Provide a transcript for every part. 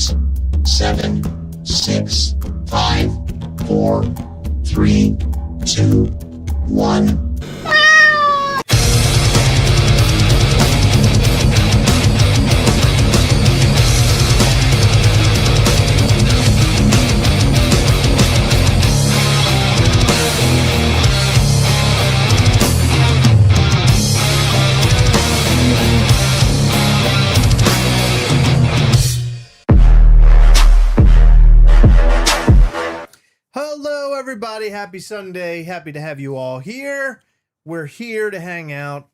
7, 6, 5, 4, 3, 2, 1. Hello, everybody. Happy Sunday. Happy to have you all here. We're here to hang out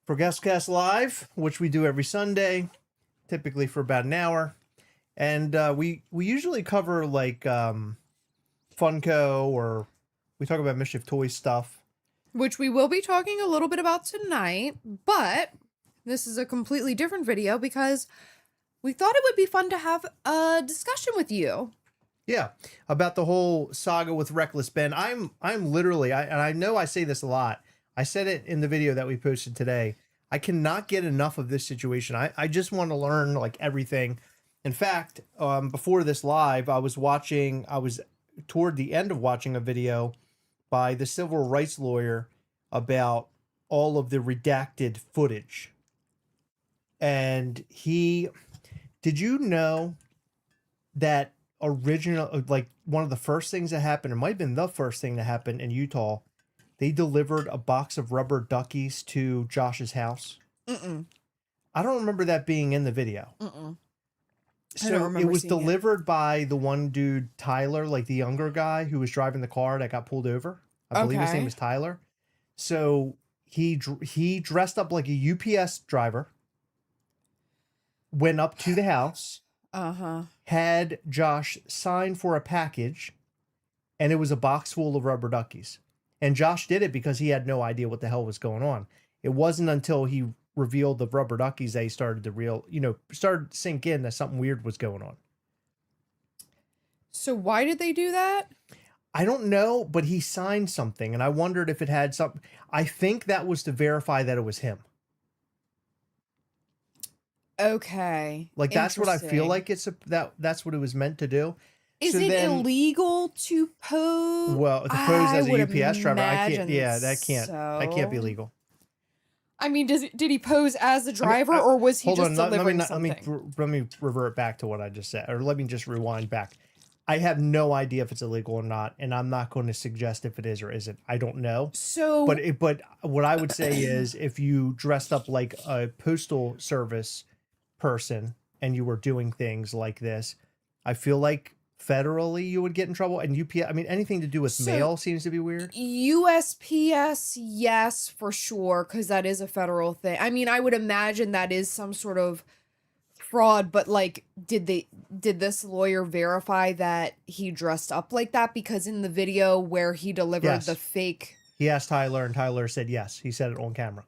for Gastlecast Live, which we do every Sunday, typically for about an hour. And we usually cover like Funko, or we talk about Mischief toy stuff. Which we will be talking a little bit about tonight, but this is a completely different video because we thought it would be fun to have a discussion with you. Yeah, about the whole saga with Reckless Ben. I'm literally, and I know I say this a lot. I said it in the video that we posted today. I cannot get enough of this situation. I just want to learn like everything. In fact, before this live, I was toward the end of watching a video by the civil rights lawyer about all of the redacted footage. And did you know that like one of the first things that happened, it might have been the first thing that happened in Utah, they delivered a box of rubber duckies to Josh's house? I don't remember that being in the video. So it was delivered by the one dude, Tyler, like the younger guy who was driving the car that got pulled over. I believe his name was Tyler. So he dressed up like a UPS driver, went up to the house, had Josh sign for a package, and it was a box full of rubber duckies. And Josh did it because he had no idea what the hell was going on. It wasn't until he revealed the rubber duckies that he started to sink in that something weird was going on. So why did they do that? I don't know, but he signed something, and I wondered if it had something. I think that was to verify that it was him. Okay. Like that's what I feel like that's what it was meant to do. Is it illegal to pose? Well, to pose as a UPS driver, I can't. Yeah, that can't be legal. I mean, did he pose as the driver, or was he just delivering something? Let me revert back to what I just said, or let me just rewind back. I have no idea if it's illegal or not, and I'm not going to suggest if it is or isn't. I don't know. So, but what I would say is, if you dressed up like a postal service person and you were doing things like this, I feel like federally you would get in trouble. And UPS, I mean, anything to do with mail seems to be weird. USPS, yes, for sure, because that is a federal thing. I mean, I would imagine that is some sort of fraud, but like, did this lawyer verify that he dressed up like that? Because in the video where he delivered the fake, he asked Tyler, and Tyler said yes. He said it on camera.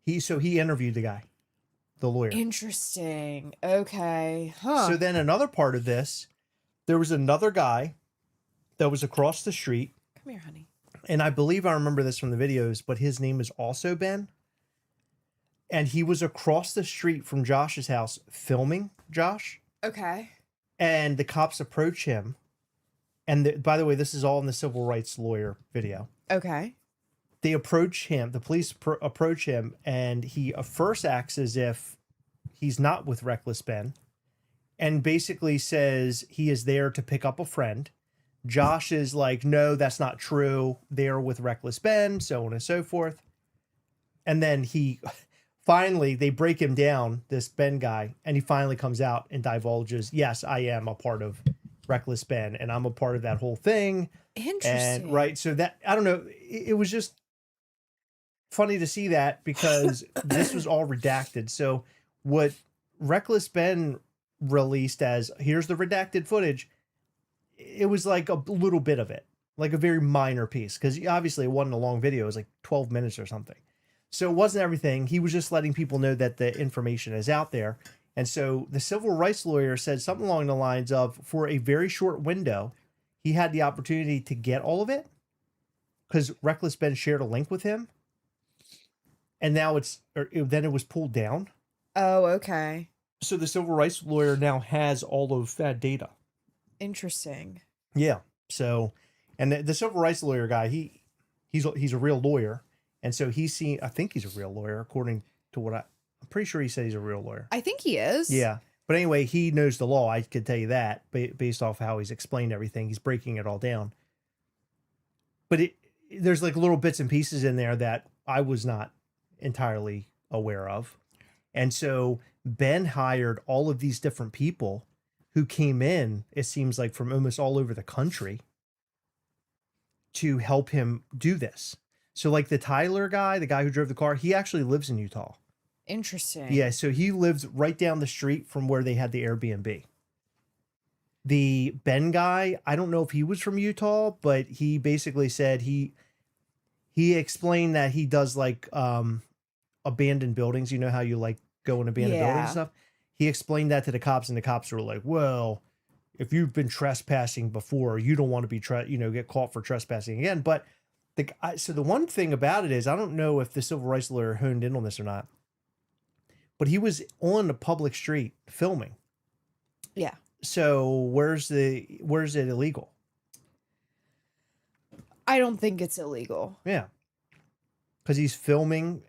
He interviewed the guy, the lawyer. Interesting. Okay. Huh. So then another part of this, there was another guy that was across the street. Come here, honey. And I believe I remember this from the videos, but his name is also Ben. And he was across the street from Josh's house filming Josh. Okay. And the cops approach him. And by the way, this is all in the civil rights lawyer video. Okay. They approach him, the police approach him, and he first acts as if he's not with Reckless Ben, and basically says he is there to pick up a friend. Josh is like, no, that's not true. They're with Reckless Ben, so on and so forth. And then they break him down, this Ben guy, and he finally comes out and divulges, yes, I am a part of Reckless Ben, and I'm a part of that whole thing. Interesting. And right, so that, I don't know, it was just funny to see that because this was all redacted. So what Reckless Ben released as, here's the redacted footage, it was like a little bit of it, like a very minor piece, because obviously it wasn't a long video. It was like 12 minutes or something. So it wasn't everything. He was just letting people know that the information is out there. And so the civil rights lawyer said something along the lines of, for a very short window, he had the opportunity to get all of it because Reckless Ben shared a link with him. And now then it was pulled down. Oh, okay. So the civil rights lawyer now has all of that data. Interesting. Yeah. So, and the civil rights lawyer guy, he's a real lawyer, and so he's seen. I think he's a real lawyer, according to what I'm pretty sure he said he's a real lawyer. I think he is. Yeah. But anyway, he knows the law. I could tell you that based off how he's explained everything. He's breaking it all down. But there's like little bits and pieces in there that I was not entirely aware of. And so Ben hired all of these different people who came in, it seems like from almost all over the country, to help him do this. So like the Tyler guy, the guy who drove the car, he actually lives in Utah. Interesting. Yeah, so he lives right down the street from where they had the Airbnb. The Ben guy, I don't know if he was from Utah, but he basically said he explained that he does like abandoned buildings. You know how you like go in abandoned buildings and stuff? He explained that to the cops, and the cops were like, well, if you've been trespassing before, you don't want to be get caught for trespassing again. But so the one thing about it is, I don't know if the civil rights lawyer honed in on this or not, but he was on the public street filming. Yeah. So where's it illegal? I don't think it's illegal. Yeah. Because he's filming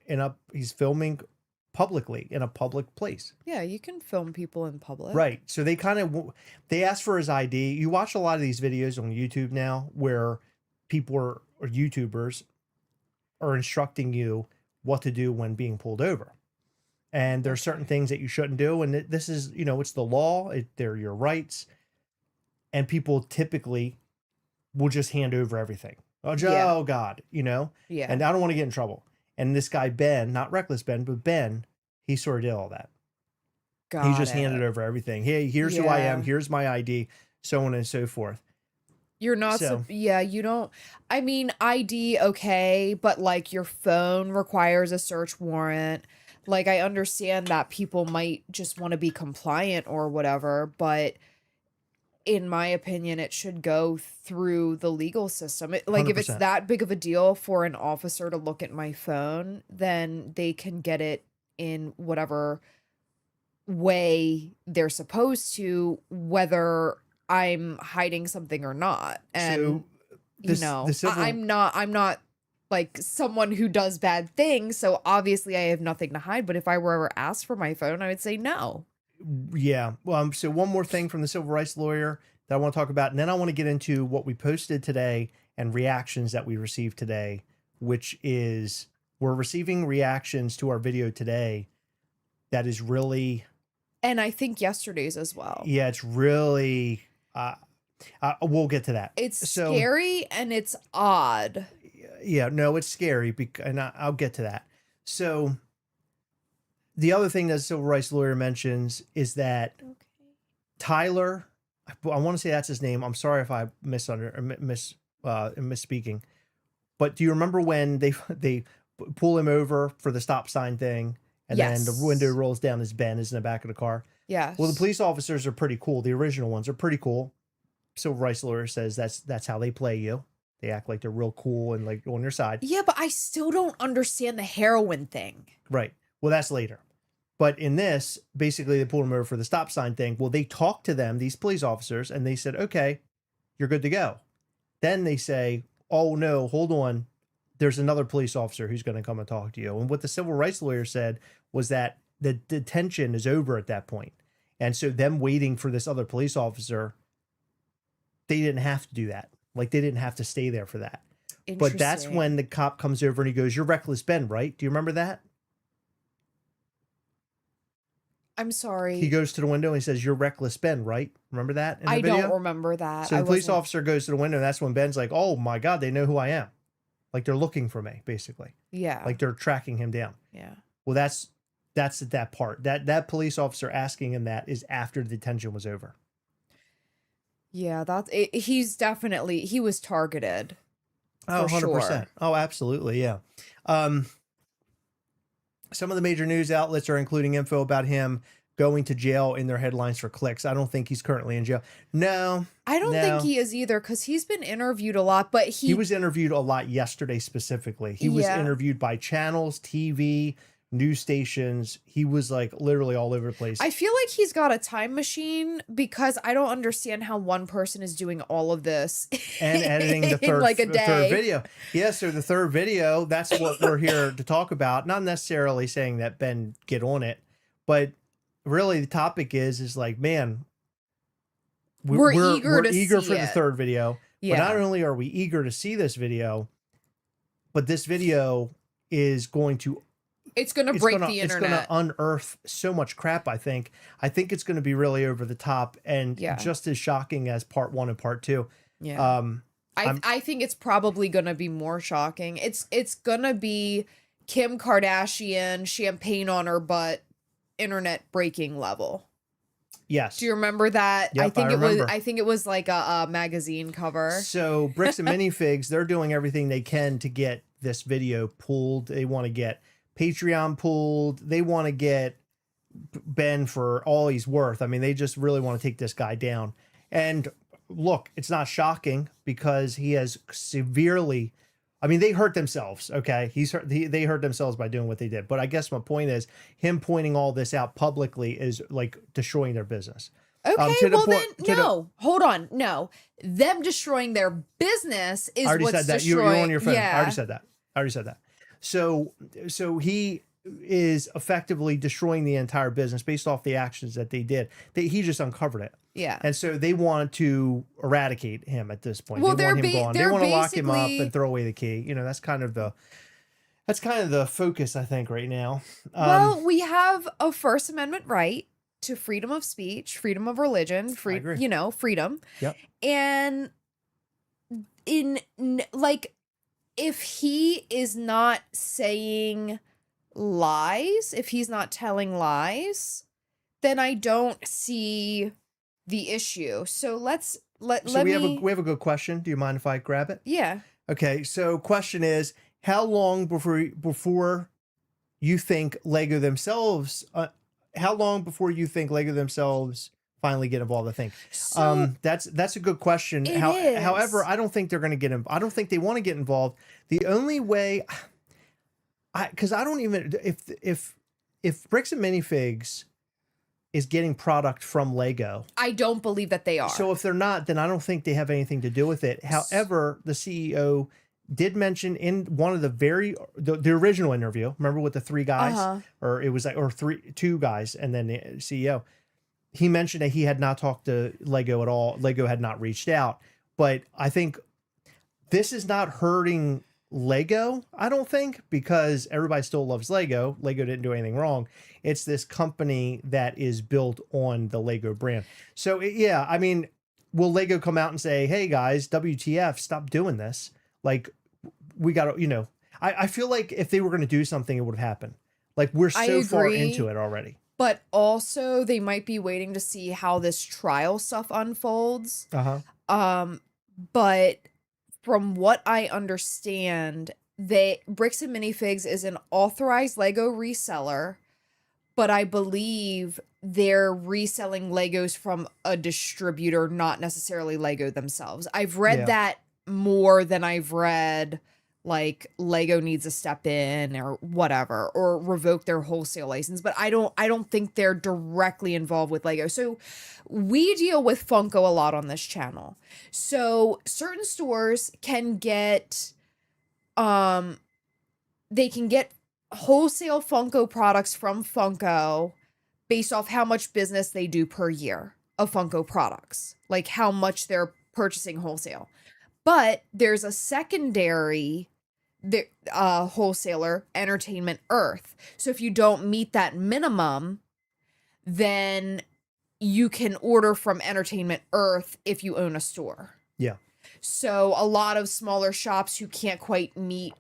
publicly in a public place. Yeah, you can film people in public. Right. So they asked for his ID. You watch a lot of these videos on YouTube now where people or YouTubers are instructing you what to do when being pulled over. And there's certain things that you shouldn't do. And this is, it's the law. They're your rights. And people typically will just hand over everything. Oh, God, Yeah. And I don't want to get in trouble. And this guy, Ben, not Reckless Ben, but Ben, he sort of did all that. He just handed over everything. Hey, here's who I am. Here's my ID, so on and so forth. You're not, you don't, I mean, ID, okay, but like your phone requires a search warrant. Like, I understand that people might just want to be compliant or whatever, but in my opinion, it should go through the legal system. If it's 100%. that big of a deal for an officer to look at my phone, then they can get it in whatever way they're supposed to, whether I'm hiding something or not. And I'm not like someone who does bad things, so obviously I have nothing to hide. But if I were ever asked for my phone, I would say no. Yeah. Well, so one more thing from the civil rights lawyer that I want to talk about, and then I want to get into what we posted today and reactions that we received today, which is we're receiving reactions to our video today that is really, and I think yesterday's as well. Yeah, it's really we'll get to that. It's scary and it's odd. Yeah, no, it's scary, and I'll get to that. So the other thing that the civil rights lawyer mentions is that Tyler, I want to say that's his name. I'm sorry if I misspeaking. But do you remember when they pull him over for the stop sign thing, and then the window rolls down as Ben is in the back of the car? Yeah. Well, the police officers are pretty cool. The original ones are pretty cool. Civil rights lawyer says that's how they play you. They act like they're real cool and like on your side. Yeah, but I still don't understand the heroin thing. Right. Well, that's later. But in this, basically, they pulled him over for the stop sign thing. Well, they talked to them, these police officers, and they said, okay, you're good to go. Then they say, oh, no, hold on. There's another police officer who's going to come and talk to you. And what the civil rights lawyer said was that the detention is over at that point. And so them waiting for this other police officer, they didn't have to do that. Like, they didn't have to stay there for that. But that's when the cop comes over and he goes, you're Reckless Ben, right? Do you remember that? I'm sorry. He goes to the window and he says, you're Reckless Ben, right? Remember that in the video? Don't remember that. So the police officer goes to the window, and that's when Ben's like, oh my God, they know who I am. Like, they're looking for me, basically. Yeah. Like, they're tracking him down. Yeah. Well, that's at that part. That police officer asking him that is after the detention was over. Yeah, he was targeted. Oh, 100%. Sure. Oh, absolutely. Yeah. Some of the major news outlets are including info about him going to jail in their headlines for clicks. I don't think he's currently in jail. No. I don't think he is either, because he's been interviewed a lot, but he was interviewed a lot yesterday specifically. He was interviewed by channels, TV, news stations. He was like literally all over the place. I feel like he's got a time machine because I don't understand how one person is doing all of this and editing the in third, like a the day. third video. Yeah, so the third video, that's what we're here to talk about. Not necessarily saying that Ben get on it, but really the topic is like, man, We're eager to eager see for the it. third video. Yeah. But not only are we eager to see this video, but this video is going to It's going to break the It's internet. going to unearth so much crap, I think. I think it's going to be really over the top and just as shocking as part 1 and part 2. Yeah. I think it's probably going to be more shocking. It's going to be Kim Kardashian, champagne on her butt, internet breaking level. Yes. Do you remember that? Yep, I think it was like a magazine cover. So Bricks and Minifigs, they're doing everything they can to get this video pulled. They want to get Patreon pulled. They want to get Ben for all he's worth. I mean, they just really want to take this guy down. And look, it's not shocking because he has severely, I mean, they hurt themselves. Okay. They hurt themselves by doing what they did. But I guess my point is him pointing all this out publicly is like destroying their business. Okay, hold on. No, them destroying their business is I already what's said that. destroying. You're on your phone. Yeah. I already said that. So he is effectively destroying the entire business based off the actions that they did. He just uncovered it. Yeah. And so they want to eradicate him at this point. Well, they want him gone. They want to lock him up basically- and throw away the key. You know, that's kind of the focus, I think, right now. Well, we have a First Amendment right to freedom of speech, freedom of religion, agree. freedom. Yep. And if he is not saying lies, if he's not telling lies, then I don't see the issue. So we have a good question. Do you mind if I grab it? Yeah. Okay. So question is, how long before you think Lego themselves? How long before you think Lego themselves finally get involved? I think that's a good question. However, I don't think they're going to get involved. I don't think they want to get involved. The only way, because I don't even if Bricks and Minifigs is getting product from Lego, I don't believe that they are. So if they're not, then I don't think they have anything to do with it. However, the CEO did mention in one of the original interview, remember with the 3 guys, or it was like, or 2 guys, and then the CEO, he mentioned that he had not talked to Lego at all. Lego had not reached out, but I think this is not hurting Lego, I don't think, because everybody still loves Lego. Lego didn't do anything wrong. It's this company that is built on the Lego brand. So yeah, I mean, will Lego come out and say, hey guys, WTF, stop doing this? Like, we got to, you know, I feel like if they were going to do something, it would have happened. Like, we're so far into it already. But also, they might be waiting to see how this trial stuff unfolds. But from what I understand, Bricks and Minifigs is an authorized Lego reseller, but I believe they're reselling Legos from a distributor, not necessarily Lego themselves. I've read that more than I've read like Lego needs to step in or whatever, or revoke their wholesale license, but I don't think they're directly involved with Lego. So we deal with Funko a lot on this channel. So certain stores can get they can get wholesale Funko products from Funko based off how much business they do per year of Funko products, like how much they're purchasing wholesale. But there's a secondary wholesaler, Entertainment Earth. So if you don't meet that minimum, then you can order from Entertainment Earth if you own a store. Yeah. So a lot of smaller shops who can't quite meet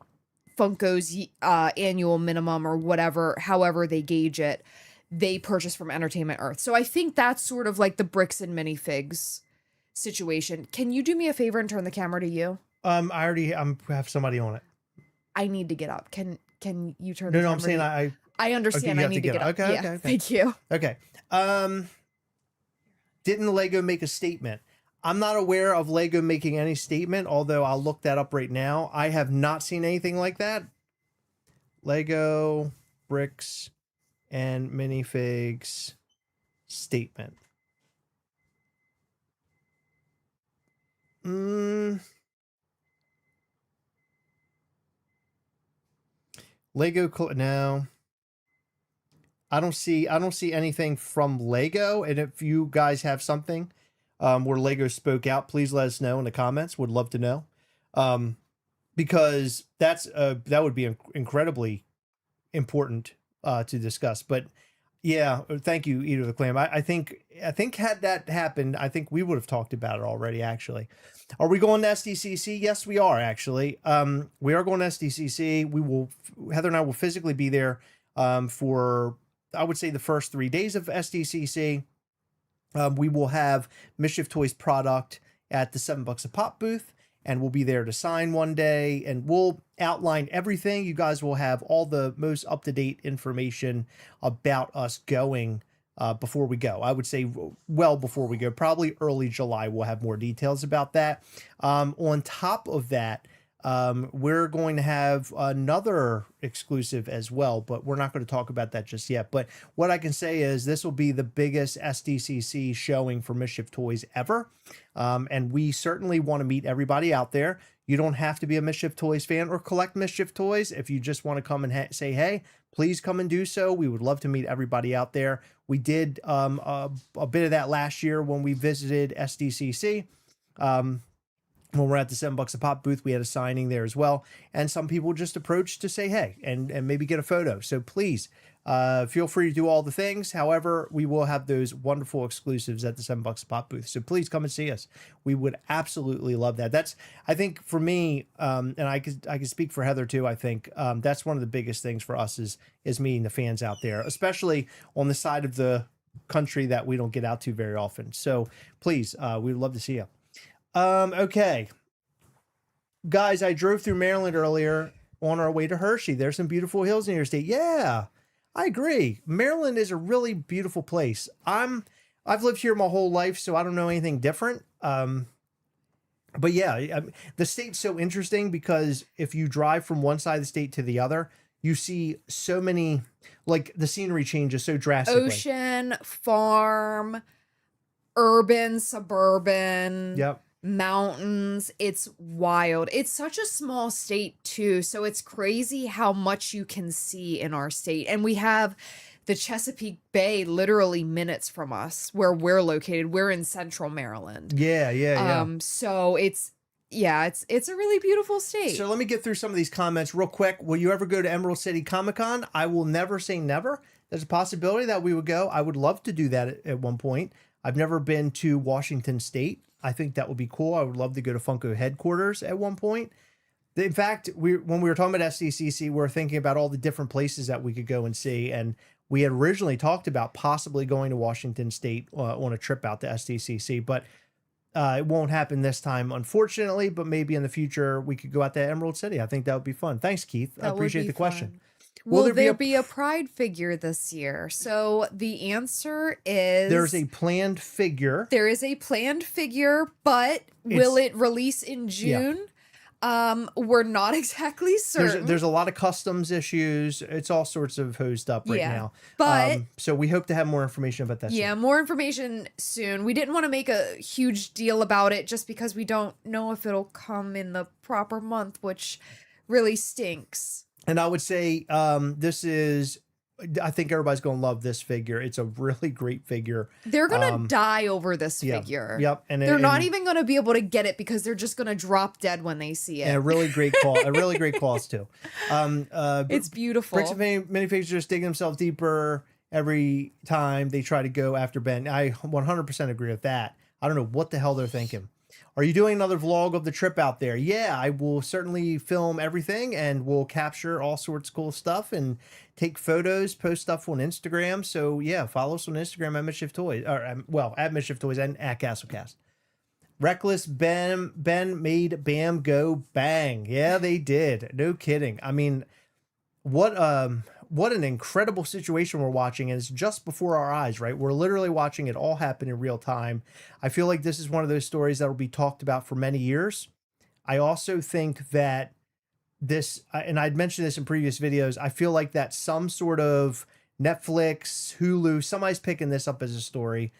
Funko's annual minimum or whatever, however they gauge it, they purchase from Entertainment Earth. So I think that's sort of like the Bricks and Minifigs situation. Can you do me a favor and turn the camera to you? I already have somebody on it. I need to get up. Can you turn No, the camera? I'm saying I understand. I need to get up. Okay, Yeah, okay. Thank you. Okay. Didn't Lego make a statement? I'm not aware of Lego making any statement, although I'll look that up right now. I have not seen anything like that. Lego bricks and minifigs statement. Lego no. I don't see anything from Lego. And if you guys have something where Lego spoke out, please let us know in the comments. Would love to know. Because that would be incredibly important to discuss. But yeah, thank you, Eater the Clam. I think had that happened, I think we would have talked about it already. Actually, are we going to SDCC? Yes, we are. Actually, we are going to SDCC. We will. Heather and I will physically be there for, I would say, the first 3 days of SDCC. We will have Mischief Toys product at the $7 a pop booth, and we'll be there to sign one day, and we'll outline everything. You guys will have all the most up-to-date information about us going before we go. I would say well before we go, probably early July, we'll have more details about that. On top of that, we're going to have another exclusive as well, but we're not going to talk about that just yet. But what I can say is this will be the biggest SDCC showing for Mischief Toys ever. And we certainly want to meet everybody out there. You don't have to be a Mischief Toys fan or collect Mischief Toys. If you just want to come and say, hey, please come and do so. We would love to meet everybody out there. We did a bit of that last year when we visited SDCC. When we're at the $7 a pop booth, we had a signing there as well. And some people just approached to say, hey, and maybe get a photo. So please feel free to do all the things. However, we will have those wonderful exclusives at the $7 a pop booth. So please come and see us. We would absolutely love that. That's, I think for me, and I could speak for Heather too. I think that's one of the biggest things for us is meeting the fans out there, especially on the side of the country that we don't get out to very often. So please, we'd love to see you. Okay. Guys, I drove through Maryland earlier on our way to Hershey. There's some beautiful hills in your state. Yeah, I agree. Maryland is a really beautiful place. I've lived here my whole life, so I don't know anything different. But yeah, the state's so interesting because if you drive from one side of the state to the other, you see so many, like the scenery changes so drastically. Ocean, farm, urban, suburban. Yep. Mountains. It's wild. It's such a small state too, so it's crazy how much you can see in our state. And we have the Chesapeake Bay literally minutes from us where we're located. We're in central Maryland. Yeah. So it's a really beautiful state. So let me get through some of these comments real quick. Will you ever go to Emerald City Comic-Con? I will never say never. There's a possibility that we would go. I would love to do that at one point. I've never been to Washington State. I think that would be cool. I would love to go to Funko headquarters at one point. In fact, when we were talking about SDCC, we were thinking about all the different places that we could go and see. And we had originally talked about possibly going to Washington State on a trip out to SDCC, but it won't happen this time, unfortunately. But maybe in the future, we could go out to Emerald City. I think that would be fun. Thanks, Keith. I appreciate the question. Will there be a Pride figure this year? So the answer is there's a planned figure. There is a planned figure, but will it release in June? Yeah. We're not exactly certain. There's a lot of customs issues. It's all sorts of hosed up right now. But so we hope to have more information about that. Yeah, more information soon. We didn't want to make a huge deal about it just because we don't know if it'll come in the proper month, which really stinks. And I would say I think everybody's going to love this figure. It's a really great figure. They're going to die over this figure. Yep. And they're not even going to be able to get it because they're just going to drop dead when they see it. And a really great cost too. It's beautiful. Bricks and Minifigs just digging themselves deeper every time they try to go after Ben. I 100% agree with that. I don't know what the hell they're thinking. Are you doing another vlog of the trip out there? Yeah, I will certainly film everything and we'll capture all sorts of cool stuff and take photos, post stuff on Instagram. So yeah, follow us on Instagram at Mischief Toys, or at Mischief Toys and at Gastlecast. Reckless Ben made Bam go bang. Yeah, they did. No kidding. I mean, what an incredible situation we're watching, and it's just before our eyes, right? We're literally watching it all happen in real time. I feel like this is one of those stories that will be talked about for many years. I also think that this, and I'd mentioned this in previous videos, I feel like that some sort of Netflix, Hulu, somebody's picking this up as a story.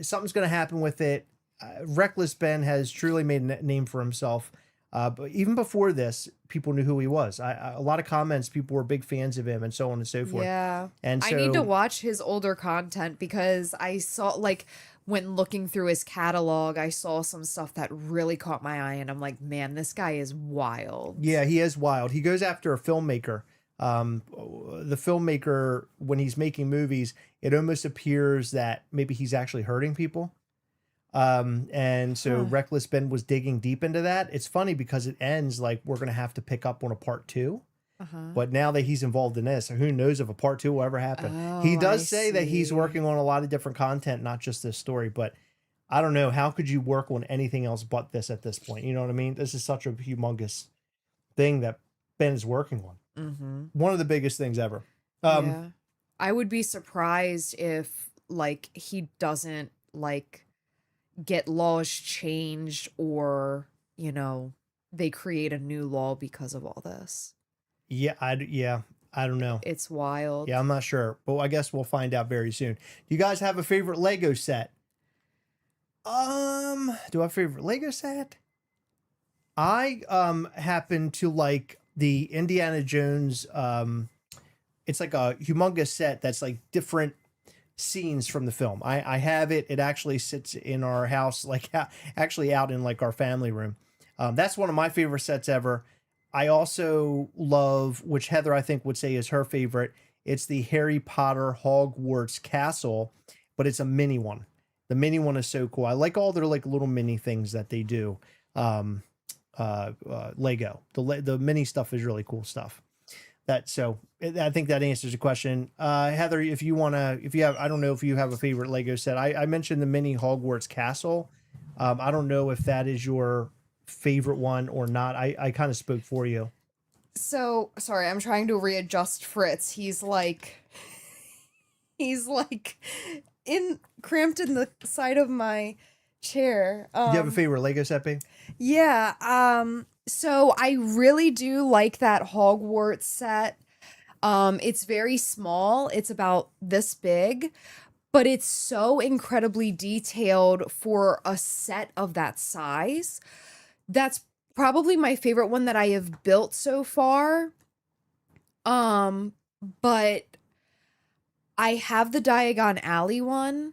Something's going to happen with it. Reckless Ben has truly made a name for himself. But even before this, people knew who he was. A lot of comments, people were big fans of him and so on and so forth. Yeah. And so, I need to watch his older content because I saw, like, when looking through his catalog, I saw some stuff that really caught my eye, and I'm like, man, this guy is wild. yeah, he is wild. He goes after a filmmaker. The filmmaker, when he's making movies, it almost appears that maybe he's actually hurting people. And so Reckless Ben was digging deep into that. It's funny because it ends like we're going to have to pick up on a part 2. But now that he's involved in this, who knows if a part 2 will ever happen. He does say that he's working on a lot of different content, not just this story, but I don't know. How could you work on anything else but this at this point? You know what I mean? This is such a humongous thing that Ben is working on. One of the biggest things ever. Yeah. I would be surprised if, like, he doesn't, like, get laws changed or, you know, they create a new law because of all this. Yeah, I don't know. It's wild. Yeah, I'm not sure, but I guess we'll find out very soon. Do you guys have a favorite Lego set? Do I have a favorite Lego set? I happen to like the Indiana Jones. It's like a humongous set that's like different scenes from the film. I have it. It actually sits in our house, like actually out in like our family room. That's one of my favorite sets ever. I also love, which Heather I think would say is her favorite. It's the Harry Potter Hogwarts Castle, but it's a mini one. The mini one is so cool. I like all their like little mini things that they do. Lego. The mini stuff is really cool stuff. I think that answers the question. Heather, if you have, I don't know if you have a favorite Lego set. I mentioned the mini Hogwarts Castle. I don't know if that is your favorite one or not. I kind of spoke for you. So, sorry, I'm trying to readjust Fritz. He's like cramped in the side of my chair. Do you have a favorite Lego set, babe? Yeah. So I really do like that Hogwarts set. It's very small. It's about this big, but it's so incredibly detailed for a set of that size. That's probably my favorite one that I have built so far. But I have the Diagon Alley one,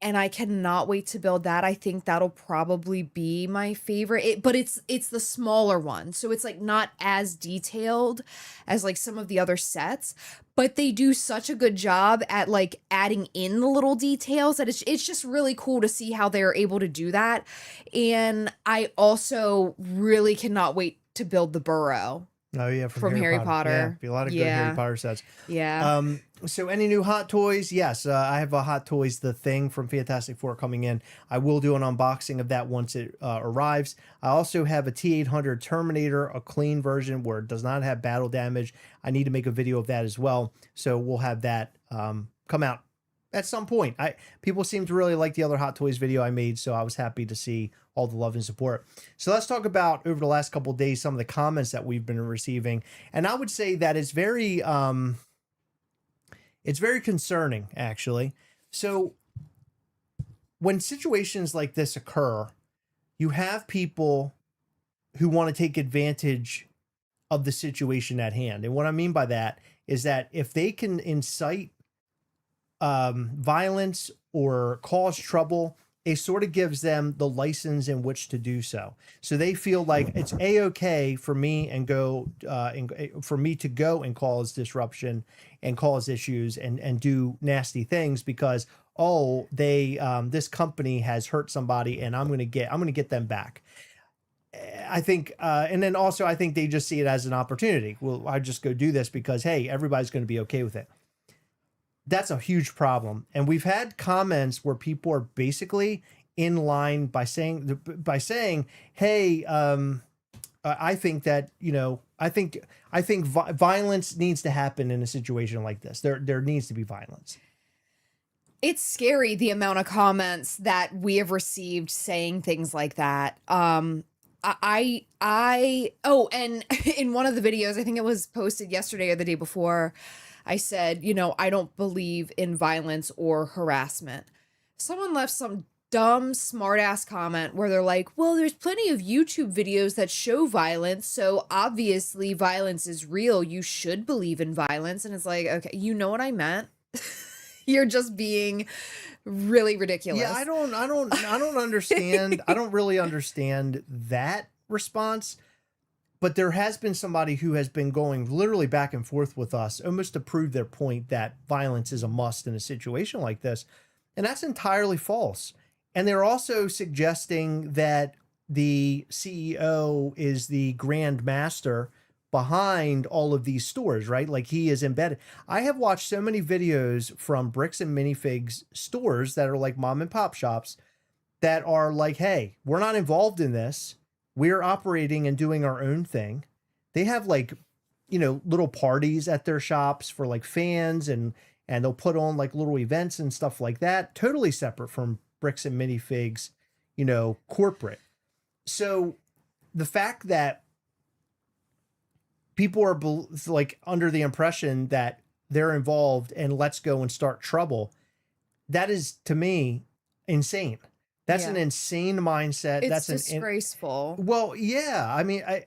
and I cannot wait to build that. I think that'll probably be my favorite. But it's the smaller one, so it's like not as detailed as like some of the other sets. But they do such a good job at like adding in the little details that it's just really cool to see how they're able to do that. And I also really cannot wait to build the burrow. Oh yeah, from Harry Potter. Yeah, be a lot of good Harry Potter sets. Yeah. So any new Hot Toys? Yes, I have a Hot Toys The Thing from Fantastic Four coming in. I will do an unboxing of that once it arrives. I also have a T-800 Terminator, a clean version where it does not have battle damage. I need to make a video of that as well. So we'll have that come out at some point. People seem to really like the other Hot Toys video I made, so I was happy to see all the love and support. So let's talk about, over the last couple of days, some of the comments that we've been receiving. And I would say that it's very concerning, actually. So when situations like this occur, you have people who want to take advantage of the situation at hand. And what I mean by that is that if they can incite violence or cause trouble, it sort of gives them the license in which to do so. So they feel like it's a-okay for me for me to go and cause disruption and cause issues and do nasty things because this company has hurt somebody and I'm gonna get them back. I think, and then also I think they just see it as an opportunity. Well, I just go do this because hey, everybody's going to be okay with it. That's a huge problem. And we've had comments where people are basically in line by saying, hey, I think that, I think violence needs to happen in a situation like this. There needs to be violence. It's scary, the amount of comments that we have received saying things like that. oh, and in one of the videos, I think it was posted yesterday or the day before, I said, I don't believe in violence or harassment. Someone left some dumb smart ass comment where they're like, well, there's plenty of YouTube videos that show violence, so obviously violence is real. You should believe in violence. And it's like, okay, you know what I meant? You're just being really ridiculous. Yeah, I don't understand. I don't really understand that response. But there has been somebody who has been going literally back and forth with us almost to prove their point that violence is a must in a situation like this. And that's entirely false. And they're also suggesting that the CEO is the grand master behind all of these stores, right? Like he is embedded. I have watched so many videos from Bricks and Minifigs stores that are like mom and pop shops that are like, hey, we're not involved in this. We're operating and doing our own thing. They have like, little parties at their shops for like fans and they'll put on like little events and stuff like that. Totally separate from Bricks and Minifigs, corporate. So the fact that people are like under the impression that they're involved and let's go and start trouble, that is to me insane. That's an insane mindset. It's That's disgraceful. Well, yeah. I mean, I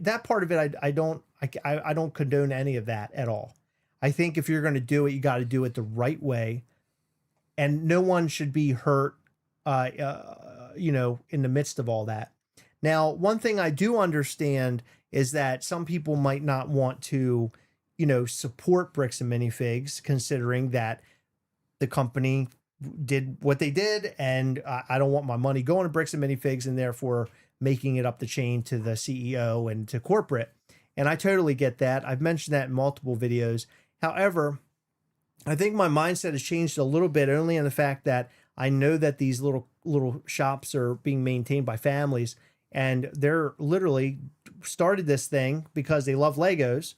that part of it, I don't condone any of that at all. I think if you're going to do it, you got to do it the right way, and no one should be hurt, in the midst of all that. Now, one thing I do understand is that some people might not want to, support Bricks and Minifigs, considering that the company did what they did, and I don't want my money going to Bricks and Minifigs and therefore making it up the chain to the CEO and to corporate. And I totally get that. I've mentioned that in multiple videos. However, I think my mindset has changed a little bit, only in the fact that I know that these little shops are being maintained by families, and they're literally started this thing because they love Legos.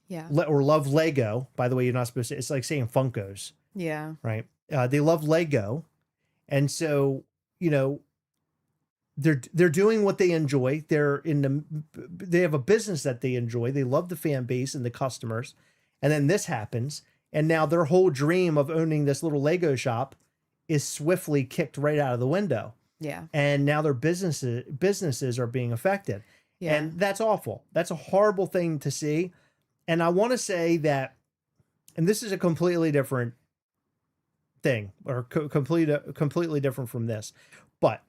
Yeah. Or love Lego. By the way, you're not supposed to, it's like saying Funkos. Yeah. Right. They love Lego. And so, they're doing what they enjoy. They have a business that they enjoy. They love the fan base and the customers. And then this happens. And now their whole dream of owning this little Lego shop is swiftly kicked right out of the window. Yeah. And now their businesses are being affected. Yeah. And that's awful. That's a horrible thing to see. And I want to say that, and this is a completely different thing, or completely different from this. But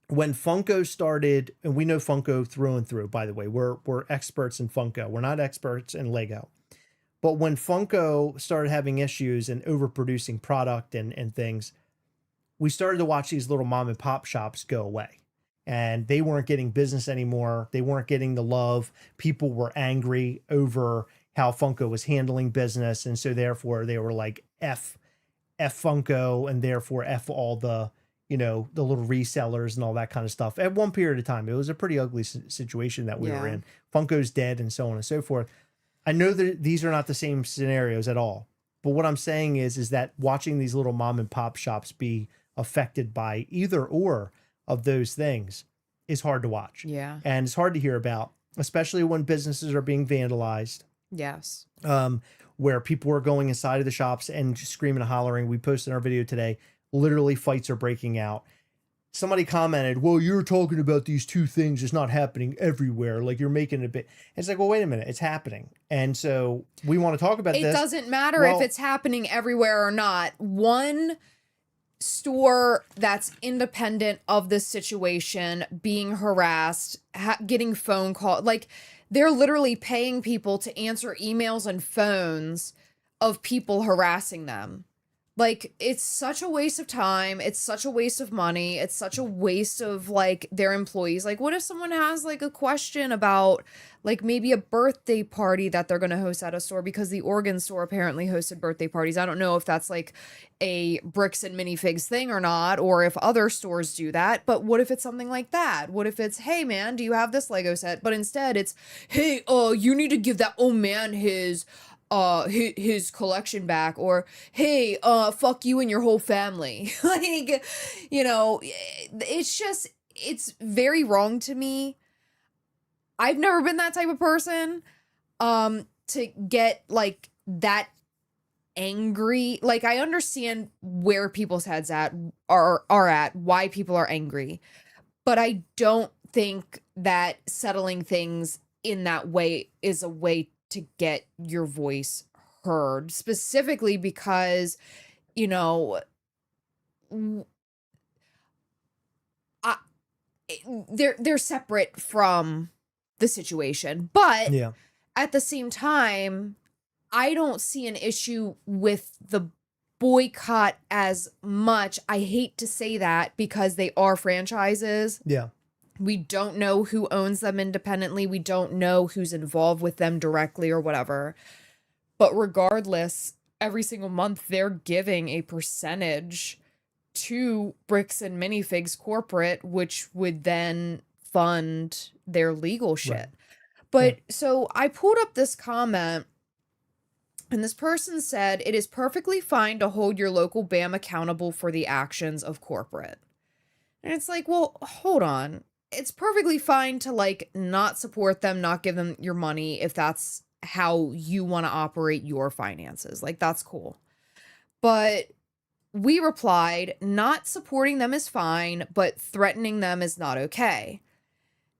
when Funko started, and we know Funko through and through, by the way, we're experts in Funko. We're not experts in Lego. But when Funko started having issues and overproducing product and things, we started to watch these little mom and pop shops go away. And they weren't getting business anymore. They weren't getting the love. People were angry over how Funko was handling business. And so therefore they were like, F Funko, and therefore F all the, the little resellers and all that kind of stuff. At one period of time, it was a pretty ugly situation that we were in. Funko's dead and so on and so forth. I know that these are not the same scenarios at all. But what I'm saying is that watching these little mom and pop shops be affected by either or of those things is hard to watch. Yeah. And it's hard to hear about, especially when businesses are being vandalized. Yes. Where people are going inside of the shops and just screaming and hollering. We posted in our video today, literally fights are breaking out. Somebody commented, well, you're talking about these two things. It's not happening everywhere. Like you're making it a bit. It's like, well, wait a minute. It's happening. And so we want to talk about this. It doesn't matter if it's happening everywhere or not. One store that's independent of this situation being harassed, getting phone call, like they're literally paying people to answer emails and phones of people harassing them. Like, it's such a waste of time. It's such a waste of money. It's such a waste of, like, their employees. Like, what if someone has, like, a question about, like, maybe a birthday party that they're going to host at a store? Because the Oregon store apparently hosted birthday parties. I don't know if that's, like, a Bricks and Minifigs thing or not, or if other stores do that. But what if it's something like that? What if it's, hey, man, do you have this Lego set? But instead it's, hey, you need to give that old man his collection back, or hey, fuck you and your whole family. Like, it's just, it's very wrong to me. I've never been that type of person to get like that angry. Like, I understand where people's heads are at, why people are angry, but I don't think that settling things in that way is a way to get your voice heard, specifically because, you know, I, they're separate from the situation, but Yeah. at the same time, I don't see an issue with the boycott as much. I hate to say that because they are franchises. Yeah. We don't know who owns them independently. We don't know who's involved with them directly or whatever. But regardless, every single month they're giving a percentage to Bricks and Minifigs corporate, which would then fund their legal shit. Right. But so I pulled up this comment, and this person said, "It is perfectly fine to hold your local BAM accountable for the actions of corporate." And it's like, well, hold on. It's perfectly fine to like not support them, not give them your money if that's how you want to operate your finances. Like, that's cool. But we replied, not supporting them is fine, but threatening them is not okay.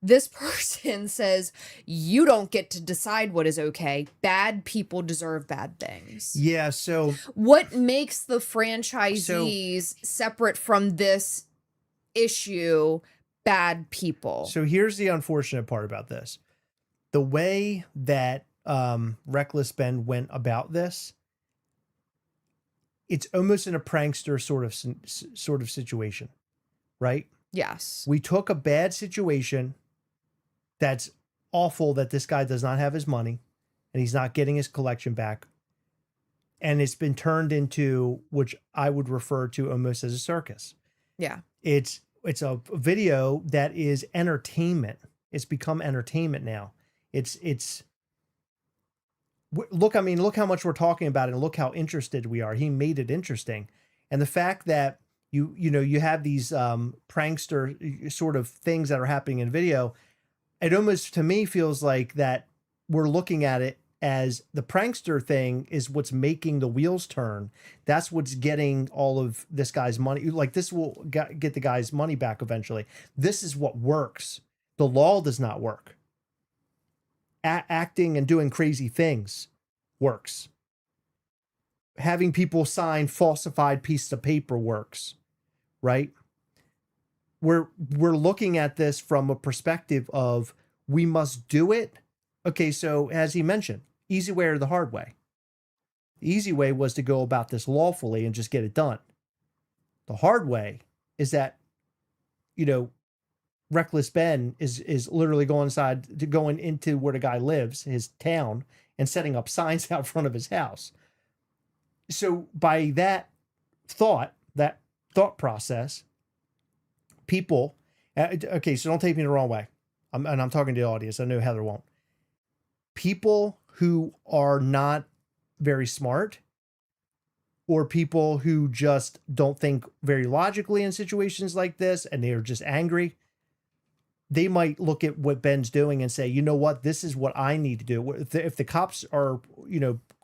This person says, you don't get to decide what is okay. Bad people deserve bad things. Yeah. So What makes the franchisees separate from this issue bad people? So here's the unfortunate part about this. The way that Reckless Ben went about this, it's almost in a prankster sort of situation, right? Yes. We took a bad situation that's awful, that this guy does not have his money and he's not getting his collection back, and it's been turned into, which I would refer to almost as a circus. Yeah. It's a video that is entertainment. It's become entertainment now. Look, I mean, look how much we're talking about it, and look how interested we are. He made it interesting. And the fact that you have these prankster sort of things that are happening in video, it almost to me feels like that we're looking at it as the prankster thing is what's making the wheels turn. That's what's getting all of this guy's money. Like, this will get the guy's money back eventually. This is what works. The law does not work. Acting and doing crazy things works. Having people sign falsified pieces of paper works, right? We're looking at this from a perspective of we must do it. Okay, so as he mentioned, easy way or the hard way. The easy way was to go about this lawfully and just get it done. The hard way is that, Reckless Ben is literally going into where the guy lives, his town, and setting up signs out front of his house. So by that thought process, people, okay, so don't take me the wrong way. I'm talking to the audience. I know Heather won't. People who are not very smart, or people who just don't think very logically in situations like this, and they're just angry, they might look at what Ben's doing and say, you know what, this is what I need to do. If the cops are,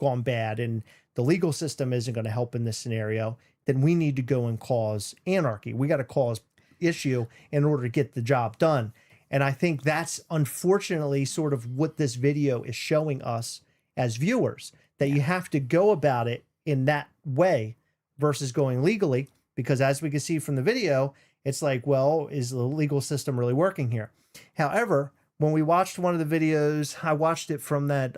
gone bad and the legal system isn't going to help in this scenario, then we need to go and cause anarchy. We got to cause issue in order to get the job done. And I think that's unfortunately sort of what this video is showing us as viewers, that you have to go about it in that way versus going legally, because as we can see from the video, it's like, well, is the legal system really working here? However, when we watched one of the videos, I watched it from that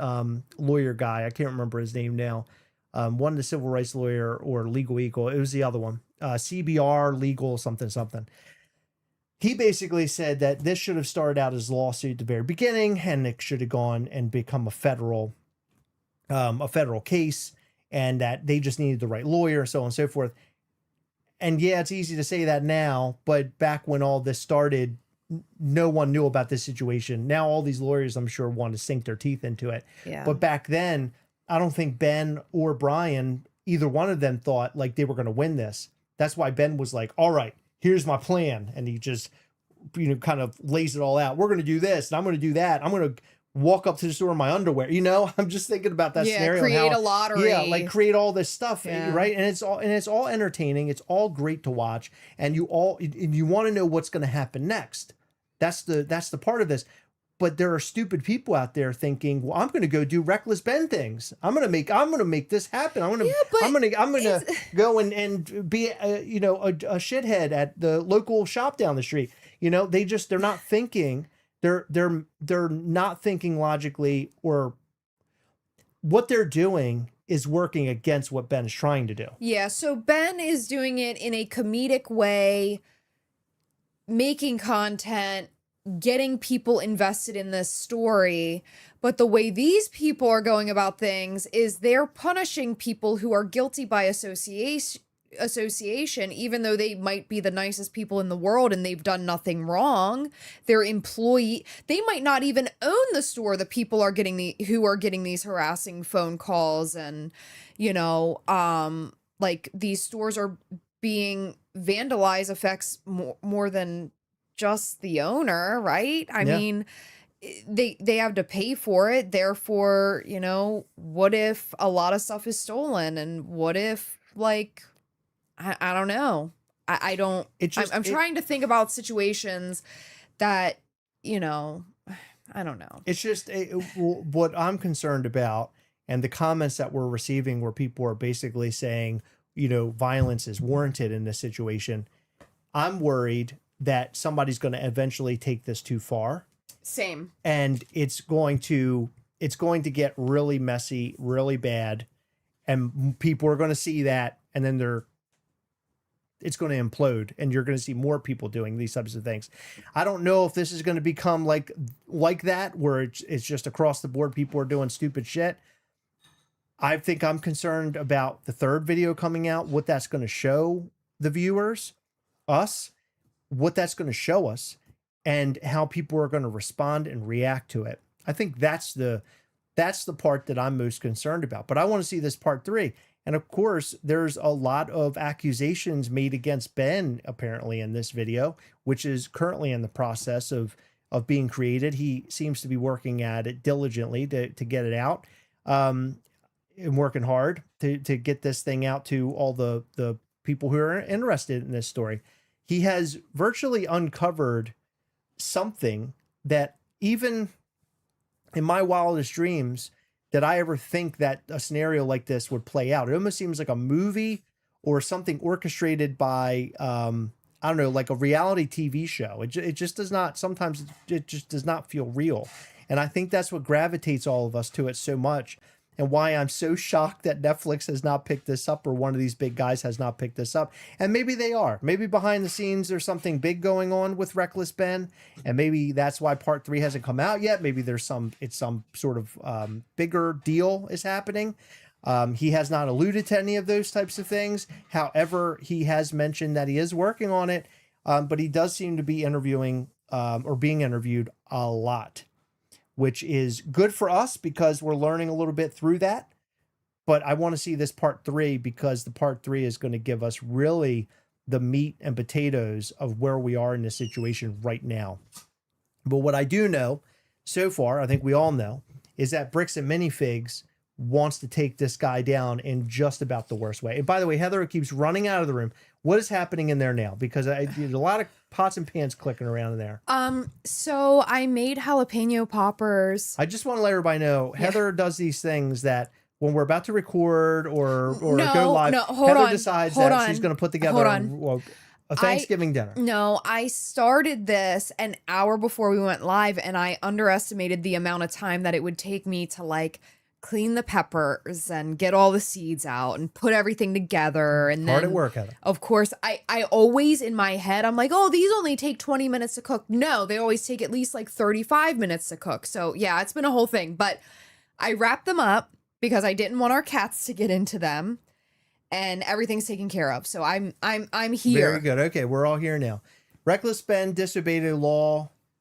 lawyer guy. I can't remember his name now. One, the civil rights lawyer or Legal Eagle. It was the other one. CBR Legal something. He basically said that this should have started out as a lawsuit at the very beginning, and it should have gone and become a federal case, and that they just needed the right lawyer, so on and so forth. And yeah, it's easy to say that now, but back when all this started, no one knew about this situation. Now all these lawyers, I'm sure, want to sink their teeth into it. Yeah. But back then, I don't think Ben or Brian, either one of them, thought like they were going to win this. That's why Ben was like, all right, here's my plan. And he just kind of lays it all out. We're going to do this and I'm going to do that. I'm going to walk up to the store in my underwear. I'm just thinking about that scenario. Create a lottery. Yeah, like create all this stuff, Yeah. right? And it's all entertaining. It's all great to watch, and you want to know what's going to happen next. That's the part of this. But there are stupid people out there thinking, well, I'm going to go do reckless Ben things. I'm going to make this happen. I'm going to go and be a shithead at the local shop down the street. They're not thinking. They're not thinking logically, or what they're doing is working against what Ben is trying to do. Yeah, so Ben is doing it in a comedic way, making content, getting people invested in this story. But the way these people are going about things is they're punishing people who are guilty by association, even though they might be the nicest people in the world and they've done nothing wrong. Their employee, they might not even own the store. The people are who are getting these harassing phone calls, and like these stores are being vandalized affects more than just the owner, right? I mean, they have to pay for it. Therefore, what if a lot of stuff is stolen, and what if I don't know. I don't. I'm trying to think about situations that I don't know. It's just what I'm concerned about, and the comments that we're receiving where people are basically saying, violence is warranted in this situation. I'm worried that somebody's going to eventually take this too far. Same. And it's going to get really messy, really bad, and people are going to see that, and then it's going to implode, and you're going to see more people doing these types of things. I don't know if this is going to become like that, where it's just across the board, people are doing stupid shit. I think I'm concerned about the third video coming out, what that's going to show the viewers, us, what that's going to show us, and how people are going to respond and react to it. I think that's the part that I'm most concerned about. But I want to see this part 3. And of course, there's a lot of accusations made against Ben, apparently, in this video, which is currently in the process of being created. He seems to be working at it diligently to get it out, and working hard to get this thing out to all the people who are interested in this story. He has virtually uncovered something that even in my wildest dreams that I ever think that a scenario like this would play out. It almost seems like a movie or something orchestrated by, I don't know, like a reality TV show. It just does not, sometimes it just does not feel real. And I think that's what gravitates all of us to it so much. And why I'm so shocked that Netflix has not picked this up, or one of these big guys has not picked this up. And maybe they are. Maybe behind the scenes there's something big going on with Reckless Ben, and maybe that's why part 3 hasn't come out yet. Maybe there's some sort of bigger deal is happening. He has not alluded to any of those types of things. However, he has mentioned that he is working on it, but he does seem to be interviewing or being interviewed a lot, which is good for us because we're learning a little bit through that. But I want to see this part 3, because the part 3 is going to give us really the meat and potatoes of where we are in this situation right now. But what I do know so far, I think we all know, is that Bricks and Minifigs wants to take this guy down in just about the worst way. And by the way, Heather keeps running out of the room. What is happening in there now? Because there's a lot of pots and pans clicking around in there. So I made jalapeno poppers. I just want to let everybody know, Heather does these things that when we're about to record or go live, Heather decides that she's going to put together a Thanksgiving dinner. No, I started this an hour before we went live, and I underestimated the amount of time that it would take me to clean the peppers and get all the seeds out and put everything together. And then, hard at work, Heather. Of course, I always in my head, I'm like, oh, these only take 20 minutes to cook. No, they always take at least 35 minutes to cook. So yeah, it's been a whole thing. But I wrapped them up because I didn't want our cats to get into them, and everything's taken care of. So I'm here. Very good. Okay, we're all here now. Reckless Ben disobeyed a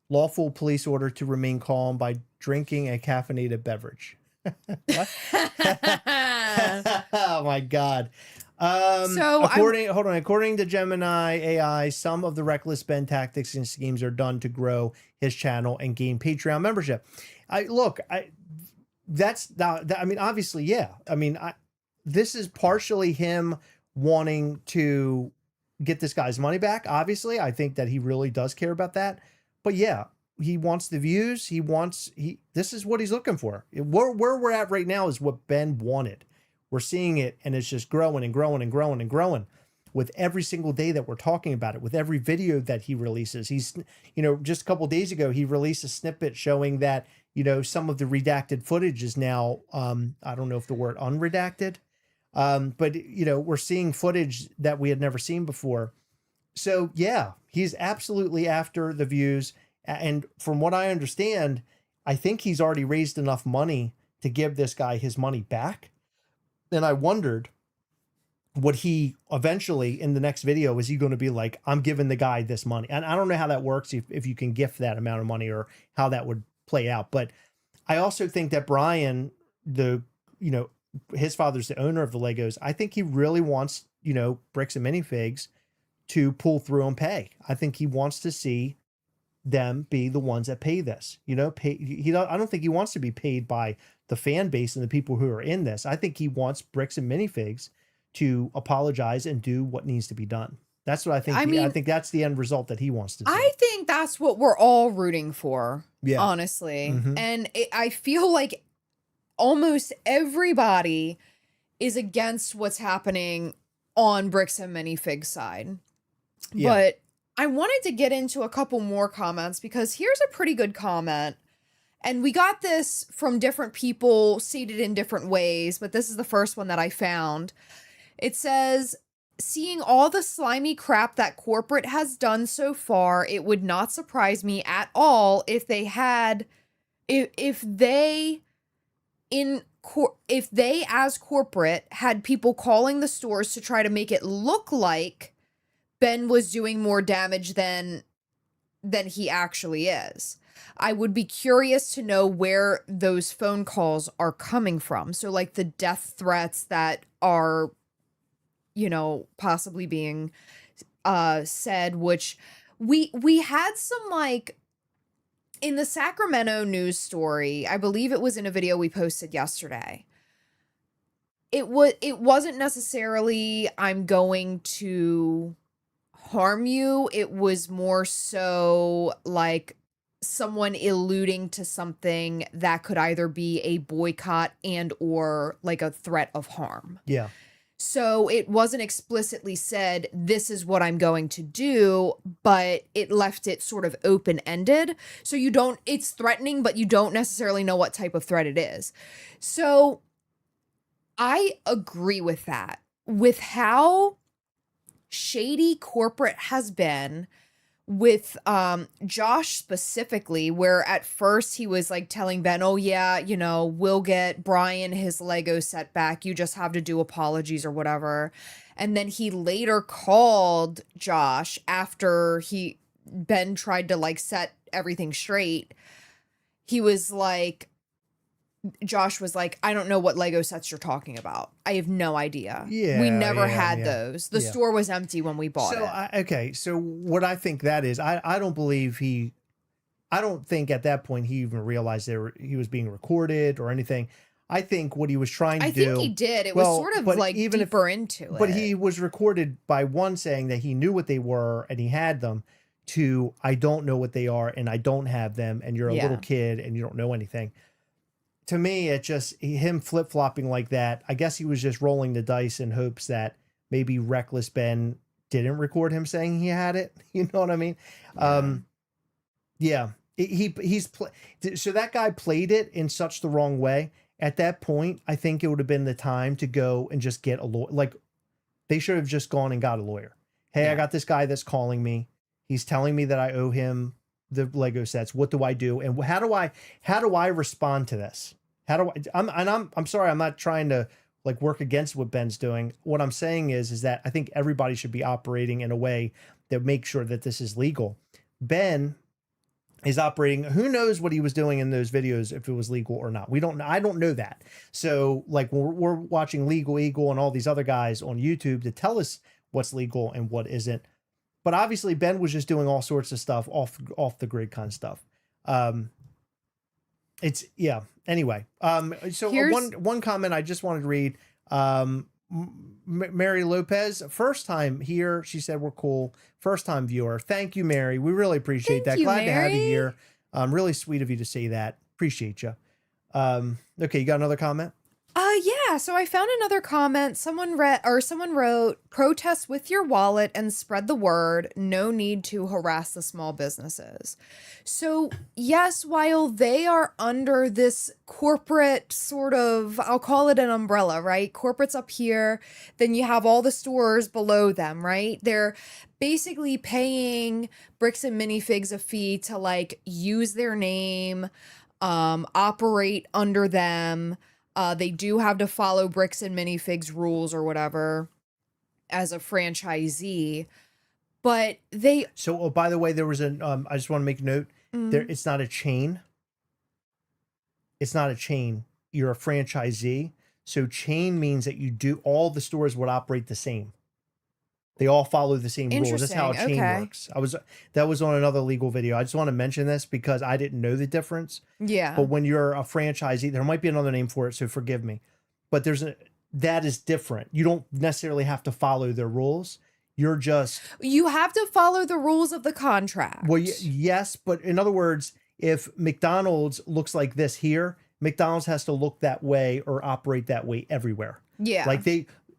lawful police order to remain calm by drinking a caffeinated beverage. Oh my God. So according to Gemini AI, some of the reckless Ben tactics and schemes are done to grow his channel and gain Patreon membership. I mean, obviously, yeah. I mean, this is partially him wanting to get this guy's money back. Obviously, I think that he really does care about that. But yeah, he wants the views. This is what he's looking for. Where we're at right now is what Ben wanted. We're seeing it, and it's just growing and growing and growing and growing with every single day that we're talking about it, with every video that he releases. He's, just a couple of days ago, he released a snippet showing that, some of the redacted footage is now, I don't know if the word unredacted, but, we're seeing footage that we had never seen before. So yeah, he's absolutely after the views. And from what I understand, I think he's already raised enough money to give this guy his money back. And I wondered, would he eventually in the next video, is he going to be like, I'm giving the guy this money? And I don't know how that works, if you can gift that amount of money or how that would play out. But I also think that Brian, his father's the owner of the Legos. I think he really wants, Bricks and Minifigs to pull through and pay. I think he wants to see them be the ones that pay this, I don't think he wants to be paid by the fan base and the people who are in this. I think he wants Bricks and Minifigs to apologize and do what needs to be done. That's what I think. I think that's the end result that he wants to see. I think that's what we're all rooting for, yeah, honestly. Mm-hmm. And I feel like almost everybody is against what's happening on Bricks and Minifigs side. Yeah. But I wanted to get into a couple more comments because here's a pretty good comment. And we got this from different people stated in different ways, but this is the first one that I found. It says, seeing all the slimy crap that corporate has done so far, it would not surprise me at all if they as corporate had people calling the stores to try to make it look like Ben was doing more damage than he actually is. I would be curious to know where those phone calls are coming from. So like the death threats that are, possibly being said, which we had some like in the Sacramento news story. I believe it was in a video we posted yesterday. It wasn't necessarily I'm going to harm you. It was more so like someone alluding to something that could either be a boycott and or like a threat of harm. Yeah. So it wasn't explicitly said, this is what I'm going to do, but it left it sort of open-ended. So it's threatening, but you don't necessarily know what type of threat it is. So I agree with that. With how shady corporate has been with Josh specifically, where at first he was like telling Ben, oh yeah, we'll get Brian his Lego set back. You just have to do apologies or whatever. And then he later called Josh after Ben tried to like set everything straight. Josh was like, I don't know what Lego sets you're talking about. I have no idea. Yeah, we never had those. The store was empty when we bought it. So what I think that is, I don't believe I don't think at that point he even realized he was being recorded or anything. I think what he was trying to do. I think he did. It was sort of like deeper into it. But he was recorded by one saying that he knew what they were and he had them, to I don't know what they are and I don't have them and you're a little kid and you don't know anything. To me, it just him flip-flopping like that. I guess he was just rolling the dice in hopes that maybe Reckless Ben didn't record him saying he had it. You know what I mean? Yeah. So that guy played it in such the wrong way. At that point, I think it would have been the time to go and just get a lawyer. Like, they should have just gone and got a lawyer. Hey, I got this guy that's calling me. He's telling me that I owe him the Lego sets. What do I do? And how do I respond to this? I'm sorry, I'm not trying to like work against what Ben's doing. What I'm saying is that I think everybody should be operating in a way that makes sure that this is legal. Ben, is operating. Who knows what he was doing in those videos, if it was legal or not. I don't know that. So like we're watching Legal Eagle and all these other guys on YouTube to tell us what's legal and what isn't. But obviously Ben was just doing all sorts of stuff off the grid kind of stuff. It's yeah. Anyway, so one comment I just wanted to read. Mary Lopez, first time here. She said we're cool. First time viewer. Thank you, Mary. We really appreciate that. Glad to have you here. Really sweet of you to say that. Appreciate you. Okay, you got another comment? Yeah, so I found another comment. Someone wrote, protest with your wallet and spread the word. No need to harass the small businesses. So yes, while they are under this corporate sort of, I'll call it an umbrella, right? Corporate's up here, then you have all the stores below them, right? They're basically paying Bricks and Minifigs a fee to like use their name, operate under them. They do have to follow Bricks and Minifigs rules or whatever as a franchisee, but they. So, oh, by the way, there was an. I just want to make a note. There, it's not a chain. It's not a chain. You're a franchisee. So, chain means that you do all the stores would operate the same. They all follow the same rules. That's how a chain works. That was on another legal video. I just want to mention this because I didn't know the difference. Yeah. But when you're a franchisee, there might be another name for it, so forgive me. But that is different. You don't necessarily have to follow their rules. You have to follow the rules of the contract. Well, yes, but in other words, if McDonald's looks like this here, McDonald's has to look that way or operate that way everywhere. Yeah. Like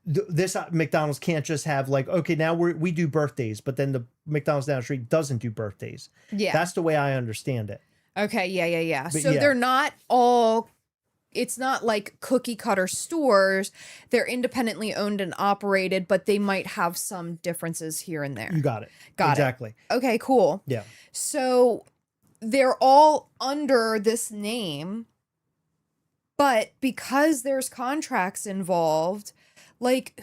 this McDonald's can't just have like, okay, now we do birthdays, but then the McDonald's down the street doesn't do birthdays. Yeah. That's the way I understand it. Okay. Yeah. But so they're not all, it's not like cookie cutter stores. They're independently owned and operated, but they might have some differences here and there. You got it. Exactly. Okay, cool. Yeah. So they're all under this name, but because there's contracts involved, like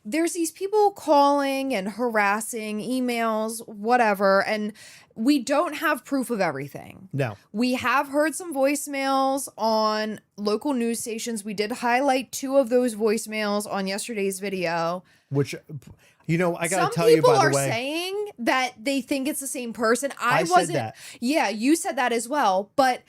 there's these people calling and harassing, emails, whatever, and we don't have proof of everything. No. We have heard some voicemails on local news stations. We did highlight 2 of those voicemails on yesterday's video. Which, I got to tell you, by the way. Some people are saying that they think it's the same person. I wasn't. Said that. Yeah, you said that as well, but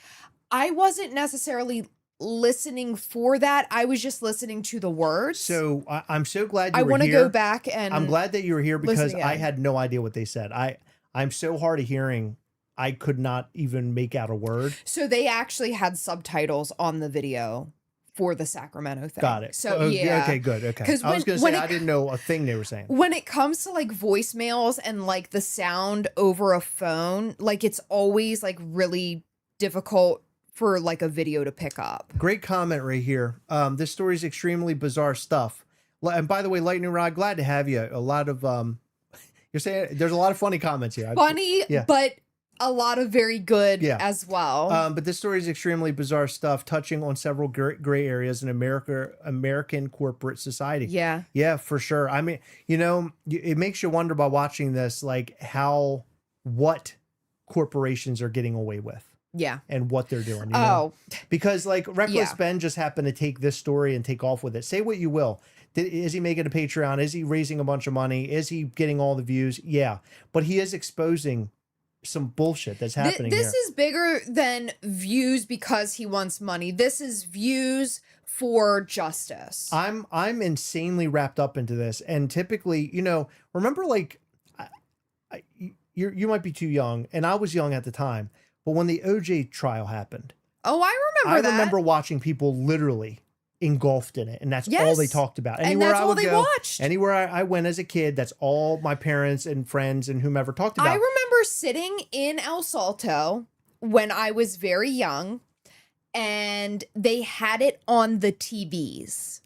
I wasn't necessarily listening for that. I was just listening to the words. So I'm so glad you were here. I want to go back and I'm glad that you were here because I had no idea what they said. I'm so hard of hearing. I could not even make out a word. So they actually had subtitles on the video for the Sacramento thing. Got it. So yeah. Okay, good. Okay. I was going to say I didn't know a thing they were saying. When it comes to like voicemails and like the sound over a phone, like it's always like really difficult for like a video to pick up. Great comment right here. This story is extremely bizarre stuff. And by the way, Lightning Rod, glad to have you. A lot of you're saying there's a lot of funny comments here. Funny, yeah. But a lot of very good as well. But this story is extremely bizarre stuff, touching on several gray areas in American corporate society. Yeah. Yeah, for sure. I mean, it makes you wonder by watching this, like what corporations are getting away with. Yeah. And what they're doing. Because like Reckless Ben just happened to take this story and take off with it. Say what you will. Is he making a Patreon? Is he raising a bunch of money? Is he getting all the views? Yeah. But he is exposing some bullshit that's happening This is bigger than views because he wants money. This is views for justice. I'm insanely wrapped up into this. And typically, remember like you might be too young and I was young at the time. But when the OJ trial happened, I remember watching people literally engulfed in it, and that's all they talked about. Anywhere I would go, anywhere I went as a kid, that's all my parents and friends and whomever talked about. I remember sitting in El Salto when I was very young, and they had it on the TVs,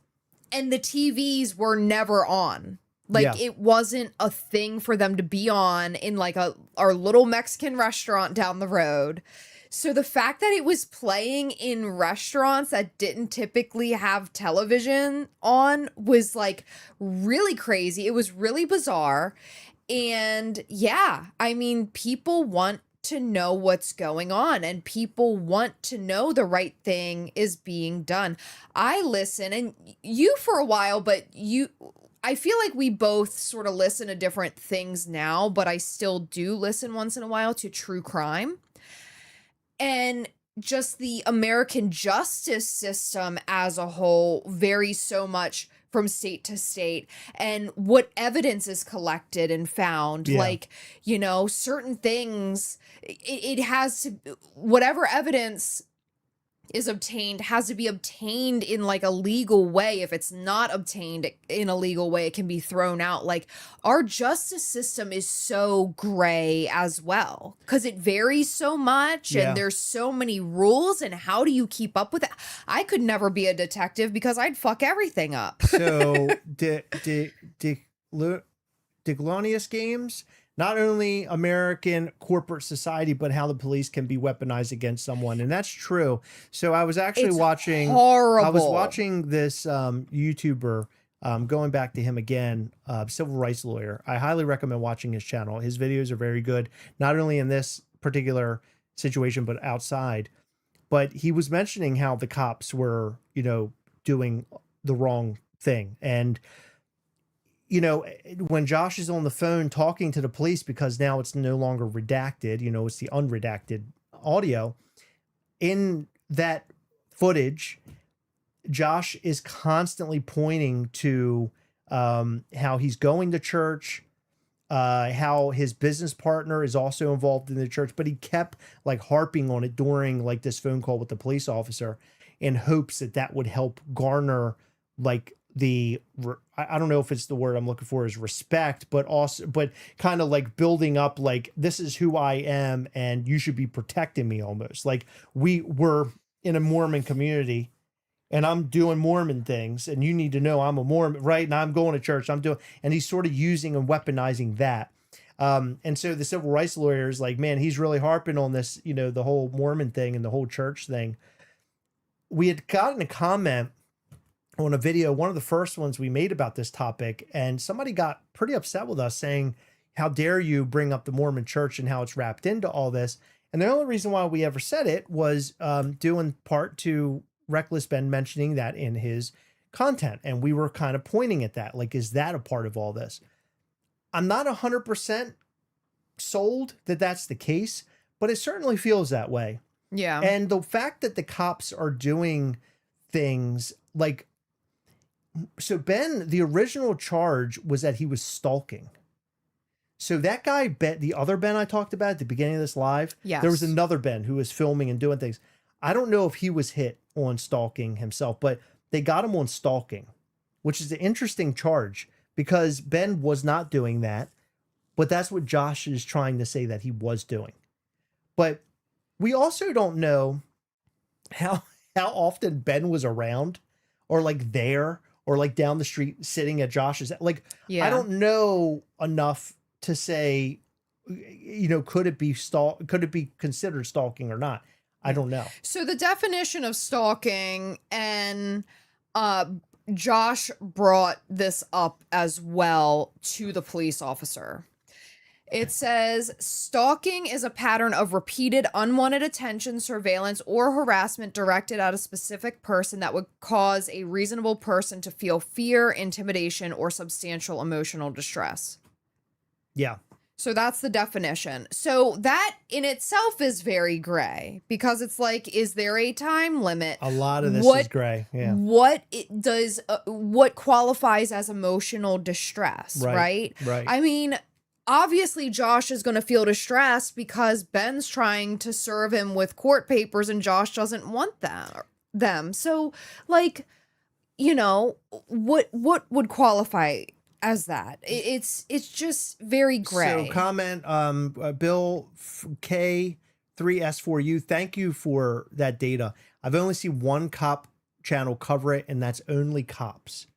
and the TVs were never on. Like it wasn't a thing for them to be on in like our little Mexican restaurant down the road. So the fact that it was playing in restaurants that didn't typically have television on was like really crazy. It was really bizarre. And yeah, I mean, people want to know what's going on, and people want to know the right thing is being done. I listen, and you for a while, but I feel like we both sort of listen to different things now, but I still do listen once in a while to true crime. And just the American justice system as a whole varies so much from state to state, and what evidence is collected and found. Yeah. Like, certain things, it has to, whatever evidence is obtained has to be obtained in like a legal way. If it's not obtained in a legal way, it can be thrown out. Like, our justice system is so gray as well, because it varies so much and there's so many rules, and how do you keep up with it? I could never be a detective because I'd fuck everything up. So Deglonius games, not only American corporate society, but how the police can be weaponized against someone. And that's true. So I was actually horrible. I was watching this YouTuber, going back to him again, civil rights lawyer. I highly recommend watching his channel. His videos are very good, not only in this particular situation, but outside. But he was mentioning how the cops were, doing the wrong thing. And when Josh is on the phone talking to the police, because now it's no longer redacted, it's the unredacted audio. In that footage, Josh is constantly pointing to how he's going to church, how his business partner is also involved in the church, but he kept like harping on it during like this phone call with the police officer in hopes that would help garner like I don't know if it's the word I'm looking for is respect, but kind of like building up, like, this is who I am and you should be protecting me, almost like we were in a Mormon community and I'm doing Mormon things and you need to know I'm a Mormon, right? And I'm going to church, and he's sort of using and weaponizing that. And so the civil rights lawyer is like, man, he's really harping on this, the whole Mormon thing and the whole church thing. We had gotten a comment on a video, one of the first ones we made about this topic, and somebody got pretty upset with us saying, how dare you bring up the Mormon church and how it's wrapped into all this? And the only reason why we ever said it was due in part to Reckless Ben mentioning that in his content. And we were kind of pointing at that, like, is that a part of all this? I'm not 100% sold that that's the case, but it certainly feels that way. Yeah. And the fact that the cops are doing things like, so Ben, the original charge was that he was stalking. So that guy, Ben, the other Ben I talked about at the beginning of this live, yes, there was another Ben who was filming and doing things. I don't know if he was hit on stalking himself, but they got him on stalking, which is an interesting charge because Ben was not doing that, but that's what Josh is trying to say that he was doing. But we also don't know how often Ben was around or like there or like down the street sitting at Josh's. Like, yeah. I don't know enough to say, could it be considered stalking or not? I don't know. So the definition of stalking, and Josh brought this up as well to the police officer. It says, stalking is a pattern of repeated unwanted attention, surveillance, or harassment directed at a specific person that would cause a reasonable person to feel fear, intimidation, or substantial emotional distress. Yeah. So that's the definition. So that in itself is very gray because it's like, is there a time limit? A lot of this is gray. Yeah. What it does, what qualifies as emotional distress, right? Right. I mean, obviously Josh is going to feel distressed because Ben's trying to serve him with court papers and Josh doesn't want them. So like, what would qualify as that? It's just very gray. So comment, Bill K3S4U, thank you for that data. I've only seen one cop channel cover it, and that's only cops.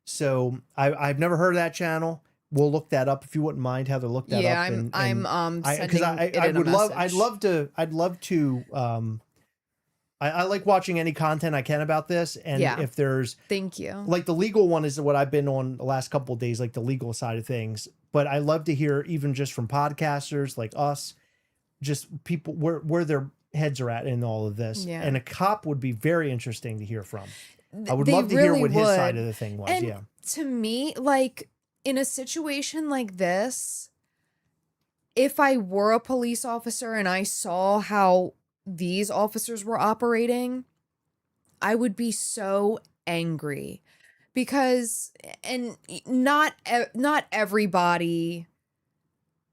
So I've never heard of that channel. We'll look that up if you wouldn't mind, Heather. Look that up. Yeah, I'm sending it in a love. message. I'd love to. I like watching any content I can about this, and if there's thank you. Like the legal one is what I've been on the last couple of days, like the legal side of things. But I love to hear even just from podcasters like us, just people where their heads are at in all of this. Yeah. And a cop would be very interesting to hear from. I would They love to hear really what his side would. of the thing was. And Yeah. to me, like in a situation like this, if I were a police officer and I saw how these officers were operating, I would be so angry because and not everybody,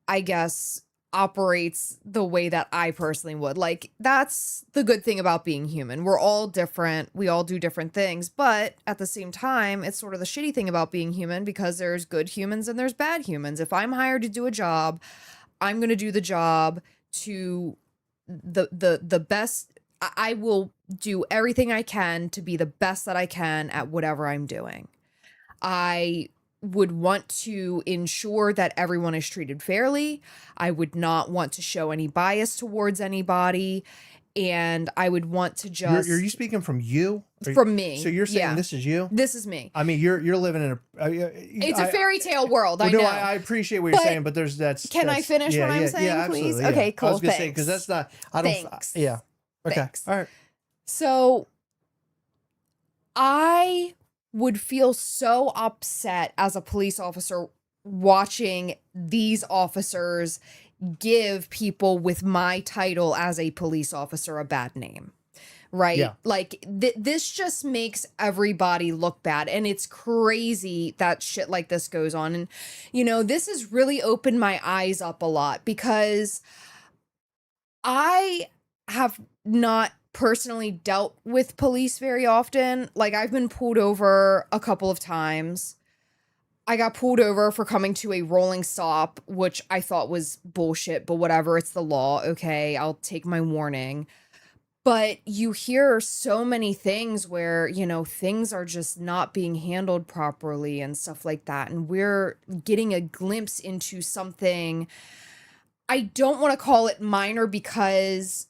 I guess, operates the way that I personally would. Like, that's the good thing about being human. We're all different. We all do different things. But at the same time, it's sort of the shitty thing about being human because there's good humans and there's bad humans. If I'm hired to do a job, I'm going to do the job to the best. I will do everything I can to be the best that I can at whatever I'm doing. I would want to ensure that everyone is treated fairly. I would not want to show any bias towards anybody. And I would want to just... Are you speaking from you? From me. So you're saying this is you? This is me. I mean, you're living in a... It's a fairy tale world, I know. No, I appreciate what you're saying, but Can I finish what I'm saying, please? Absolutely, okay, cool, I was going to say, thanks. because that's not... I don't... Thanks. Yeah. Okay. Thanks. All right. So I would feel so upset as a police officer watching these officers give people with my title as a police officer a bad name. Right? Yeah. Like this just makes everybody look bad. And it's crazy that shit like this goes on. And, you know, this has really opened my eyes up a lot because I have not personally dealt with police very often. Like, I've been pulled over a couple of times. I got pulled over for coming to a rolling stop, which I thought was bullshit, but whatever, it's the law. Okay, I'll take my warning. But you hear so many things where, you know, things are just not being handled properly and stuff like that. And we're getting a glimpse into something. I don't want to call it minor because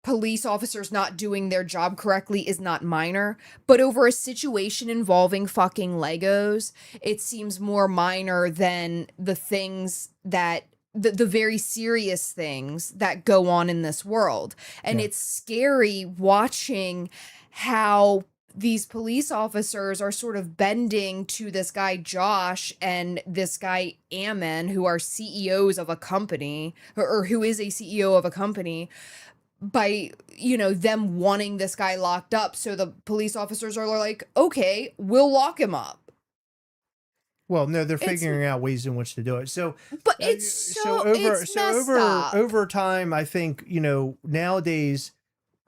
police officers not doing their job correctly is not minor, but over a situation involving fucking Legos, it seems more minor than the things that the very serious things that go on in this world. And it's scary watching how these police officers are sort of bending to this guy Josh and this guy Ammon, who are CEOs of a company, or who is a CEO of a company, by, you know, them wanting this guy locked up. So the police officers are like, okay, we'll lock him up. Well, no, they're figuring out ways in which to do it. So, but it's over time, I think, you know, nowadays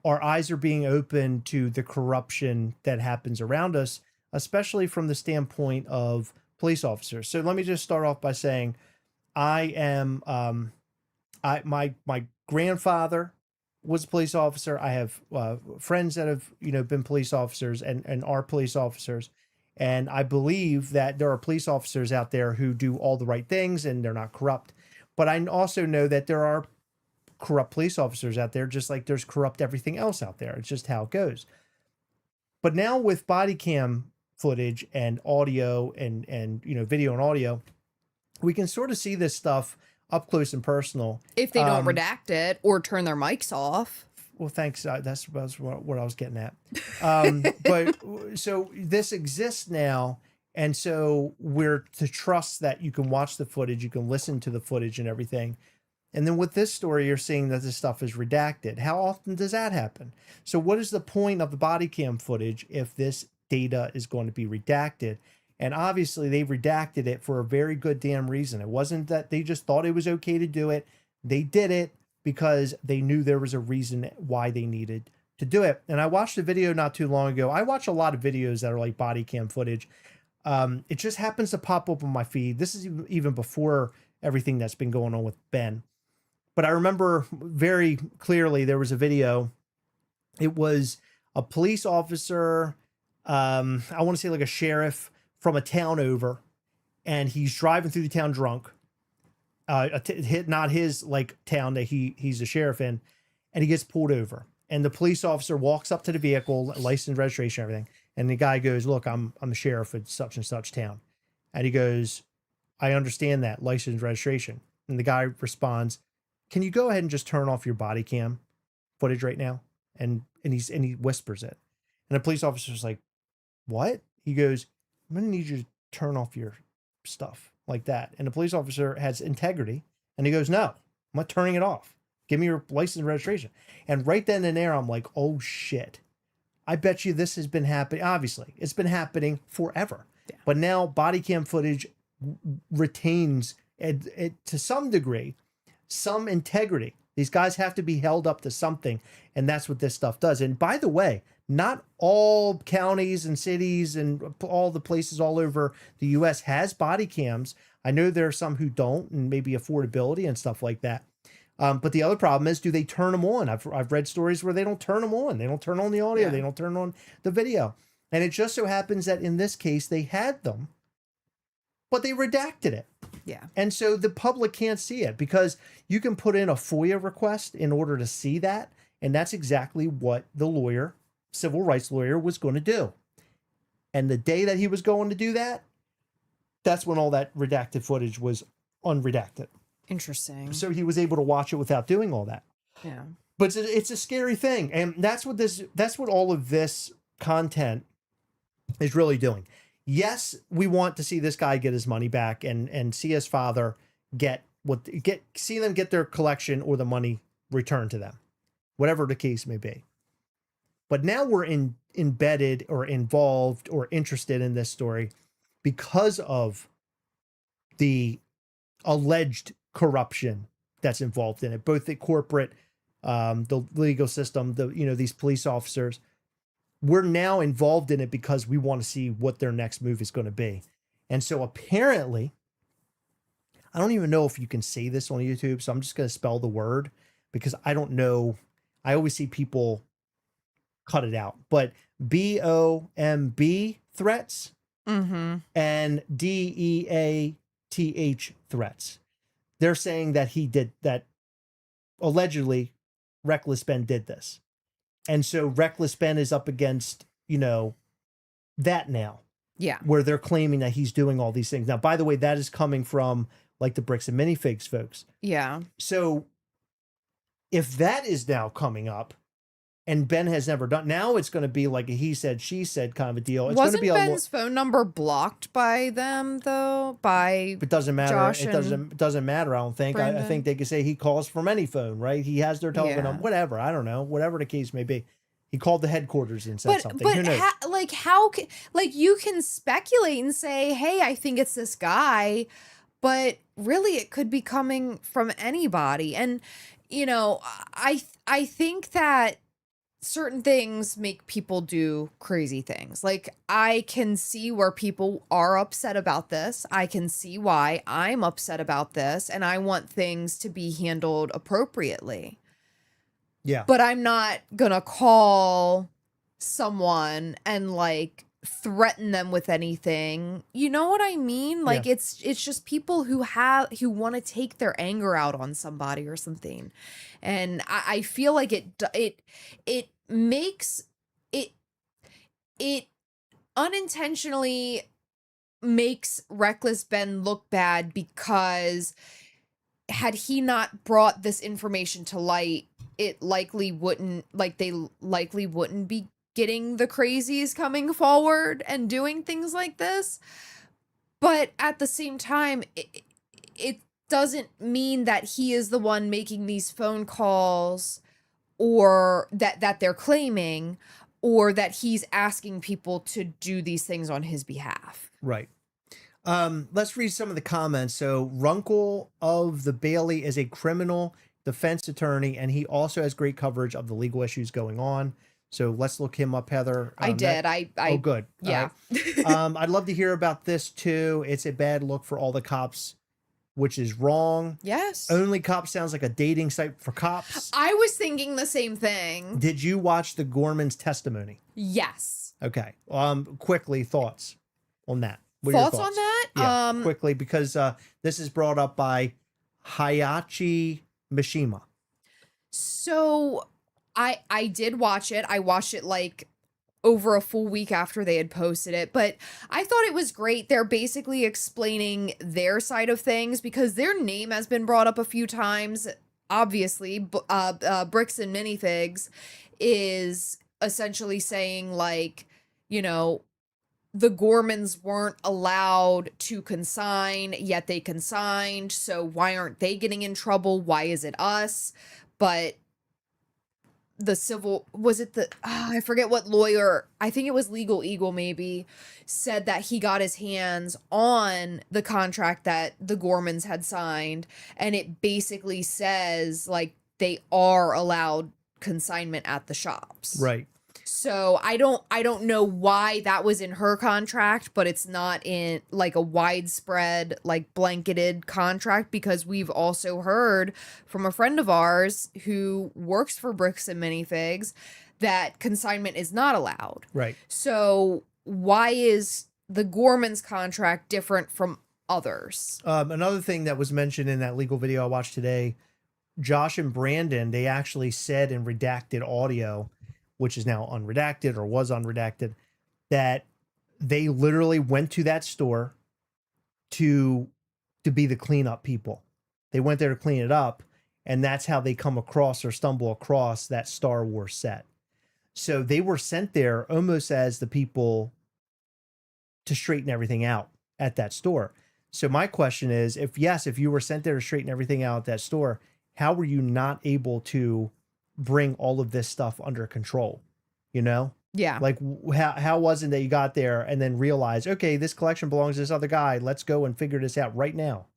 our eyes are being opened to the corruption that happens around us, especially from the standpoint of police officers. So let me just start off by saying, my grandfather was a police officer. I have friends that have, you know, been police officers and are police officers. And I believe that there are police officers out there who do all the right things and they're not corrupt. But I also know that there are corrupt police officers out there, just like there's corrupt everything else out there. It's just how it goes. But now with body cam footage and audio and you know, video and audio, we can sort of see this stuff up close and personal. If they don't redact it or turn their mics off. Well, thanks. That's what I was getting at. But so this exists now. And so we're to trust that you can watch the footage, you can listen to the footage and everything. And then with this story, you're seeing that this stuff is redacted. How often does that happen? So what is the point of the body cam footage if this data is going to be redacted? And obviously they've redacted it for a very good damn reason. It wasn't that they just thought it was okay to do it. They did it because they knew there was a reason why they needed to do it. And I watched a video not too long ago. I watch a lot of videos that are like body cam footage. It just happens to pop up on my feed. This is even before everything that's been going on with Ben. But I remember very clearly there was a video. It was a police officer, I want to say like a sheriff from a town over, and he's driving through the town drunk. Not his like town that he's a sheriff in, and he gets pulled over. And the police officer walks up to the vehicle, license, registration, everything. And the guy goes, "Look, I'm the sheriff at such and such town." And he goes, "I understand that, license, registration." And the guy responds, can you go ahead and just turn off your body cam footage right now? And he whispers it. And the police officer's like, what? He goes, I'm going to need you to turn off your stuff like that. And the police officer has integrity. And he goes, no, I'm not turning it off. Give me your license and registration. And right then and there, I'm like, oh shit. I bet you this has been happening. Obviously, it's been happening forever. Yeah. But now body cam footage retains, to some degree, some integrity. These guys have to be held up to something. And that's what this stuff does. And by the way, not all counties and cities and all the places all over the U.S. has body cams. I know there are some who don't, and maybe affordability and stuff like that. But the other problem is, do they turn them on? I've read stories where they don't turn them on. They don't turn on the audio. Yeah. They don't turn on the video. And it just so happens that in this case, they had them, but they redacted it. Yeah. And so the public can't see it, because you can put in a FOIA request in order to see that. And that's exactly what the lawyer, civil rights lawyer, was going to do. And the day that he was going to do that, that's when all that redacted footage was unredacted. Interesting. So he was able to watch it without doing all that. Yeah. But it's a scary thing. And that's what all of this content is really doing. Yes, we want to see this guy get his money back and see his father see them get their collection or the money returned to them, whatever the case may be. But now we're embedded or involved or interested in this story because of the alleged corruption that's involved in it, both the corporate, the legal system, these police officers. We're now involved in it because we want to see what their next move is going to be. And so apparently, I don't even know if you can say this on YouTube, so I'm just going to spell the word because I don't know. I always see people cut it out, but BOMB threats and DEATH threats. They're saying that he did that. Allegedly, Reckless Ben did this. And so Reckless Ben is up against, that now. Yeah. Where they're claiming that he's doing all these things. Now, by the way, that is coming from like the Bricks and Minifigs folks. Yeah. So if that is now coming up and Ben has never done, now it's going to be like a he said, she said kind of a deal. It's Wasn't going to be Ben's phone number blocked by them though? It doesn't matter. Josh It doesn't matter. I don't think. I think they could say he calls from any phone, right? He has their telephone number, whatever. I don't know. Whatever the case may be. He called the headquarters and said something. Who knows? How can you can speculate and say, hey, I think it's this guy, but really it could be coming from anybody. And, I think that certain things make people do crazy things. Like, I can see where people are upset about this. I can see why I'm upset about this, and I want things to be handled appropriately. Yeah. But I'm not gonna call someone and threaten them with anything. You know what I mean? Like, it's just people who want to take their anger out on somebody or something. And I feel like it makes it unintentionally makes Reckless Ben look bad, because had he not brought this information to light, they likely wouldn't be getting the crazies coming forward and doing things like this. But at the same time, it doesn't mean that he is the one making these phone calls, or that they're claiming, or that he's asking people to do these things on his behalf. Right. Let's read some of the comments. So Runkle of the Bailey is a criminal defense attorney, and he also has great coverage of the legal issues going on. So let's look him up, Heather. I did. Oh, good. Yeah. Right. I'd love to hear about this too. It's a bad look for all the cops, which is wrong. Yes. Only Cop sounds like a dating site for cops. I was thinking the same thing. Did you watch the Gorman's testimony? Yes. Okay. Quickly, thoughts on that. Thoughts on that? Yeah, quickly, because this is brought up by Hayachi Mishima. So I did watch it. I watched it over a full week after they had posted it, but I thought it was great. They're basically explaining their side of things, because their name has been brought up a few times obviously, Bricks and Minifigs is essentially saying, like, you know, the Gormans weren't allowed to consign, yet they consigned. So why aren't they getting in trouble? Why is it us? But the civil, was it the, I forget what lawyer, I think it was Legal Eagle maybe, said that he got his hands on the contract that the Gormans had signed, and it basically says like they are allowed consignment at the shops. Right. So I don't know why that was in her contract, but it's not in like a widespread, like blanketed contract, because we've also heard from a friend of ours who works for Bricks and Minifigs that consignment is not allowed. Right. So why is the Gorman's contract different from others? Another thing that was mentioned in that legal video I watched today, Josh and Brandon, they actually said in redacted audio, which is now unredacted or was unredacted, that they literally went to that store to be the cleanup people. They went there to clean it up, and that's how they come across or stumble across that Star Wars set. So they were sent there almost as the people to straighten everything out at that store. So my question is, if you were sent there to straighten everything out at that store, how were you not able to bring all of this stuff under control? You know? Yeah. Like how was it that you got there and then realized, okay, this collection belongs to this other guy. Let's go and figure this out right now.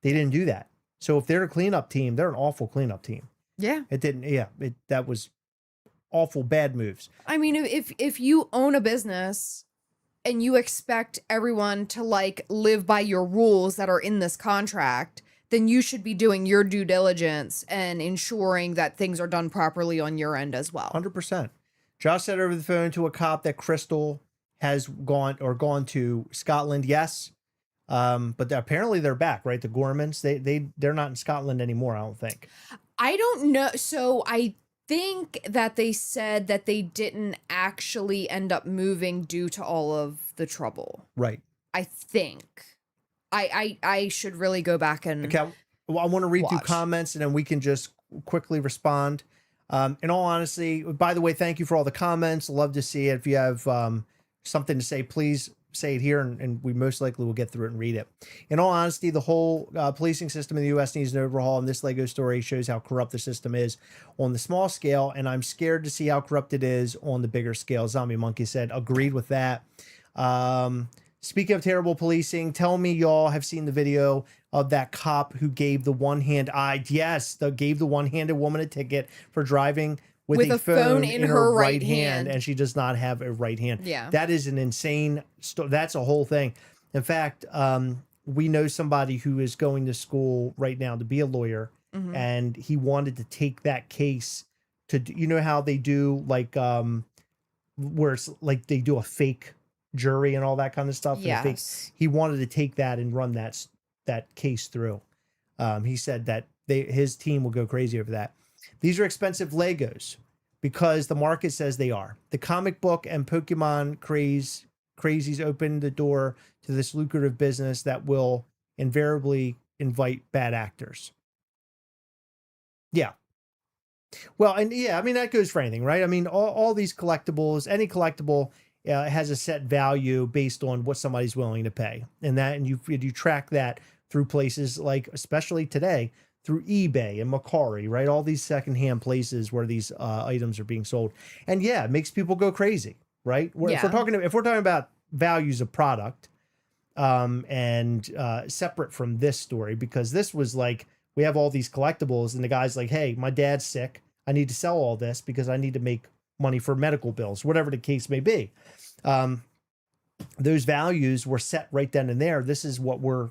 They didn't do that. So if they're a cleanup team, they're an awful cleanup team. Yeah. That was awful bad moves. I mean, if you own a business and you expect everyone to like live by your rules that are in this contract, then you should be doing your due diligence and ensuring that things are done properly on your end as well. 100%. Josh said over the phone to a cop that Crystal has gone to Scotland. Yes. But apparently they're back, right? The Gormans, they're not in Scotland anymore, I don't think. I don't know. So I think that they said that they didn't actually end up moving due to all of the trouble. Right. I think. I should really go back and okay. Well, I want to read through watch. comments and then we can just quickly respond. In all honesty, by the way, thank you for all the comments. Love to see it. If you have something to say, please say it here, and we most likely will get through it and read it. In all honesty, the whole policing system in the U.S. needs an overhaul, and this Lego story shows how corrupt the system is on the small scale, and I'm scared to see how corrupt it is on the bigger scale. Zombie Monkey said, agreed with that. Speaking of terrible policing, tell me y'all have seen the video of that cop who gave the one-hand-eyed, gave the one-handed woman a ticket for driving with a phone in her right hand, and she does not have a right hand. Yeah. That is an insane that's a whole thing. In fact, we know somebody who is going to school right now to be a lawyer, and he wanted to take that case to, you know how they do like where it's like they do a fake jury and all that kind of stuff. Yes. He wanted to take that and run that case through. He said that his team will go crazy over that. These are expensive Legos because the market says they are. The comic book and Pokemon crazies opened the door to this lucrative business that will invariably invite bad actors. Yeah. Well, and yeah, I mean, that goes for anything, right? I mean, all these collectibles, any collectible has a set value based on what somebody's willing to pay. And you track that through places like, especially today, through eBay and Mercari, right? All these secondhand places where these items are being sold. And yeah, it makes people go crazy, right? If we're talking about values of product, and separate from this story, because this was like, we have all these collectibles and the guy's like, hey, my dad's sick. I need to sell all this because I need to make money for medical bills, whatever the case may be. Those values were set right then and there. This is what we're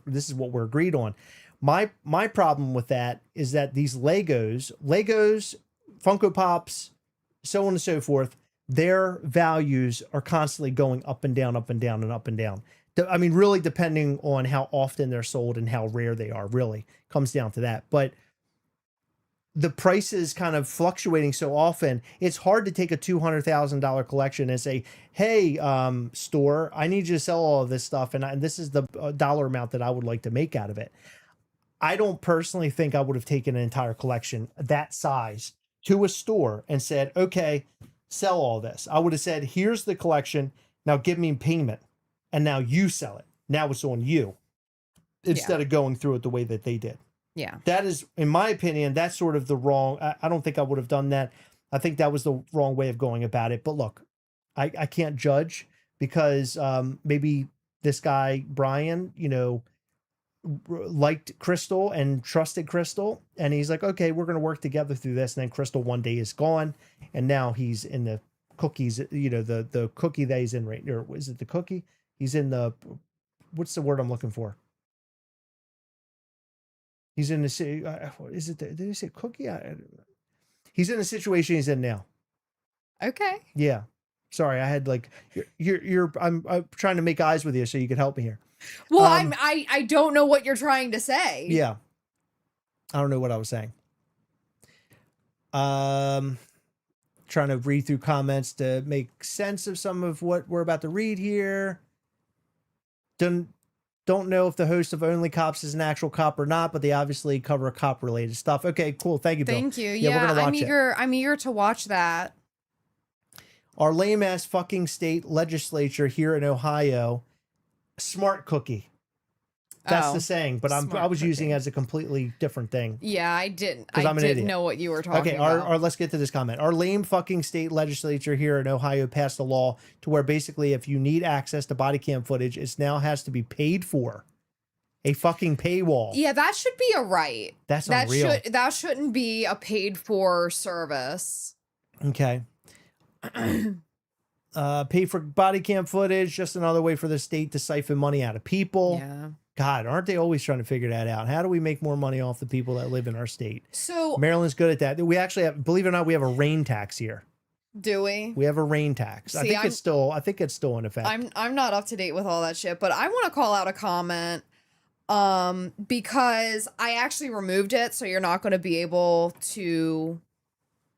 agreed on. My problem with that is that these Legos, Funko Pops, so on and so forth, their values are constantly going up and down, up and down, and up and down. I mean, really depending on how often they're sold and how rare they are, really comes down to that. But the prices kind of fluctuating so often, it's hard to take a $200,000 collection and say, hey, store, I need you to sell all of this stuff. And this is the dollar amount that I would like to make out of it. I don't personally think I would have taken an entire collection that size to a store and said, okay, sell all this. I would have said, here's the collection. Now give me payment. And now you sell it. Now it's on you. Instead of going through it the way that they did. Yeah. That is, in my opinion, that's sort of the wrong. I don't think I would have done that. I think that was the wrong way of going about it. But look, I can't judge because maybe this guy, Brian, you know, liked Crystal and trusted Crystal. And he's like, okay, we're going to work together through this. And then Crystal one day is gone. And now he's in the cookies, you know, the cookie that he's in right there. Is it the cookie? He's in the, what's the word I'm looking for? He's in the, is it, did he say cookie? He's in the situation he's in now. Okay. Yeah. Sorry. I had like, I'm trying to make eyes with you so you could help me here. Well, I don't know what you're trying to say. Yeah. I don't know what I was saying. Trying to read through comments to make sense of some of what we're about to read here. Don't know if the host of Only Cops is an actual cop or not, but they obviously cover cop related stuff. Okay, cool. Thank you, Bill. Thank you. Yeah, we're gonna watch I'm eager to watch that. Our lame ass fucking state legislature here in Ohio, smart cookie. That's the saying, but I was using it as a completely different thing. Yeah, I didn't know what you were talking about. Okay, let's get to this comment. Our lame fucking state legislature here in Ohio passed a law to where basically if you need access to body cam footage, it now has to be paid for. A fucking paywall. Yeah, that should be a right. That's unreal. That shouldn't be a paid for service. Okay. Pay for body cam footage, just another way for the state to siphon money out of people. Yeah. God, aren't they always trying to figure that out? How do we make more money off the people that live in our state? So Maryland's good at that. We actually have, believe it or not, we have a rain tax here. Do we? We have a rain tax. See, I think it's still in effect. I'm not up to date with all that shit, but I want to call out a comment because I actually removed it, so you're not going to be able to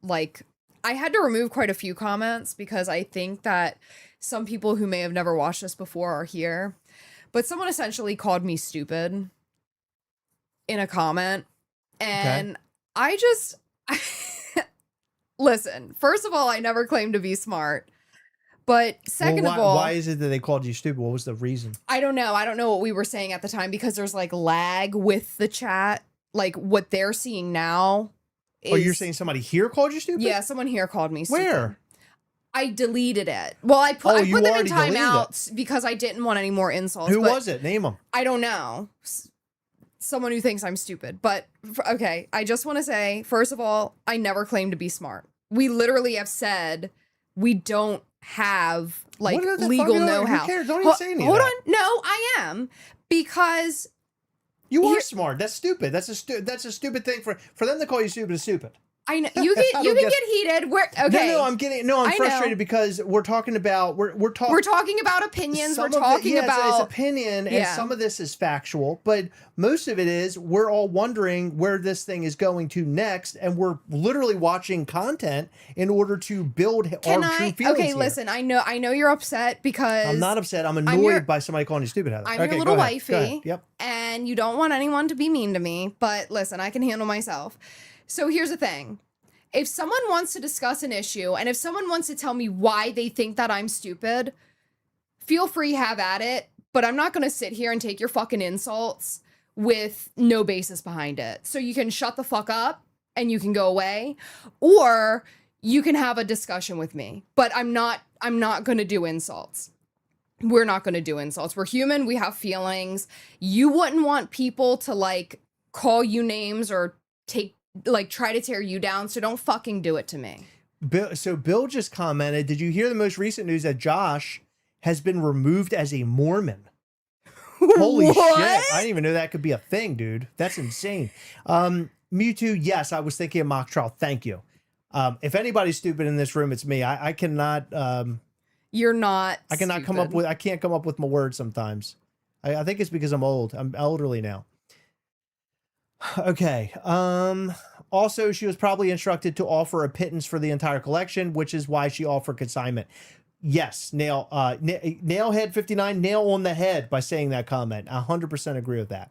like I had to remove quite a few comments because I think that some people who may have never watched this before are here. But someone essentially called me stupid in a comment. And I just listen, first of all, I never claimed to be smart. But second of all, why is it that they called you stupid? What was the reason? I don't know. I don't know what we were saying at the time because there's like lag with the chat. Like what they're seeing now. Oh, you're saying somebody here called you stupid? Yeah, someone here called me stupid. Where? I deleted it. Well, I put them in timeouts because I didn't want any more insults. Who was it? Name them. I don't know. Someone who thinks I'm stupid. But, okay, I just want to say, first of all, I never claimed to be smart. We literally have said we don't have, like, legal know-how. Who cares? Don't even say anything. Hold on. No, I am. Because... You are smart. That's stupid. That's a stupid thing for them to call you stupid is stupid. I know you can get heated. I'm frustrated because we're talking about we're talking about opinions. We're talking about it's opinion, and some of this is factual, but most of it is we're all wondering where this thing is going to next, and we're literally watching content in order to build our true feelings. Okay, listen, I know you're upset because I'm not upset. I'm annoyed by somebody calling you stupid. Heather. I'm your little wifey. Yep. And you don't want anyone to be mean to me, but listen, I can handle myself. So here's the thing. If someone wants to discuss an issue and if someone wants to tell me why they think that I'm stupid, feel free, have at it. But I'm not going to sit here and take your fucking insults with no basis behind it. So you can shut the fuck up and you can go away, or you can have a discussion with me. But I'm not going to do insults. We're not going to do insults. We're human. We have feelings. You wouldn't want people to like call you names or try to tear you down, so don't fucking do it to me. Bill just commented, did you hear the most recent news that Josh has been removed as a Mormon? Holy shit. I didn't even know that could be a thing, dude. That's insane. Mewtwo, yes, I was thinking of mock trial. Thank you. If anybody's stupid in this room, it's me. I cannot... You're not I cannot stupid. I can't come up with my words sometimes. I think it's because I'm old. I'm elderly now. Okay. Also, she was probably instructed to offer a pittance for the entire collection, which is why she offered consignment. Yes, Nailhead59, nail on the head by saying that comment. 100% agree with that.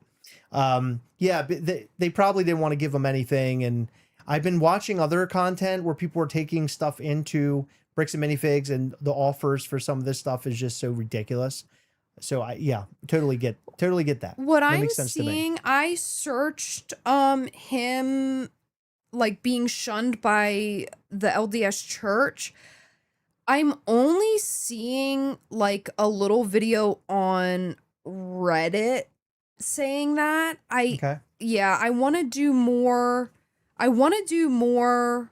Yeah, but they probably didn't want to give them anything. And I've been watching other content where people are taking stuff into Bricks and Minifigs, and the offers for some of this stuff is just so ridiculous. So yeah, totally get that. What That I'm makes sense to me. seeing, I searched him like being shunned by the LDS church. I'm only seeing like a little video on Reddit saying that. Okay. I want to do more. I want to do more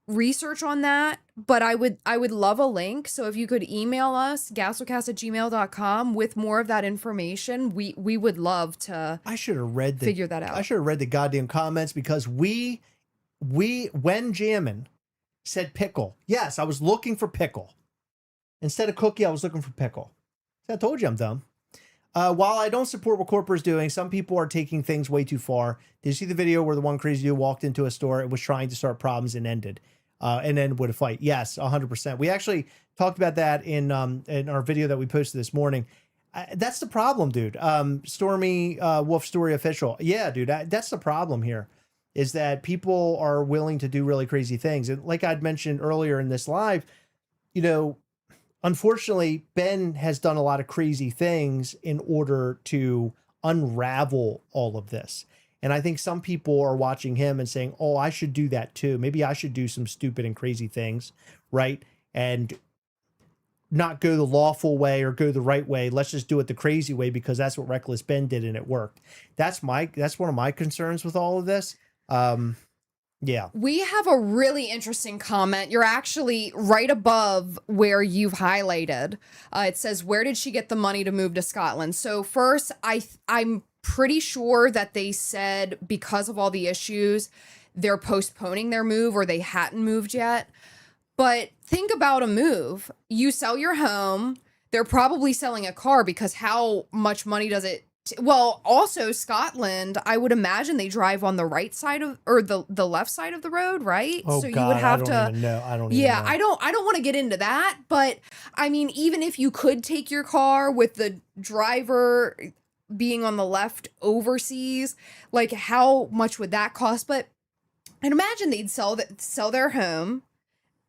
research on that, but I would love a link. So if you could email us, gastlecast@gmail.com, with more of that information, we would love to I should have read figure that out. I should have read the goddamn comments, because when Jammin' said pickle, yes, I was looking for pickle. Instead of cookie, I was looking for pickle. I told you I'm dumb. While I don't support what corporate's doing, some people are taking things way too far. Did you see the video where the one crazy dude walked into a store and was trying to start problems and ended with a fight? Yes, 100%. We actually talked about that in our video that we posted this morning. That's the problem, dude. Stormy Wolf Story Official. Yeah, dude, that's the problem here, is that people are willing to do really crazy things. And like I'd mentioned earlier in this live, unfortunately, Ben has done a lot of crazy things in order to unravel all of this. And I think some people are watching him and saying, oh, I should do that too. Maybe I should do some stupid and crazy things, right? And not go the lawful way or go the right way. Let's just do it the crazy way, because that's what Reckless Ben did and it worked. That's one of my concerns with all of this. Yeah. We have a really interesting comment. You're actually right above where you've highlighted. It says, where did she get the money to move to Scotland? So first, I'm pretty sure that they said because of all the issues, they're postponing their move, or they hadn't moved yet. But think about a move. You sell your home. They're probably selling a car, because how much money does it? Well, also Scotland, I would imagine they drive on the right side of, or the left side of the road, right? Oh, so God, you would have I to. don't even know. I don't. Yeah, even know. I don't want to get into that, but I mean, even if you could take your car with the driver being on the left overseas, like how much would that cost? But I'd imagine they'd sell their home,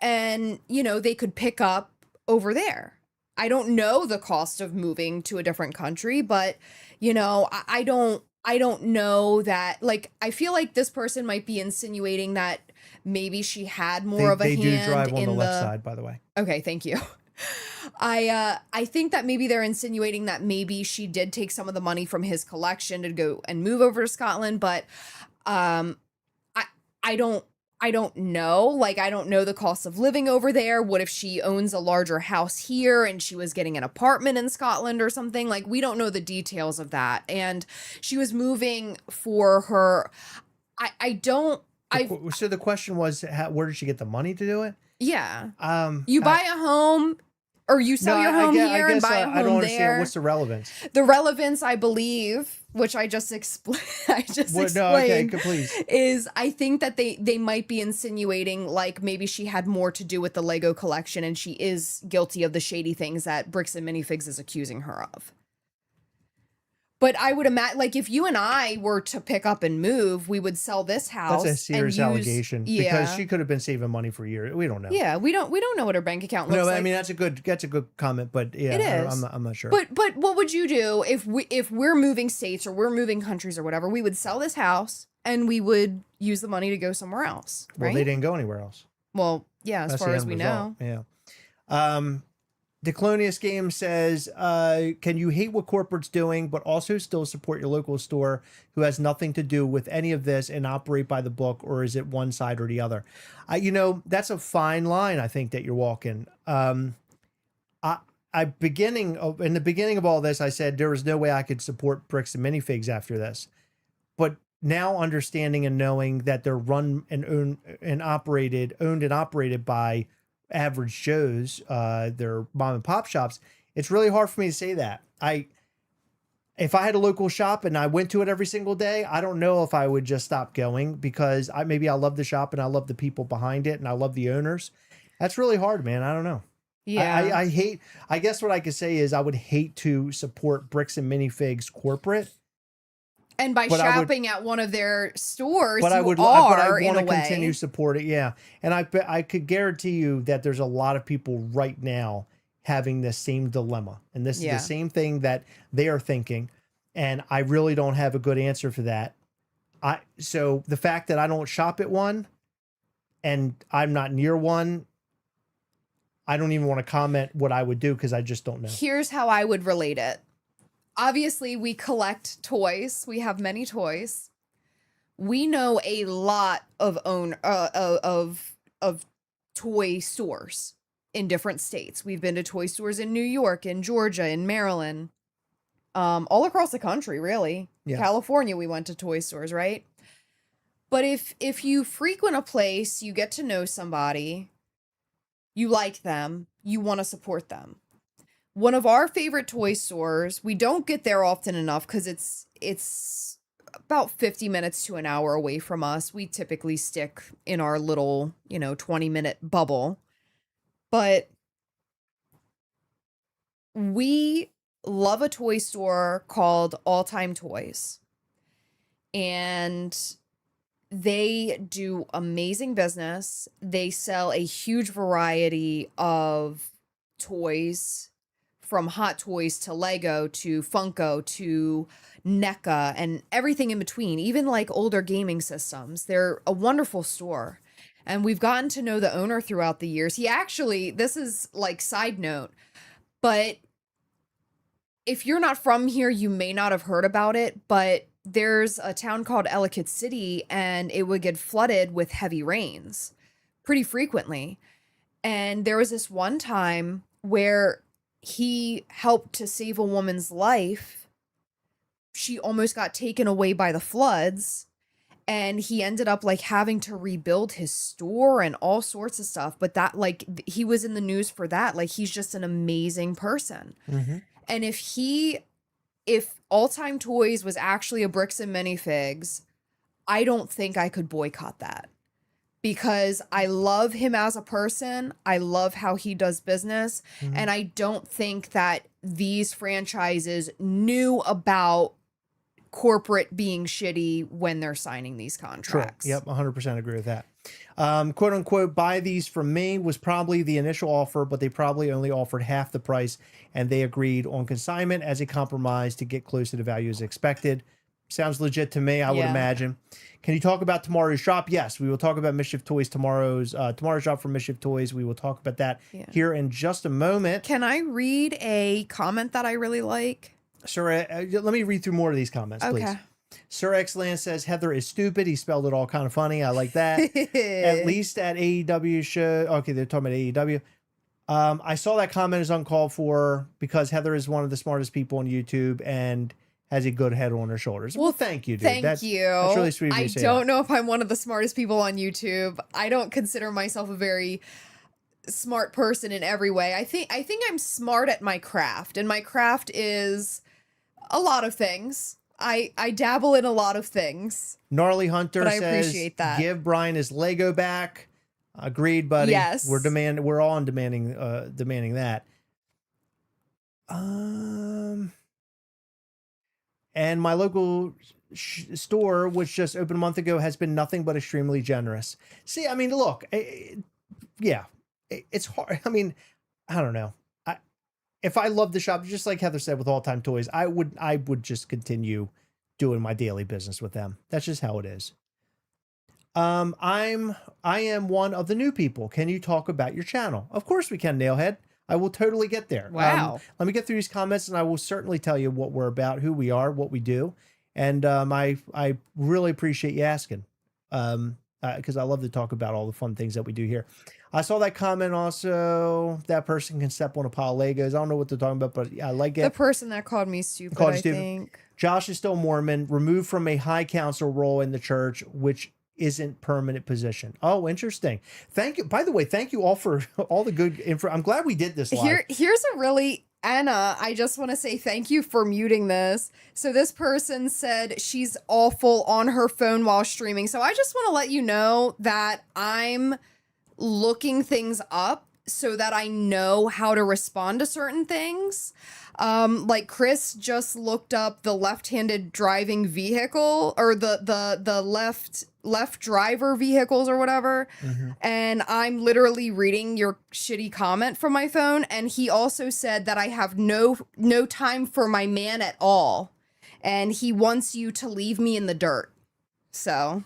and they could pick up over there. I don't know the cost of moving to a different country, but I don't know that. Like, I feel like this person might be insinuating that maybe she had more of a hand. They do drive on the left side, by the way. Okay, thank you. I think that maybe they're insinuating that maybe she did take some of the money from his collection to go and move over to Scotland, but I don't know. Like, I don't know the cost of living over there. What if she owns a larger house here and she was getting an apartment in Scotland or something? Like, we don't know the details of that. And she was moving for her. So the question was, where did she get the money to do it? Yeah. You buy a home, or you sell your home here and buy a home there. I don't understand. What's the relevance? The relevance, I believe, which I just explained. Please. Is I think that they might be insinuating like maybe she had more to do with the Lego collection, and she is guilty of the shady things that Bricks and Minifigs is accusing her of. But I would imagine, like, if you and I were to pick up and move, we would sell this house. That's a serious allegation, because she could have been saving money for years. We don't know. Yeah, we don't know what her bank account looks like. I mean, that's a good comment, but yeah, it is. I'm not sure. But what would you do if we're moving states or we're moving countries or whatever? We would sell this house and we would use the money to go somewhere else. Right? Well, they didn't go anywhere else. Well, yeah, as far as we know. Yeah. Declonius Game says, can you hate what corporate's doing, but also still support your local store who has nothing to do with any of this and operate by the book, or is it one side or the other? That's a fine line, I think, that you're walking. In the beginning of all this, I said there was no way I could support Bricks and Minifigs after this. But now understanding and knowing that they're run and owned and operated by average Joes, they're mom and pop shops, it's really hard for me to say that. If I had a local shop and I went to it every single day, I don't know if I would just stop going, because I love the shop and I love the people behind it and I love the owners. That's really hard, man. I don't know. Yeah. I guess what I could say is I would hate to support Bricks and Minifigs corporate, And by But I would- shopping at one of their stores, but you I would, are, but I in want a to way. continue support it. Yeah. And I could guarantee you that there's a lot of people right now having this same dilemma. And this is Yeah. the same thing that they are thinking. And I really don't have a good answer for that. So the fact that I don't shop at one and I'm not near one, I don't even want to comment what I would do because I just don't know. Here's how I would relate it. Obviously, we collect toys. We have many toys. We know a lot of toy stores in different states. We've been to toy stores in New York, in Georgia, in Maryland, all across the country, really. Yeah. California, we went to toy stores, right? But if you frequent a place, you get to know somebody, you like them, you want to support them. One of our favorite toy stores, we don't get there often enough because it's about 50 minutes to an hour away from us. We typically stick in our little, 20-minute bubble. But we love a toy store called All Time Toys. And they do amazing business. They sell a huge variety of toys, from Hot Toys to Lego to Funko to NECA and everything in between, even like older gaming systems. They're a wonderful store. And we've gotten to know the owner throughout the years. He actually, this is like side note, but if you're not from here, you may not have heard about it, but there's a town called Ellicott City and it would get flooded with heavy rains pretty frequently. And there was this one time where he helped to save a woman's life. She almost got taken away by the floods, and he ended up like having to rebuild his store and all sorts of stuff. But that, like, he was in the news for that. Like, he's just an amazing person. Mm-hmm. And if All Time Toys was actually a Bricks and Minifigs, I don't think I could boycott that. Because I love him as a person. I love how he does business. Mm-hmm. And I don't think that these franchises knew about corporate being shitty when they're signing these contracts. True. Yep, 100% agree with that. Quote unquote, buy these from me was probably the initial offer, but they probably only offered half the price, and they agreed on consignment as a compromise to get close to the value as expected. Sounds legit to me, I would imagine. Can you talk about tomorrow's shop? Yes, we will talk about Mischief Toys tomorrow's shop for Mischief Toys. We will talk about that here in just a moment. Can I read a comment that I really like? Sir, let me read through more of these comments, please. Okay. Sir Excellent says Heather is stupid. He spelled it all kind of funny. I like that. At least at AEW show. Okay, they're talking about AEW. I saw that comment is uncalled for because Heather is one of the smartest people on YouTube and has a good head on her shoulders. Well, thank you, dude. Thank you. That's really sweet of you to say I don't that. know if I'm one of the smartest people on YouTube. I don't consider myself a very smart person in every way. I think I'm smart at my craft, and my craft is a lot of things. I dabble in a lot of things. Gnarly Hunter But I says, appreciate that. give Brian his Lego back. Agreed, buddy. Yes. We're all demanding that. And my local store, which just opened a month ago, has been nothing but extremely generous. See, I mean, look, it's hard. I mean, I don't know. If I love the shop, just like Heather said with All Time Toys, I would just continue doing my daily business with them. That's just how it is. I am one of the new people. Can you talk about your channel? Of course we can, Nailhead. I will totally get there. Wow. Let me get through these comments and I will certainly tell you what we're about, who we are, what we do. And I really appreciate you asking. Because I love to talk about all the fun things that we do here. I saw that comment also. That person can step on a pile of Legos. I don't know what they're talking about, but I like it. The person that called me stupid, Called you I stupid. think. Josh is still Mormon, removed from a high council role in the church, which isn't permanent position. Oh, interesting. Thank you. By the way, thank you all for all the good info. I'm glad we did this live. Here's a really, Anna, I just want to say thank you for muting this. So this person said she's awful on her phone while streaming. So I just want to let you know that I'm looking things up so that I know how to respond to certain things. Like Chris just looked up the left-handed driving vehicle, or the left driver vehicles or whatever. And I'm literally reading your shitty comment from my phone. And he also said that I have no time for my man at all. And he wants you to leave me in the dirt. So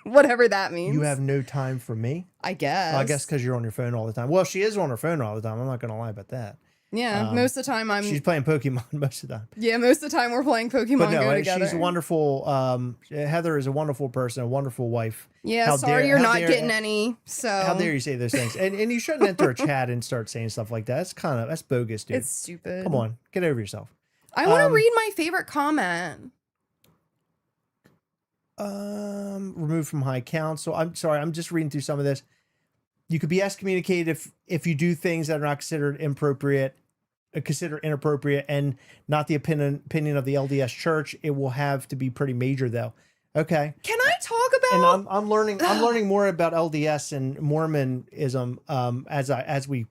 whatever that means. You have no time for me? I guess. Well, I guess because you're on your phone all the time. Well, she is on her phone all the time. I'm not going to lie about that. Yeah, most of the time she's playing Pokemon most of the time. Yeah, most of the time we're playing Pokemon But no, Go together. she's a wonderful. Heather is a wonderful person, a wonderful wife. Yeah, How sorry dare- you're how not dare- getting any. So How dare you say those things? And you shouldn't enter a chat and start saying stuff like that. That's bogus, dude. It's stupid. Come on, get over yourself. I want to read my favorite comment. Removed from high council. I'm sorry, I'm just reading through some of this. You could be excommunicated if you do things that are not considered inappropriate and not the opinion of the LDS Church. It will have to be pretty major, though. Okay. Can I talk about? And I'm learning more about LDS and Mormonism as we.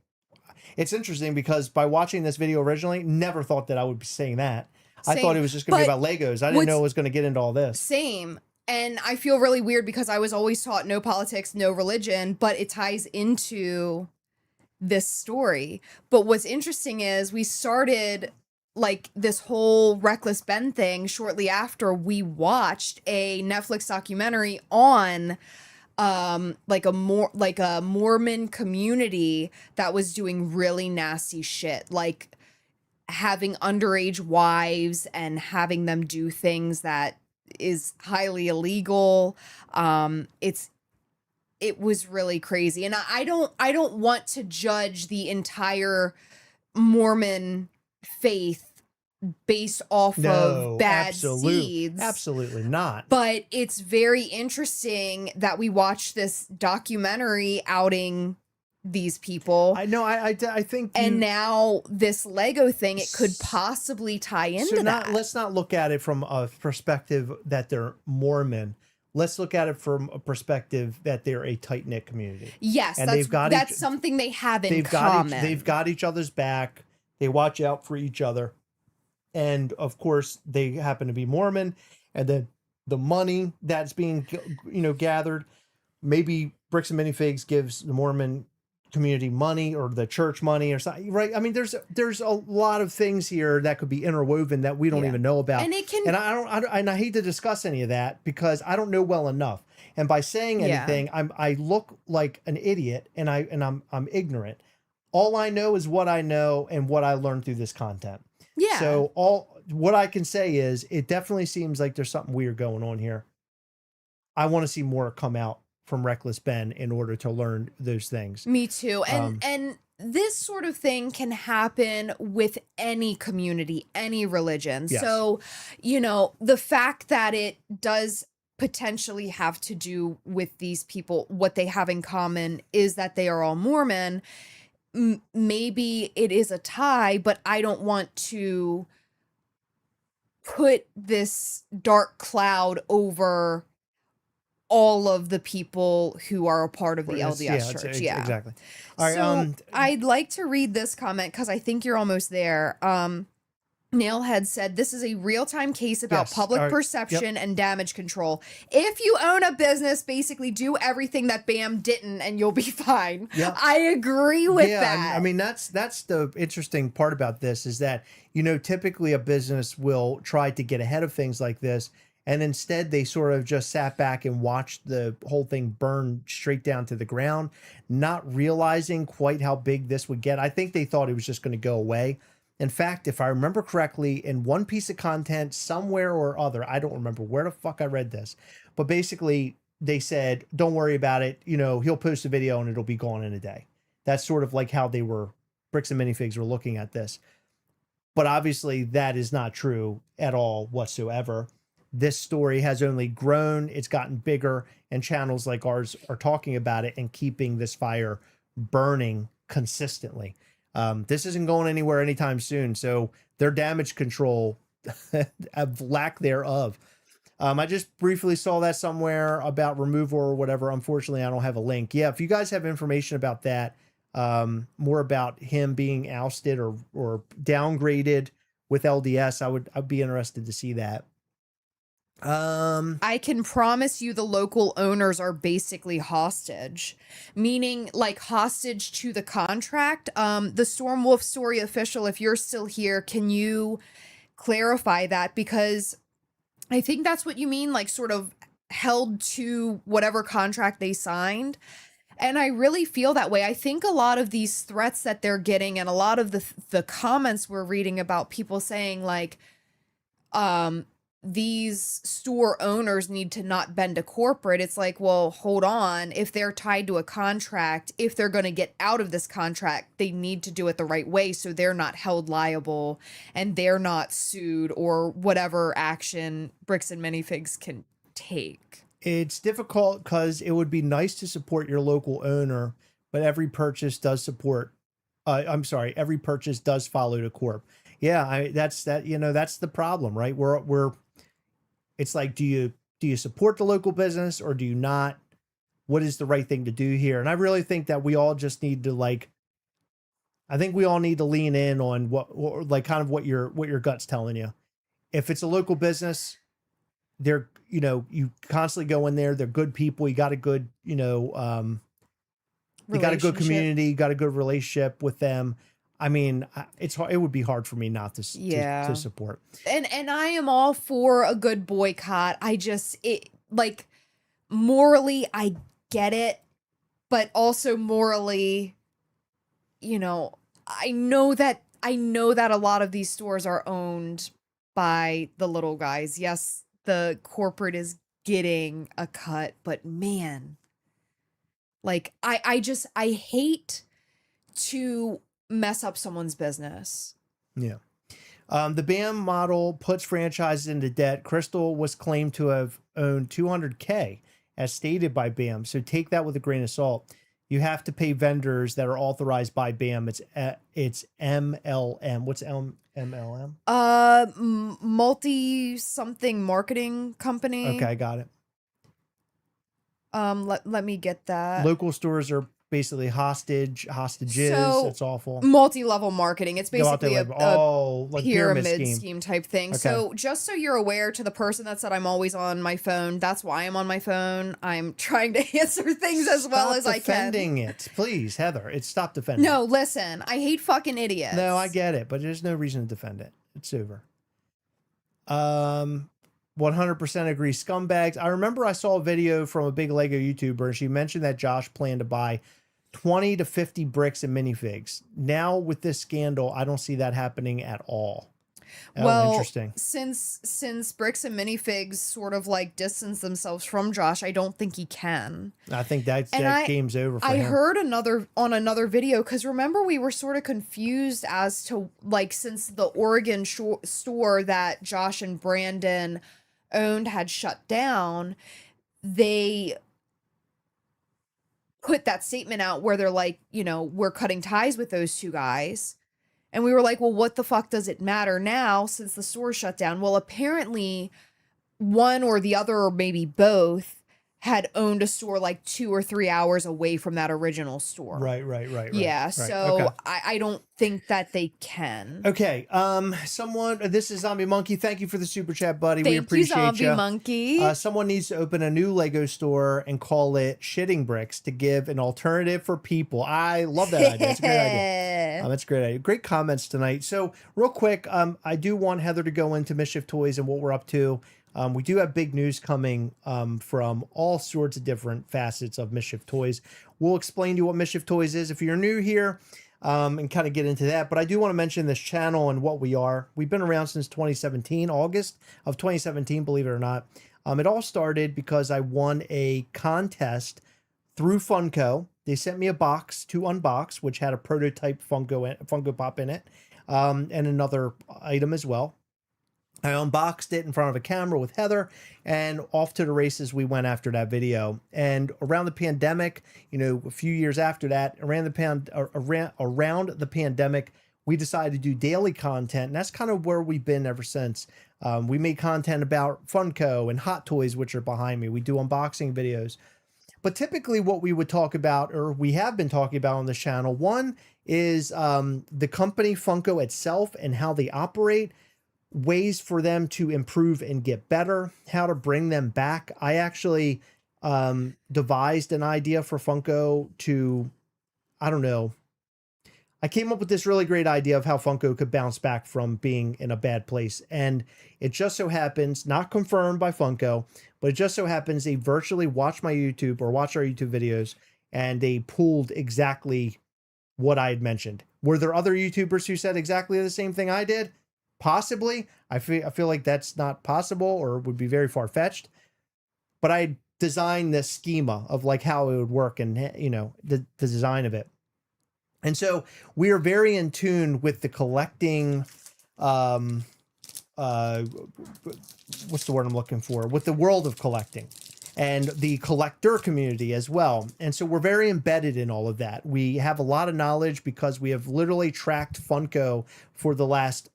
It's interesting because by watching this video originally, never thought that I would be saying that. I thought it was just going to be about Legos. I didn't know it was going to get into all this. Same. And I feel really weird because I was always taught no politics, no religion, but it ties into this story. But what's interesting is we started like this whole Reckless Ben thing shortly after we watched a Netflix documentary on like a Mormon community that was doing really nasty shit, like having underage wives and having them do things that is highly illegal. It was really crazy. And I don't want to judge the entire Mormon faith based off of bad seeds. Absolutely not. But it's very interesting that we watched this documentary outing these people. I know. I think. And now this Lego thing, it could possibly tie into that. Let's not look at it from a perspective that they're Mormon. Let's look at it from a perspective that they're a tight knit community. Yes, and that's something they have in common. They've got each other's back. They watch out for each other, and of course, they happen to be Mormon. And then the money that's being gathered, maybe Bricks and Minifigs gives the Mormon community money or the church money or something, right? I mean, there's a lot of things here that could be interwoven that we don't even know about, and it can. And I hate to discuss any of that because I don't know well enough. And by saying anything, I look like an idiot, and I'm ignorant. All I know is what I know and what I learned through this content. Yeah. So what I can say is it definitely seems like there's something weird going on here. I want to see more come out from Reckless Ben in order to learn those things. Me too. And this sort of thing can happen with any community, any religion. Yes. So, the fact that it does potentially have to do with these people, what they have in common is that they are all Mormon. Maybe it is a tie, but I don't want to put this dark cloud over all of the people who are a part of the LDS Church. Yeah, exactly. All right. So I'd like to read this comment because I think you're almost there. Nailhead said, "This is a real-time case about public perception and damage control. If you own a business, basically do everything that BAM didn't and you'll be fine." Yep. I agree with that. I mean, that's the interesting part about this is that, typically a business will try to get ahead of things like this. And instead, they sort of just sat back and watched the whole thing burn straight down to the ground, not realizing quite how big this would get. I think they thought it was just going to go away. In fact, if I remember correctly, in one piece of content somewhere or other, I don't remember where the fuck I read this, but basically they said, don't worry about it. He'll post a video and it'll be gone in a day. That's sort of like how Bricks and Minifigs were looking at this. But obviously that is not true at all whatsoever. This story has only grown, it's gotten bigger, and channels like ours are talking about it and keeping this fire burning consistently. This isn't going anywhere anytime soon, so their damage control, lack thereof. I just briefly saw that somewhere about removal or whatever. Unfortunately, I don't have a link. Yeah, if you guys have information about that, more about him being ousted or downgraded with LDS. I'd be interested to see that. I can promise you the local owners are basically hostage, meaning like hostage to the contract. The Storm Wolf Story official, if you're still here, can you clarify that? Because I think that's what you mean, like sort of held to whatever contract they signed. And I really feel that way. I think a lot of these threats that they're getting and a lot of the comments we're reading about people saying like, these store owners need to not bend to corporate. It's like, well, hold on. If they're tied to a contract, if they're going to get out of this contract, they need to do it the right way so they're not held liable and they're not sued or whatever action Bricks and Minifigs can take. It's difficult because it would be nice to support your local owner, but every purchase does every purchase does follow the corp. Yeah, that's the problem, right? It's like, do you support the local business or do you not? What is the right thing to do here? And I really think that we all just need to I think we all need to lean in on what your gut's telling you. If it's a local business, you constantly go in there. They're good people. You got a good, you got a good community. You got a good relationship with them. I mean, it would be hard for me not to support. And I am all for a good boycott. Morally, I get it, but also morally, I know that a lot of these stores are owned by the little guys. Yes, the corporate is getting a cut, but man, I hate to mess up someone's business. Yeah. The BAM model puts franchises into debt. Crystal was claimed to have owned $200K as stated by BAM. So take that with a grain of salt. You have to pay vendors that are authorized by BAM. It's MLM. What's MLM? Multi something marketing company. Okay, I got it. Let me get that. Local stores are basically hostages. So, it's awful. Multi-level marketing. It's basically a pyramid scheme type thing. Okay. So just so you're aware, to the person that said I'm always on my phone, that's why I'm on my phone. I'm trying to answer things as well as I can. Stop defending it, please, Heather. Stop defending. No, listen. I hate fucking idiots. No, I get it, but there's no reason to defend it. It's over. 100% agree. Scumbags. I remember I saw a video from a big Lego YouTuber, and she mentioned that Josh planned to buy 20 to 50 bricks and minifigs. Now with this scandal, I don't see that happening at all. Interesting. Since Bricks and Minifigs sort of distance themselves from Josh, I don't think he can. I think that game's over for him. I heard on another video, because remember we were sort of confused as to since the Oregon store that Josh and Brandon owned had shut down, they put that statement out where they're like, we're cutting ties with those two guys. And we were like, well, what the fuck does it matter now since the store shut down? Well, apparently one or the other, or maybe both, had owned a store 2 or 3 hours away from that original store. Right. Yeah, right. So okay. I don't think that they can. Okay. This is Zombie Monkey. Thank you for the super chat, buddy. We appreciate you. Thank you, Zombie Monkey. Someone needs to open a new Lego store and call it Shitting Bricks to give an alternative for people. I love that idea. It's a great idea. That's a great idea. Great comments tonight. So real quick, I do want Heather to go into Mischief Toys and what we're up to. We do have big news coming from all sorts of different facets of Mischief Toys. We'll explain to you what Mischief Toys is if you're new here and kind of get into that. But I do want to mention this channel and what we are. We've been around since 2017, August of 2017, believe it or not. It all started because I won a contest through Funko. They sent me a box to unbox, which had a prototype Funko Pop in it and another item as well. I unboxed it in front of a camera with Heather, and off to the races we went after that video. And around the pandemic, a few years after that, around the pandemic, we decided to do daily content, and that's kind of where we've been ever since. We made content about Funko and Hot Toys, which are behind me. We do unboxing videos. But typically what we would talk about, or we have been talking about on this channel, one is the company Funko itself and how they operate, ways for them to improve and get better, how to bring them back. I actually devised an idea for Funko to, I don't know, I came up with this really great idea of how Funko could bounce back from being in a bad place. And it just so happens, not confirmed by Funko, but it just so happens they virtually watched my YouTube or watched our YouTube videos, and they pulled exactly what I had mentioned. Were there other YouTubers who said exactly the same thing I did? Possibly. I feel like that's not possible or would be very far-fetched. But I designed this schema of like how it would work and, you know, the design of it. And so we are very in tune with the collecting, what's the word I'm looking for? With the world of collecting and the collector community as well. And so we're very embedded in all of that. We have a lot of knowledge because we have literally tracked Funko for the last,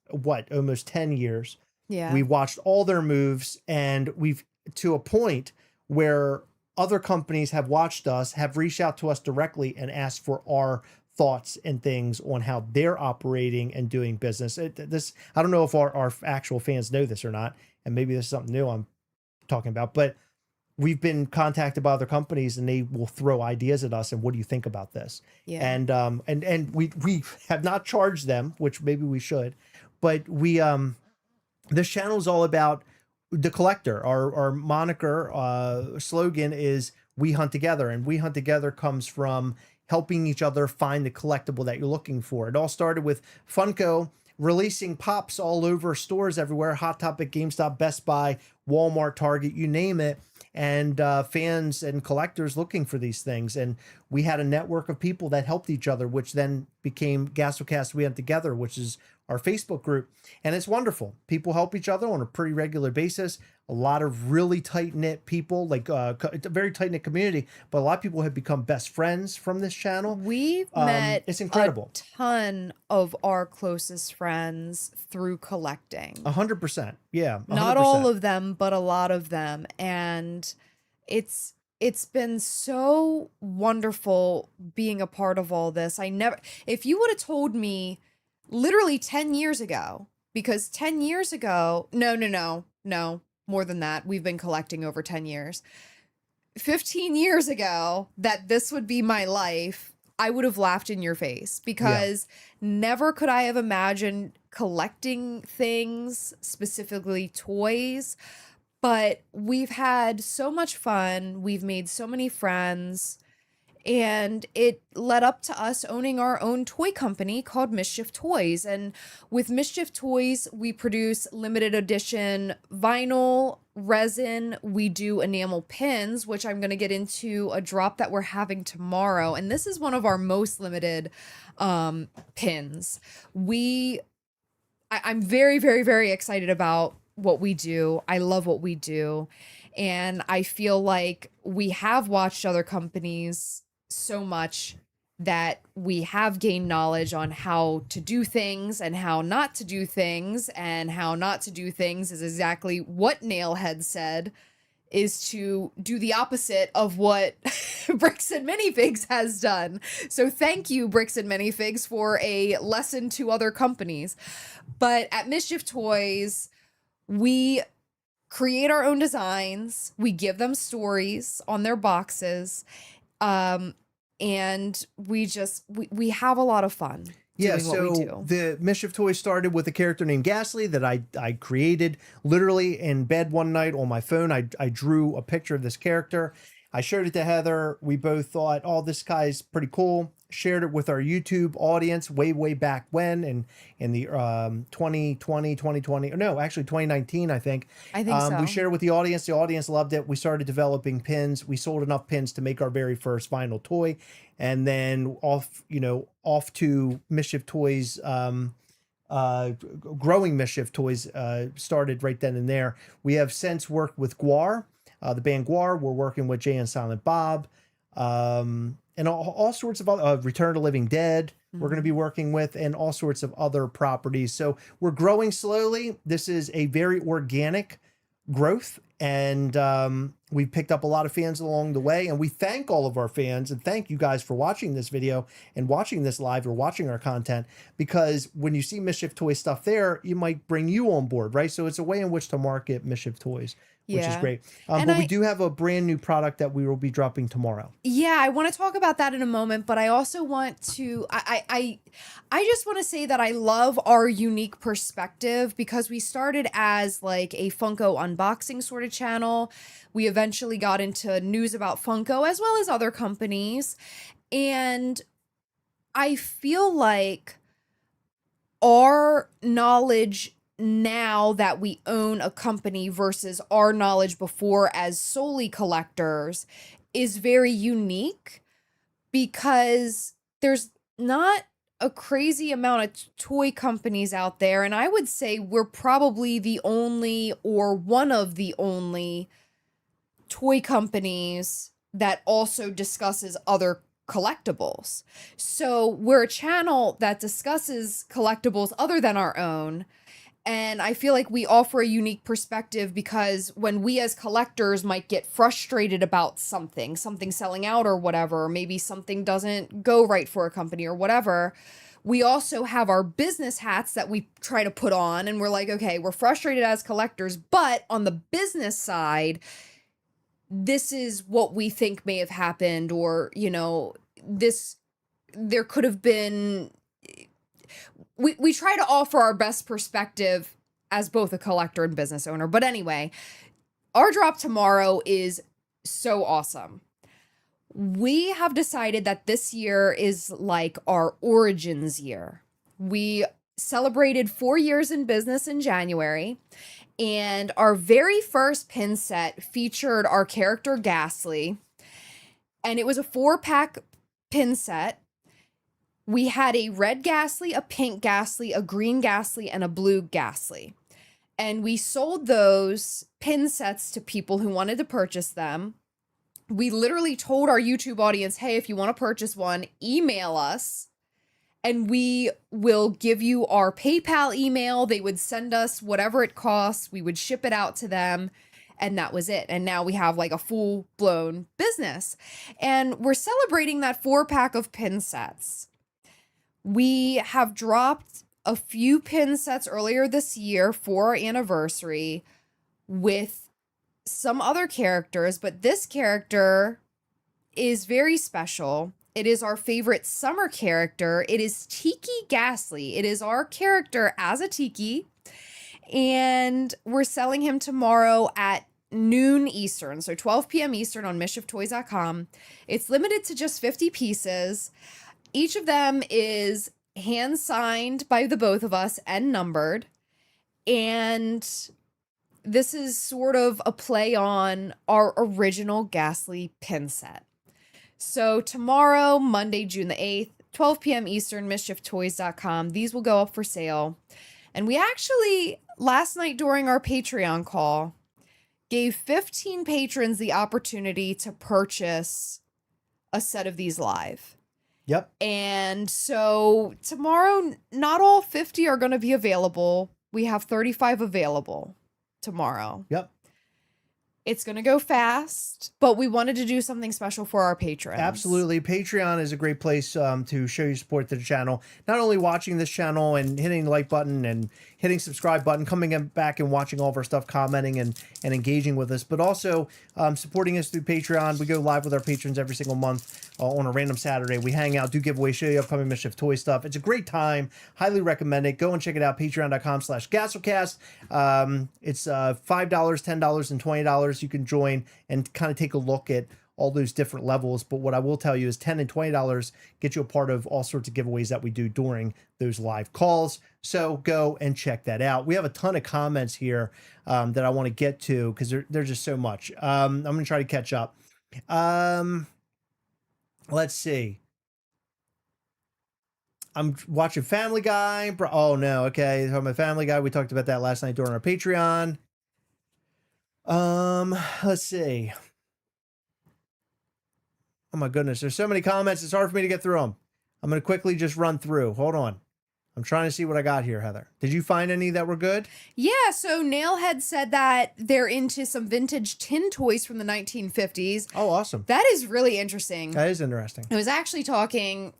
almost 10 years. Yeah. We watched all their moves, and we've, to a point where other companies have watched us, have reached out to us directly and asked for our thoughts and things on how they're operating and doing business. This, I don't know if our actual fans know this or not, and maybe this is something new I'm talking about, but we've been contacted by other companies and they will throw ideas at us. And what do you think about this? Yeah. And we have not charged them, which maybe we should, but this channel is all about the collector. Our moniker, slogan is "We Hunt Together," and "We Hunt Together" comes from helping each other find the collectible that you're looking for. It all started with Funko releasing pops all over stores everywhere: Hot Topic, GameStop, Best Buy, Walmart, Target, you name it. And fans and collectors looking for these things. And we had a network of people that helped each other, which then became Gastlecast We Hunt Together, which is our Facebook group. And it's wonderful. People help each other on a pretty regular basis. A lot of really tight-knit people, like it's a very tight-knit community, but a lot of people have become best friends from this channel. We've met it's incredible. a ton of our closest friends through collecting. 100%. Yeah. 100%. Not all of them, but a lot of them. And it's been so wonderful being a part of all this. If you would have told me literally 10 years ago, because 10 years ago, no, more than that. We've been collecting over 10 years. 15 years ago, that this would be my life, I would have laughed in your face, because never could I have imagined collecting things, specifically toys. But we've had so much fun. We've made so many friends. And it led up to us owning our own toy company called MISCHIEF Toys. And with MISCHIEF Toys, we produce limited edition vinyl, resin. We do enamel pins, which I'm going to get into a drop that we're having tomorrow. And this is one of our most limited pins. I'm very, very, very excited about what we do. I love what we do. And I feel like we have watched other companies so much that we have gained knowledge on how to do things and how not to do things, and how not to do things is exactly what Nailhead said, is to do the opposite of what Bricks and Minifigs has done. So thank you, Bricks and Minifigs, for a lesson to other companies. But at MISCHIEF Toys, we create our own designs. We give them stories on their boxes. And we have a lot of fun doing what we do. The MISCHIEF Toys started with a character named Ghastly that I created literally in bed one night on my phone. I drew a picture of this character. I showed it to Heather. We both thought, oh, this guy's pretty cool. Shared it with our YouTube audience way back when, in the 2020, no, actually 2019, I think. I think so. We shared it with the audience. The audience loved it. We started developing pins. We sold enough pins to make our very first vinyl toy, and then off to MISCHIEF Toys. Growing MISCHIEF Toys started right then and there. We have since worked with Guar, the band Guar. We're working with Jay and Silent Bob. And all sorts of other, Return to Living Dead, we're going to be working with, and all sorts of other properties. So we're growing slowly. This is a very organic growth. And we've picked up a lot of fans along the way, and we thank all of our fans and thank you guys for watching this video and watching this live or watching our content, because when you see Mischief Toy stuff there, you might bring you on board, right? So it's a way in which to market Mischief Toys, which is great. But we do have a brand new product that we will be dropping tomorrow. Yeah, I want to talk about that in a moment, but I also want to I just want to say that I love our unique perspective, because we started as like a Funko unboxing sort of channel. We eventually got into news about Funko as well as other companies. And I feel like our knowledge now that we own a company versus our knowledge before as solely collectors is very unique, because there's not a crazy amount of toy companies out there. And I would say we're probably the only or one of the only toy companies that also discusses other collectibles. So we're a channel that discusses collectibles other than our own. And I feel like we offer a unique perspective, because when we as collectors might get frustrated about something selling out or whatever, or maybe something doesn't go right for a company or whatever, we also have our business hats that we try to put on. And we're like, okay, we're frustrated as collectors, but on the business side, this is what we think may have happened, or, you know, there could have been. We try to offer our best perspective as both a collector and business owner. But anyway, our drop tomorrow is so awesome. We have decided that this year is like our origins year. We celebrated 4 years in business in January, and our very first pin set featured our character Ghastly, and it was a 4-pack pin set. We had a red Ghastly, a pink Ghastly, a green Ghastly, and a blue Ghastly. And we sold those pin sets to people who wanted to purchase them. We literally told our YouTube audience, hey, if you want to purchase one, email us and we will give you our PayPal email. They would send us whatever it costs. We would ship it out to them. And that was it. And now we have like a full-blown business. And we're celebrating that 4-pack of pin sets. We have dropped a few pin sets earlier this year for our anniversary with some other characters, but this character is very special. It is our favorite summer character. It is Tiki Ghastly. It is our character as a Tiki, and we're selling him tomorrow at noon Eastern, so 12 p.m. Eastern on MISCHIEFtoys.com. It's limited to just 50 pieces. Each of them is hand-signed by the both of us and numbered. And this is sort of a play on our original Ghastly pin set. So tomorrow, Monday, June the 8th, 12 p.m. Eastern, MISCHIEFtoys.com. These will go up for sale. And we actually, last night during our Patreon call, gave 15 patrons the opportunity to purchase a set of these live. Yep. And so tomorrow, not all 50 are going to be available. We have 35 available tomorrow. Yep. It's going to go fast, but we wanted to do something special for our patrons. Absolutely. Patreon is a great place to show your support to the channel. Not only watching this channel and hitting the like button and hitting subscribe button, coming back and watching all of our stuff, commenting and engaging with us, but also supporting us through Patreon. We go live with our patrons every single month on a random Saturday. We hang out, do giveaways, show you upcoming Mischief toy stuff. It's a great time. Highly recommend it. Go and check it out. Patreon.com/Gastlecast. It's $5, $10, and $20. You can join and kind of take a look at all those different levels. But what I will tell you is $10 and $20 get you a part of all sorts of giveaways that we do during those live calls. So go and check that out. We have a ton of comments here that I want to get to because there's just so much. I'm going to try to catch up. Let's see. I'm watching Family Guy. Oh, no. Okay. Talking about Family Guy. We talked about that last night during our Patreon. Let's see. Oh, my goodness. There's so many comments. It's hard for me to get through them. I'm going to quickly just run through. Hold on. I'm trying to see what I got here, Heather. Did you find any that were good? Yeah, so Nailhead said that they're into some vintage tin toys from the 1950s. Oh, awesome. That is really interesting. That is interesting. I was actually talking,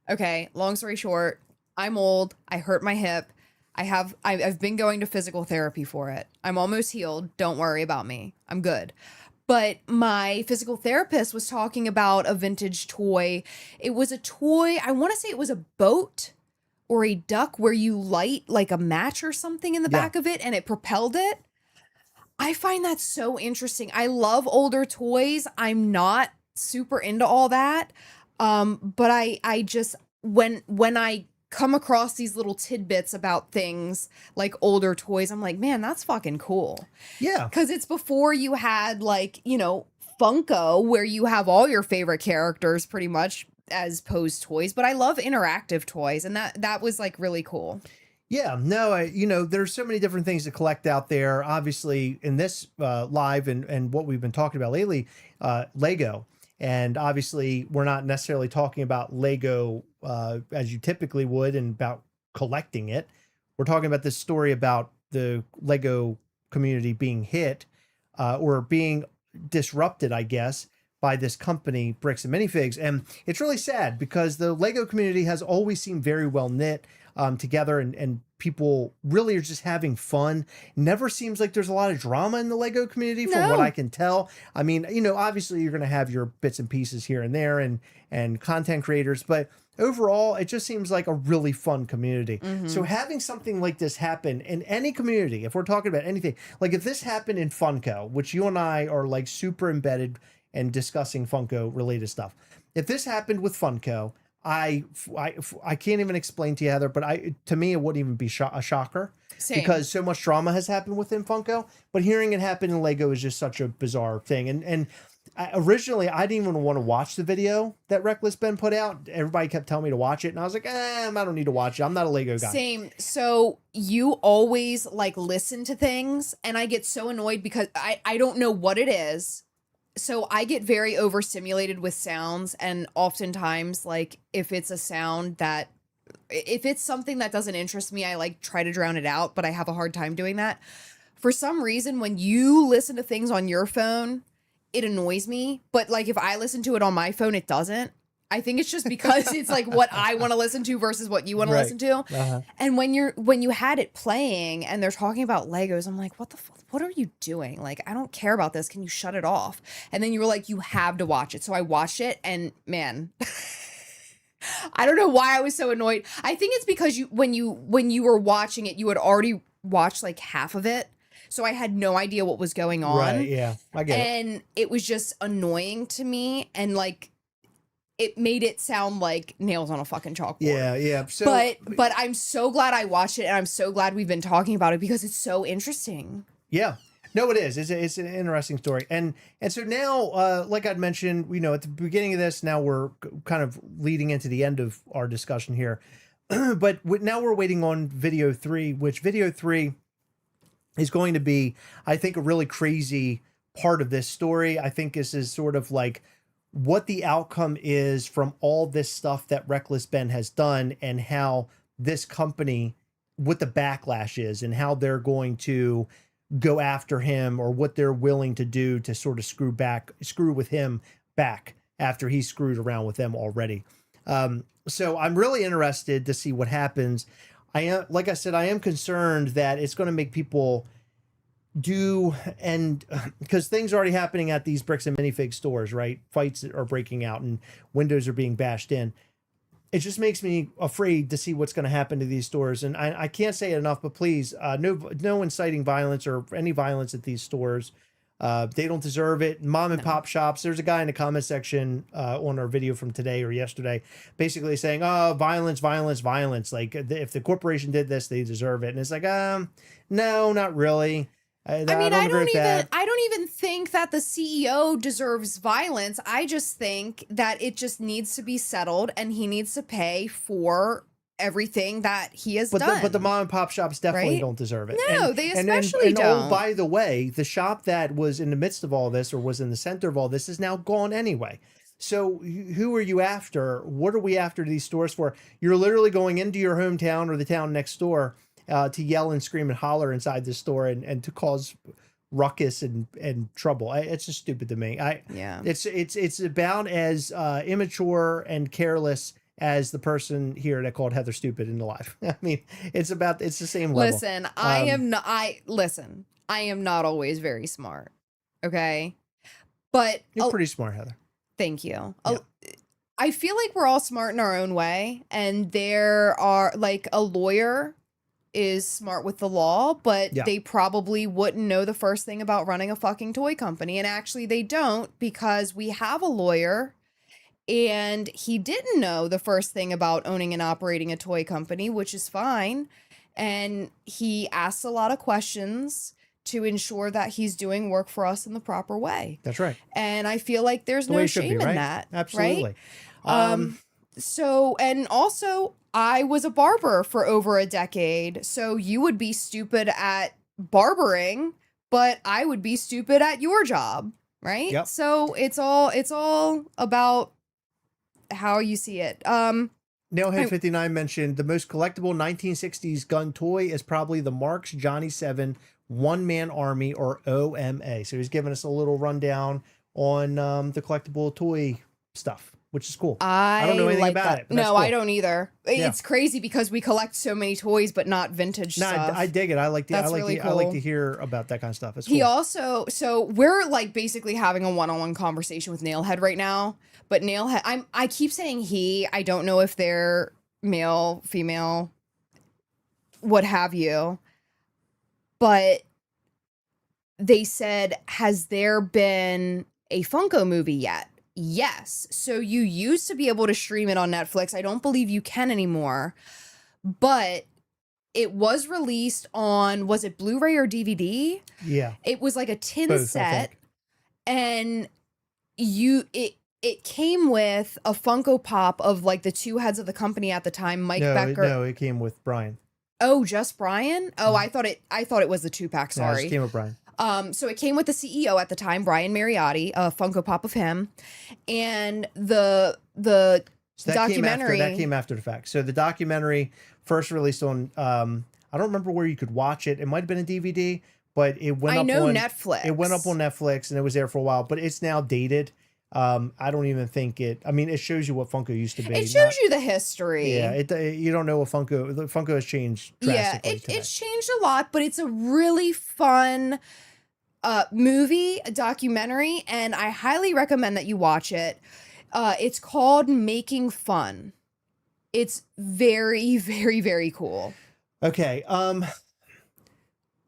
okay, long story short, I'm old. I hurt my hip. I've been going to physical therapy for it. I'm almost healed. Don't worry about me. I'm good. But my physical therapist was talking about a vintage toy. It was a toy, I want to say it was a boat or a duck where you light like a match or something in the back of it and it propelled it. I find that so interesting. I love older toys. I'm not super into all that. But I just when I come across these little tidbits about things like older toys, I'm like, man, that's fucking cool. Yeah. Because it's before you had like, you know, Funko, where you have all your favorite characters pretty much as posed toys. But I love interactive toys, and that was like really cool. Yeah, no, you know, there's so many different things to collect out there. Obviously, in this live and what we've been talking about lately, Lego. And obviously, we're not necessarily talking about Lego as you typically would and about collecting it. We're talking about this story about the Lego community being hit or being disrupted, I guess, by this company, Bricks and Minifigs. And it's really sad because the Lego community has always seemed very well knit together, and people really are just having fun. Never seems like there's a lot of drama in the Lego community from what I can tell. I mean, you know, obviously you're going to have your bits and pieces here and there and content creators, but overall, it just seems like a really fun community. So having something like this happen in any community, if we're talking about anything, like if this happened in Funko, which you and I are like super embedded and discussing Funko related stuff. If this happened with Funko, I can't even explain to you, Heather, but to me, it wouldn't even be a shocker. Same. Because so much drama has happened within Funko, but hearing it happen in Lego is just such a bizarre thing. And originally, I didn't even want to watch the video that Reckless Ben put out. Everybody kept telling me to watch it, and I was like, I don't need to watch it. I'm not a Lego guy. Same. So you always like listen to things, and I get so annoyed because I don't know what it is. So I get very overstimulated with sounds, and oftentimes, like, if it's something that doesn't interest me, I like try to drown it out, but I have a hard time doing that. For some reason, when you listen to things on your phone, it annoys me, but like if I listen to it on my phone, it doesn't. I think it's just because it's like what I want to listen to versus what you want to listen to. And when you had it playing and they're talking about Legos, I'm like, what are you doing? Like, I don't care about this. Can you shut it off? And then you were like, you have to watch it. So I watched it, and man, I don't know why I was so annoyed. I think it's because when you were watching it, you had already watched like half of it. So I had no idea what was going on. Right, yeah. I get it. And it was just annoying to me, and like it made it sound like nails on a fucking chalkboard. Yeah. So, but I'm so glad I watched it, and I'm so glad we've been talking about it because it's so interesting. Yeah. No, it is. It's an interesting story. And so now, like I'd mentioned, you know, at the beginning of this, now we're kind of leading into the end of our discussion here. But now we're waiting on video 3, which video 3 is going to be, I think, a really crazy part of this story. I think this is sort of like what the outcome is from all this stuff that Reckless Ben has done, and how this company, what the backlash is, and how they're going to go after him, or what they're willing to do to sort of screw with him back after he's screwed around with them already. So I'm really interested to see what happens. Like I said, I am concerned that it's going to make people because things are already happening at these Bricks and Minifig stores, right? Fights are breaking out and windows are being bashed in. It just makes me afraid to see what's going to happen to these stores. And I can't say it enough, but please, no inciting violence or any violence at these stores. They don't deserve it. Mom and pop shops. There's a guy in the comment section on our video from today or yesterday, basically saying, "Oh, violence. Like if the corporation did this, they deserve it." And it's like, no, not really. I don't even think that the CEO deserves violence. I just think that it just needs to be settled, and he needs to pay for everything that he has done. But the mom and pop shops definitely don't deserve it. No, they especially don't. Oh, by the way, the shop that was in the midst of all this, or was in the center of all this, is now gone anyway. So who are you after? What are we after these stores for? You're literally going into your hometown or the town next door to yell and scream and holler inside the store and to cause ruckus and trouble. It's just stupid to me. Yeah. It's about as immature and careless as the person here that called Heather stupid in the live. I mean, it's the same level. Listen, I am not always very smart. Okay. But you're pretty smart, Heather. Thank you. Yeah. I feel like we're all smart in our own way, and there are like a lawyer is smart with the law, but they probably wouldn't know the first thing about running a fucking toy company. And actually they don't, because we have a lawyer and he didn't know the first thing about owning and operating a toy company, which is fine. And he asks a lot of questions to ensure that he's doing work for us in the proper way. That's right. And I feel like there's no shame in that. Absolutely. Right? So, and also I was a barber for over a decade. So you would be stupid at barbering, but I would be stupid at your job. Right. Yep. So it's all about how you see it. Nailhead59 mentioned the most collectible 1960s gun toy is probably the Mark's Johnny 7 One-Man Army, or OMA. So he's giving us a little rundown on the collectible toy stuff, which is cool. I don't know anything about it. No, cool. I don't either. Yeah. It's crazy because we collect so many toys, but not vintage stuff. I dig it. I like to hear about that kind of stuff. It's cool. He also, so we're like basically having a one-on-one conversation with Nailhead right now. But Nailhead, I keep saying he. I don't know if they're male, female, what have you. But they said, has there been a Funko movie yet? Yes. So you used to be able to stream it on Netflix. I don't believe you can anymore. But it was released on, was it Blu-ray or DVD? Yeah. It was like a tin Both, set. And it came with a Funko Pop of like the two heads of the company at the time, Mike Becker. No, it came with Brian. Oh, just Brian? Oh, I thought it was the 2-pack, sorry. No, it came with Brian. So it came with the CEO at the time, Brian Mariotti, a Funko Pop of him. And the documentary. That came after the fact. So the documentary first released on I don't remember where you could watch it. It might have been a DVD, but it went up on Netflix. It went up on Netflix and it was there for a while, but it's now dated. I don't even think it. I mean, it shows you what Funko used to be. It shows you the history. Yeah, you don't know what Funko has changed drastically. Yeah, it's changed a lot, but it's a really fun movie, a documentary, and I highly recommend that you watch it. It's called Making Fun. It's very, very, very cool. Okay.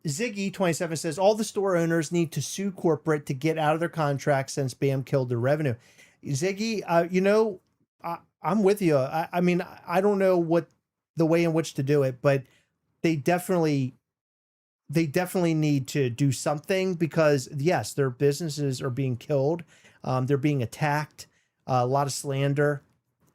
Ziggy27 says all the store owners need to sue corporate to get out of their contracts since BAM killed their revenue. Ziggy, I'm with you. I mean, I don't know what the way in which to do it, but they definitely need to do something because yes, their businesses are being killed. They're being attacked, a lot of slander.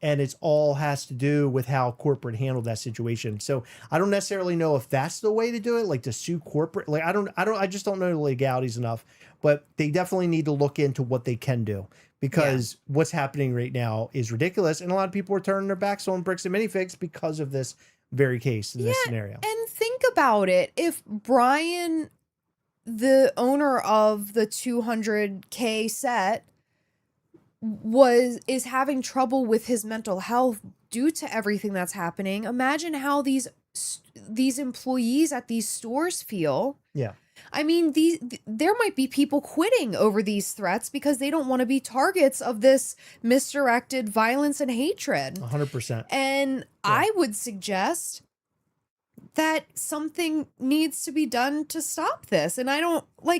And it's all has to do with how corporate handled that situation. So I don't necessarily know if that's the way to do it, like to sue corporate. Like I just don't know the legalities enough, but they definitely need to look into what they can do because what's happening right now is ridiculous. And a lot of people are turning their backs on bricks and minifigs because of this very case in this scenario. And think about it. If Brian, the owner of the 200K set, is having trouble with his mental health due to everything that's happening, imagine how these employees at these stores feel. Yeah. I mean, there might be people quitting over these threats because they don't want to be targets of this misdirected violence and hatred. 100%. And I would suggest that something needs to be done to stop this. And I don't know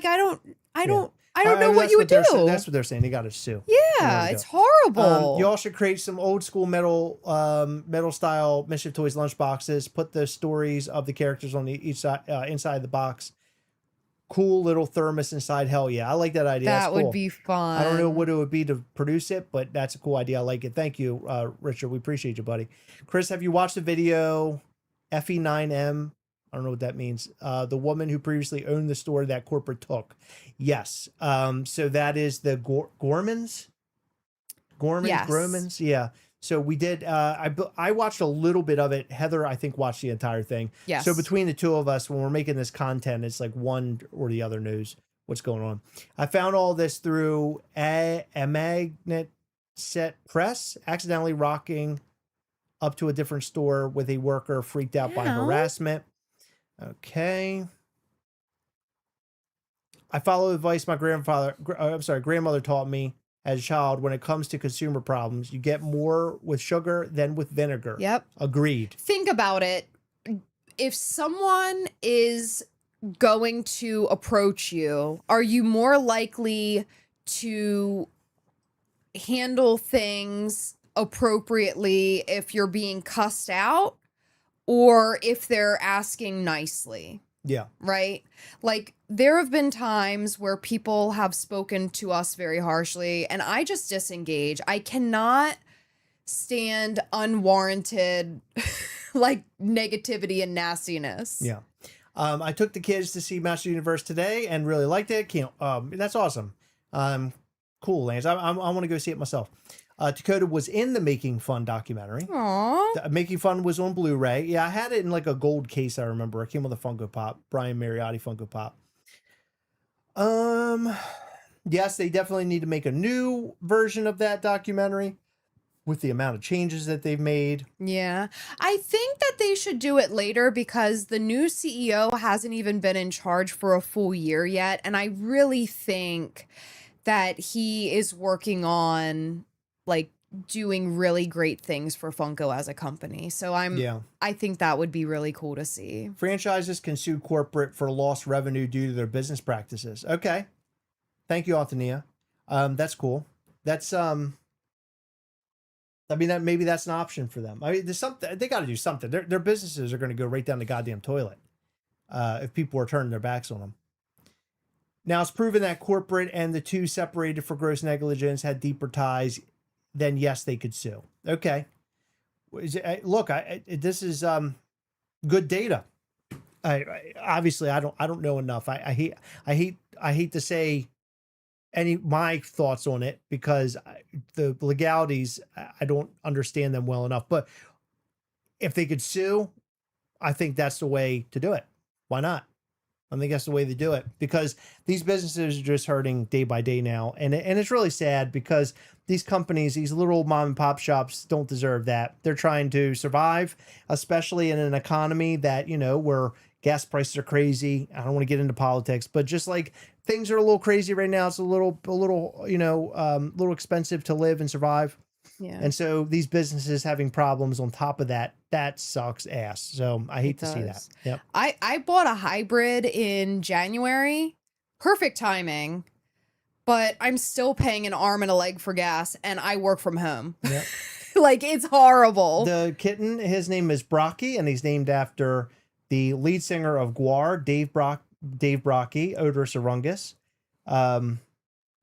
what you would do. That's what they're saying. They got to sue. Yeah, it's horrible. You all should create some old school metal style Mischief Toys lunchboxes. Put the stories of the characters on each side, inside the box. Cool little thermos inside. Hell yeah, I like that idea. That that's cool. would be fun. I don't know what it would be to produce it, but that's a cool idea. I like it. Thank you, Richard. We appreciate you, buddy. Chris, have you watched the video FE9M? I don't know what that means. The woman who previously owned the store that corporate took. Yes. So that is the Gormans. Gorman, Yes. Gromans, yeah. So we did. I watched a little bit of it. Heather, I think, watched the entire thing. Yes. So between the two of us, when we're making this content, it's like one or the other knows what's going on. I found all this through a magnet set press, accidentally rocking up to a different store with a worker freaked out by Ow. harassment. Okay. I follow advice my grandmother taught me as a child. When it comes to consumer problems, you get more with sugar than with vinegar. Yep. Agreed. Think about it. If someone is going to approach you, are you more likely to handle things appropriately if you're being cussed out or if they're asking nicely? Yeah. Right? Like, there have been times where people have spoken to us very harshly, and I just disengage. I cannot stand unwarranted, like, negativity and nastiness. Yeah. I took the kids to see Master Universe today and really liked it. That's awesome. Cool, Lance. I want to go see it myself. Dakota was in the Making Fun documentary. Aww. Making Fun was on Blu-ray. Yeah, I had it in like a gold case, I remember. It came with a Funko Pop, Brian Mariotti Funko Pop. Yes, they definitely need to make a new version of that documentary with the amount of changes that they've made. Yeah. I think that they should do it later because the new CEO hasn't even been in charge for a full year yet. And I really think that he is working on like doing really great things for Funko as a company. So I think that would be really cool to see. Franchises can sue corporate for lost revenue due to their business practices. Okay. Thank you, Antonia. That's cool. That's that maybe that's an option for them. I mean, there's something they got to do something. Their businesses are going to go right down the goddamn toilet if people are turning their backs on them. Now it's proven that corporate and the two separated for gross negligence had deeper ties. Then yes, they could sue. Okay, look, this is good data. Obviously I don't know enough. I hate to say my thoughts on it because the legalities, I don't understand them well enough. But if they could sue, I think that's the way to do it. Why not? I think that's the way to do it because these businesses are just hurting day by day now. And it's really sad because these companies, these little mom and pop shops don't deserve that. They're trying to survive, especially in an economy that, where gas prices are crazy. I don't want to get into politics, but just like things are a little crazy right now. It's a little expensive to live and survive. Yeah. And so these businesses having problems on top of that sucks ass. So I hate to see that. Yep. I bought a hybrid in January. Perfect timing. But I'm still paying an arm and a leg for gas and I work from home. Yep. Like, it's horrible. The kitten, his name is Brocky, and he's named after the lead singer of Gwar, Dave Brocky, Odorous Orungus.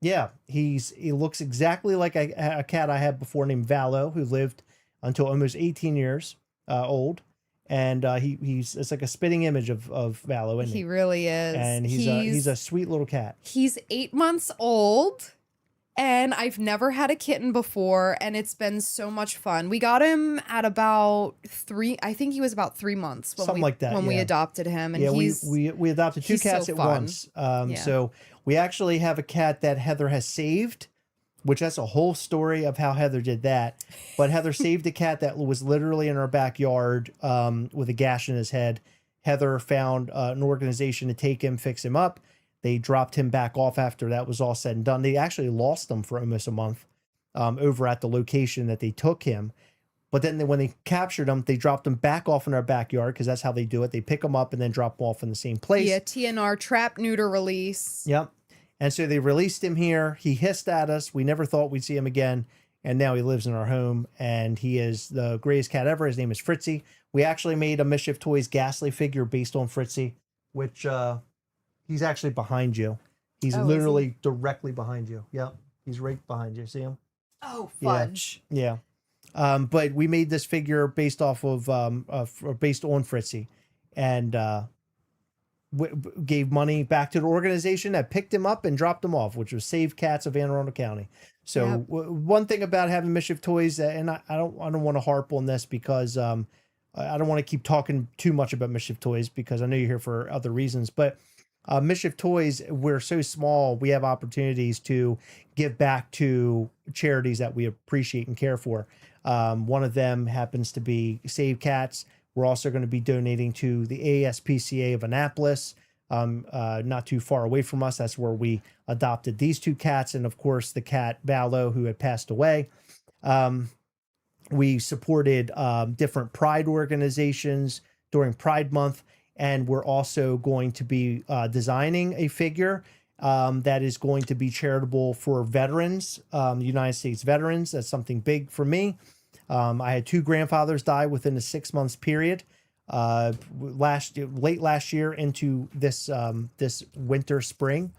Yeah, he looks exactly like a cat I had before named Valo, who lived until almost 18 years old. And it's like a spitting image of Valo, isn't he? He really is. And he's a sweet little cat. He's 8 months old, and I've never had a kitten before, and it's been so much fun. We got him at about 3. I think he was about 3 months when we adopted him. And we adopted two cats at once. So we actually have a cat that Heather has saved, which that's a whole story of how Heather did that. But Heather saved a cat that was literally in our backyard with a gash in his head. Heather found an organization to take him, fix him up. They dropped him back off after that was all said and done. They actually lost him for almost a month over at the location that they took him. But then when they captured him, they dropped him back off in our backyard because that's how they do it. They pick him up and then drop him off in the same place. Yeah, TNR, trap, neuter, release. Yep. And so they released him here. He hissed at us. We never thought we'd see him again. And now he lives in our home. And he is the greatest cat ever. His name is Fritzy. We actually made a Mischief Toys Ghastly figure based on Fritzy, which he's actually behind you. He's literally directly behind you. Yep. He's right behind you. See him? Oh, fudge. Yeah. But we made this figure based off of based on Fritzy. And gave money back to the organization that picked him up and dropped him off, which was Save Cats of Anne Arundel County. So Yep. one thing about having Mischief Toys, and I don't want to harp on this because I don't want to keep talking too much about Mischief Toys because I know you're here for other reasons, but Mischief Toys, we're so small, we have opportunities to give back to charities that we appreciate and care for. One of them happens to be Save Cats. We're also going to be donating to the ASPCA of Annapolis, not too far away from us. That's where we adopted these two cats. And of course, the cat Ballo, who had passed away. We supported different Pride organizations during Pride Month. And we're also going to be designing a figure that is going to be charitable for veterans, United States veterans. That's something big for me. I had 2 grandfathers die within a 6 months period. Late last year into this winter, spring.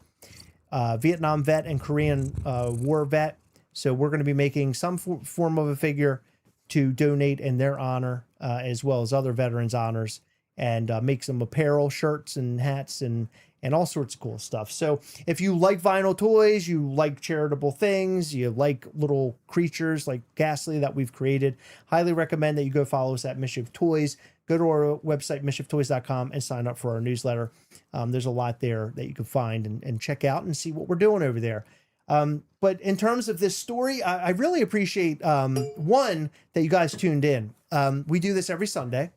Vietnam vet and Korean War vet. So we're going to be making some form of a figure to donate in their honor, as well as other veterans' honors. And make some apparel, shirts and hats and all sorts of cool stuff. So if you like vinyl toys, you like charitable things, you like little creatures like Ghastly that we've created, highly recommend that you go follow us at Mischief Toys. Go to our website, mischieftoys.com, and sign up for our newsletter. There's a lot there that you can find and check out and see what we're doing over there. But in terms of this story, I really appreciate, one, that you guys tuned in. We do this every Sunday.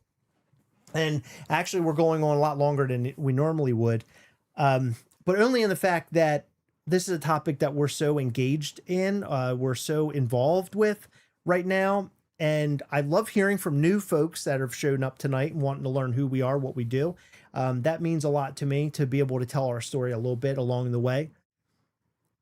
And actually, we're going on a lot longer than we normally would, but only in the fact that this is a topic that we're so engaged in, we're so involved with right now. And I love hearing from new folks that have shown up tonight and wanting to learn who we are, what we do. That means a lot to me to be able to tell our story a little bit along the way.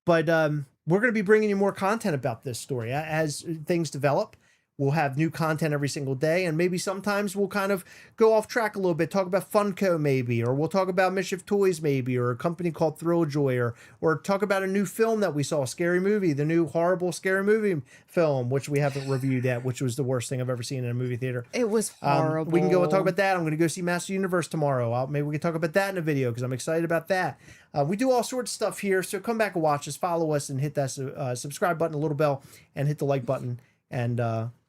But we're going to be bringing you more content about this story as things develop. We'll have new content every single day, and maybe sometimes we'll kind of go off track a little bit, talk about Funko maybe, or we'll talk about Mischief Toys maybe, or a company called Thrilljoy, or talk about a new film that we saw, Scary Movie, the new horrible Scary Movie film, which we haven't reviewed yet, which was the worst thing I've ever seen in a movie theater. It was horrible. We can go and talk about that. I'm going to go see Master Universe tomorrow. Maybe we can talk about that in a video because I'm excited about that. We do all sorts of stuff here, so come back and watch us, follow us, and hit that subscribe button, a little bell, and hit the like button, and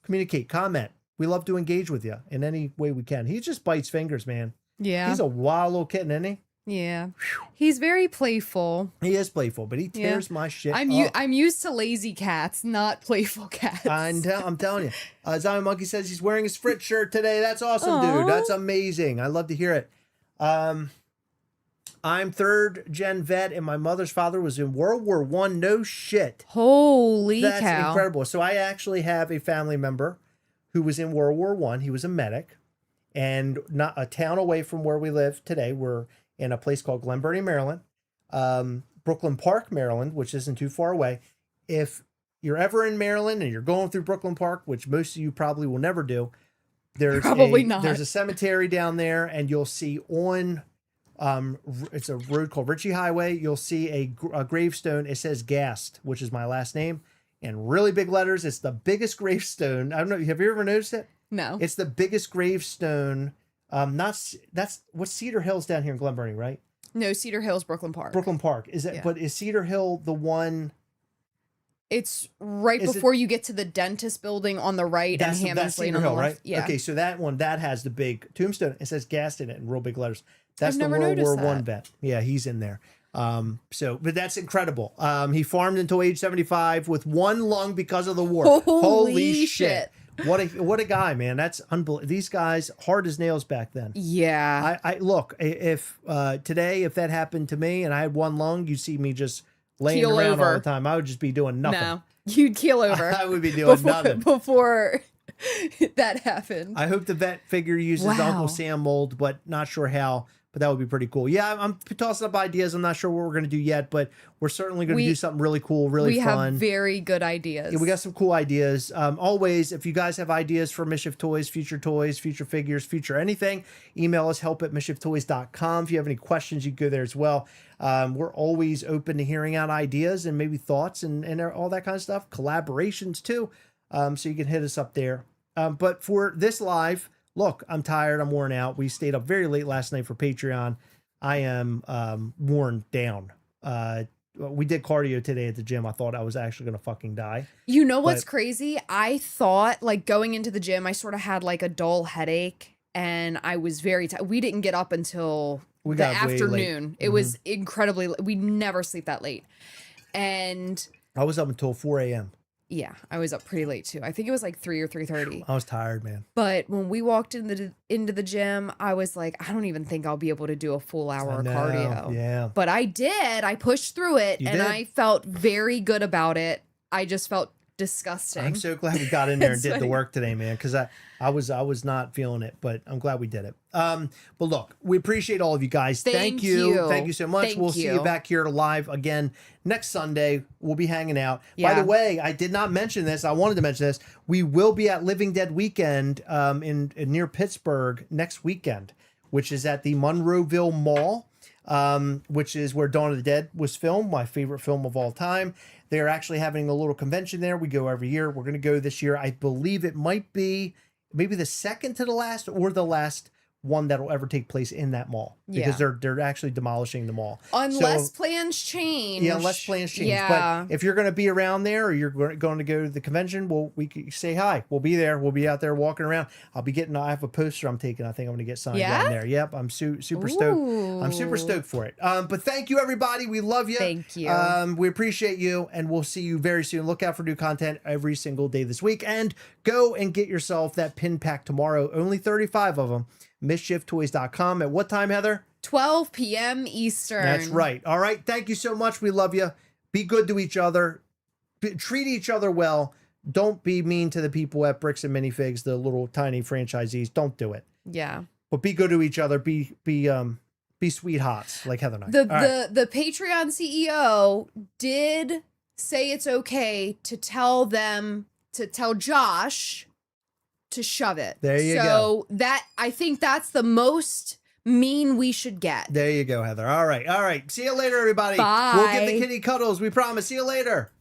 communicate, comment. We love to engage with you in any way we can. He just bites fingers, man. Yeah. He's a wild little kitten, isn't he? Yeah. He's very playful. He is playful, but he tears my shit up. I'm used to lazy cats, not playful cats. I'm telling you. Zion Monkey says he's wearing his Fritz shirt today. That's awesome, Aww. dude. That's amazing. I love to hear it. I'm 3rd gen vet, and my mother's father was in World War I. No shit. Holy That's cow. incredible. So I actually have a family member who was in World War I. He was a medic, and not a town away from where we live today. We're in a place called Glen Burnie, Maryland, Brooklyn Park, Maryland, which isn't too far away. If you're ever in Maryland and you're going through Brooklyn Park, which most of you probably will never do, there's a cemetery down there, and you'll see on it's a road called Ritchie Highway. You'll see a gravestone. It says Gast, which is my last name, in really big letters. It's the biggest gravestone. I don't know. Have you ever noticed it? No. It's the biggest gravestone. That's what Cedar Hill's down here in Glen Burnie, right? No, Cedar Hill's Brooklyn Park. Brooklyn Park. Is it? Yeah. But is Cedar Hill the one? It's right before you get to the dentist building on the right and Hammond's Lane on the left. Right? Yeah. Okay, so that one that has the big tombstone. It says Gast in it in real big letters. That's I've the never World War noticed I that. vet. Yeah, he's in there. But that's incredible. He farmed until age 75 with one lung because of the war. Holy shit. What a guy, man. That's unbelievable. These guys hard as nails back then. Yeah. I look, if today, if that happened to me and I had one lung, you'd see me just laying Keel around over. all the time. I would just be doing nothing. No. You'd keel over. I would be doing nothing. Before that happened. I hope the vet figure uses the Wow. Uncle Sam mold, but not sure how. But that would be pretty cool. Yeah, I'm tossing up ideas. I'm not sure what we're going to do yet, but we're certainly going to do something really cool, really fun. We have very good ideas. Yeah, we got some cool ideas. Always, if you guys have ideas for Mischief Toys, future figures, future anything, email us, help@mischieftoys.com. If you have any questions, you can go there as well. We're always open to hearing out ideas and maybe thoughts and all that kind of stuff. Collaborations too. So you can hit us up there. But for this live, look, I'm tired. I'm worn out. We stayed up very late last night for Patreon. I am worn down. We did cardio today at the gym. I thought I was actually going to fucking die. You know what's crazy? I thought, like, going into the gym, I sort of had like a dull headache and I was very tired. We didn't get up until the afternoon. It was incredibly we never sleep that late. And I was up until 4 a.m. Yeah, I was up pretty late too. I think it was like 3 or 3:30. I was tired, man. But when we walked into the gym, I was like, I don't even think I'll be able to do a full hour of cardio. Yeah. But I did. I pushed through it, and I felt very good about it. I just felt disgusting. I'm so glad we got in there and did the work today, man, because I was not feeling it, but I'm glad we did it. But look, we appreciate all of you guys. Thank you so much. We'll see you back here live again next Sunday. We'll be hanging out. By the way, I did not mention this. I wanted to mention this. We will be at Living Dead Weekend in near Pittsburgh next weekend, which is at the Monroeville Mall, which is where Dawn of the Dead was filmed, my favorite film of all time. They're actually having a little convention there. We go every year. We're going to go this year. I believe it might be maybe the second to the last or the last one that'll ever take place in that mall, because they're actually demolishing the mall. Unless plans change. Yeah, unless plans change. Yeah. But if you're going to be around there or you're going to go to the convention, well, we can say hi. We'll be there. We'll be out there walking around. I have a poster I'm taking. I think I'm going to get signed down there. Yep, I'm super stoked. I'm super stoked for it. But thank you, everybody. We love you. Thank you. We appreciate you, and we'll see you very soon. Look out for new content every single day this week, and go and get yourself that pin pack tomorrow. Only 35 of them. MISCHIEFtoys.com. At what time, Heather? 12 p.m. Eastern. That's right. All right. Thank you so much. We love you. Be good to each other. Treat each other well. Don't be mean to the people at Bricks and Minifigs, the little tiny franchisees. Don't do it. Yeah. But be good to each other. Be sweethearts like Heather and I. The Patreon CEO did say it's okay to tell Josh to shove it. There you go. So I think that's the most mean we should get. There you go, Heather. All right. See you later, everybody. Bye. We'll give the kitty cuddles. We promise. See you later.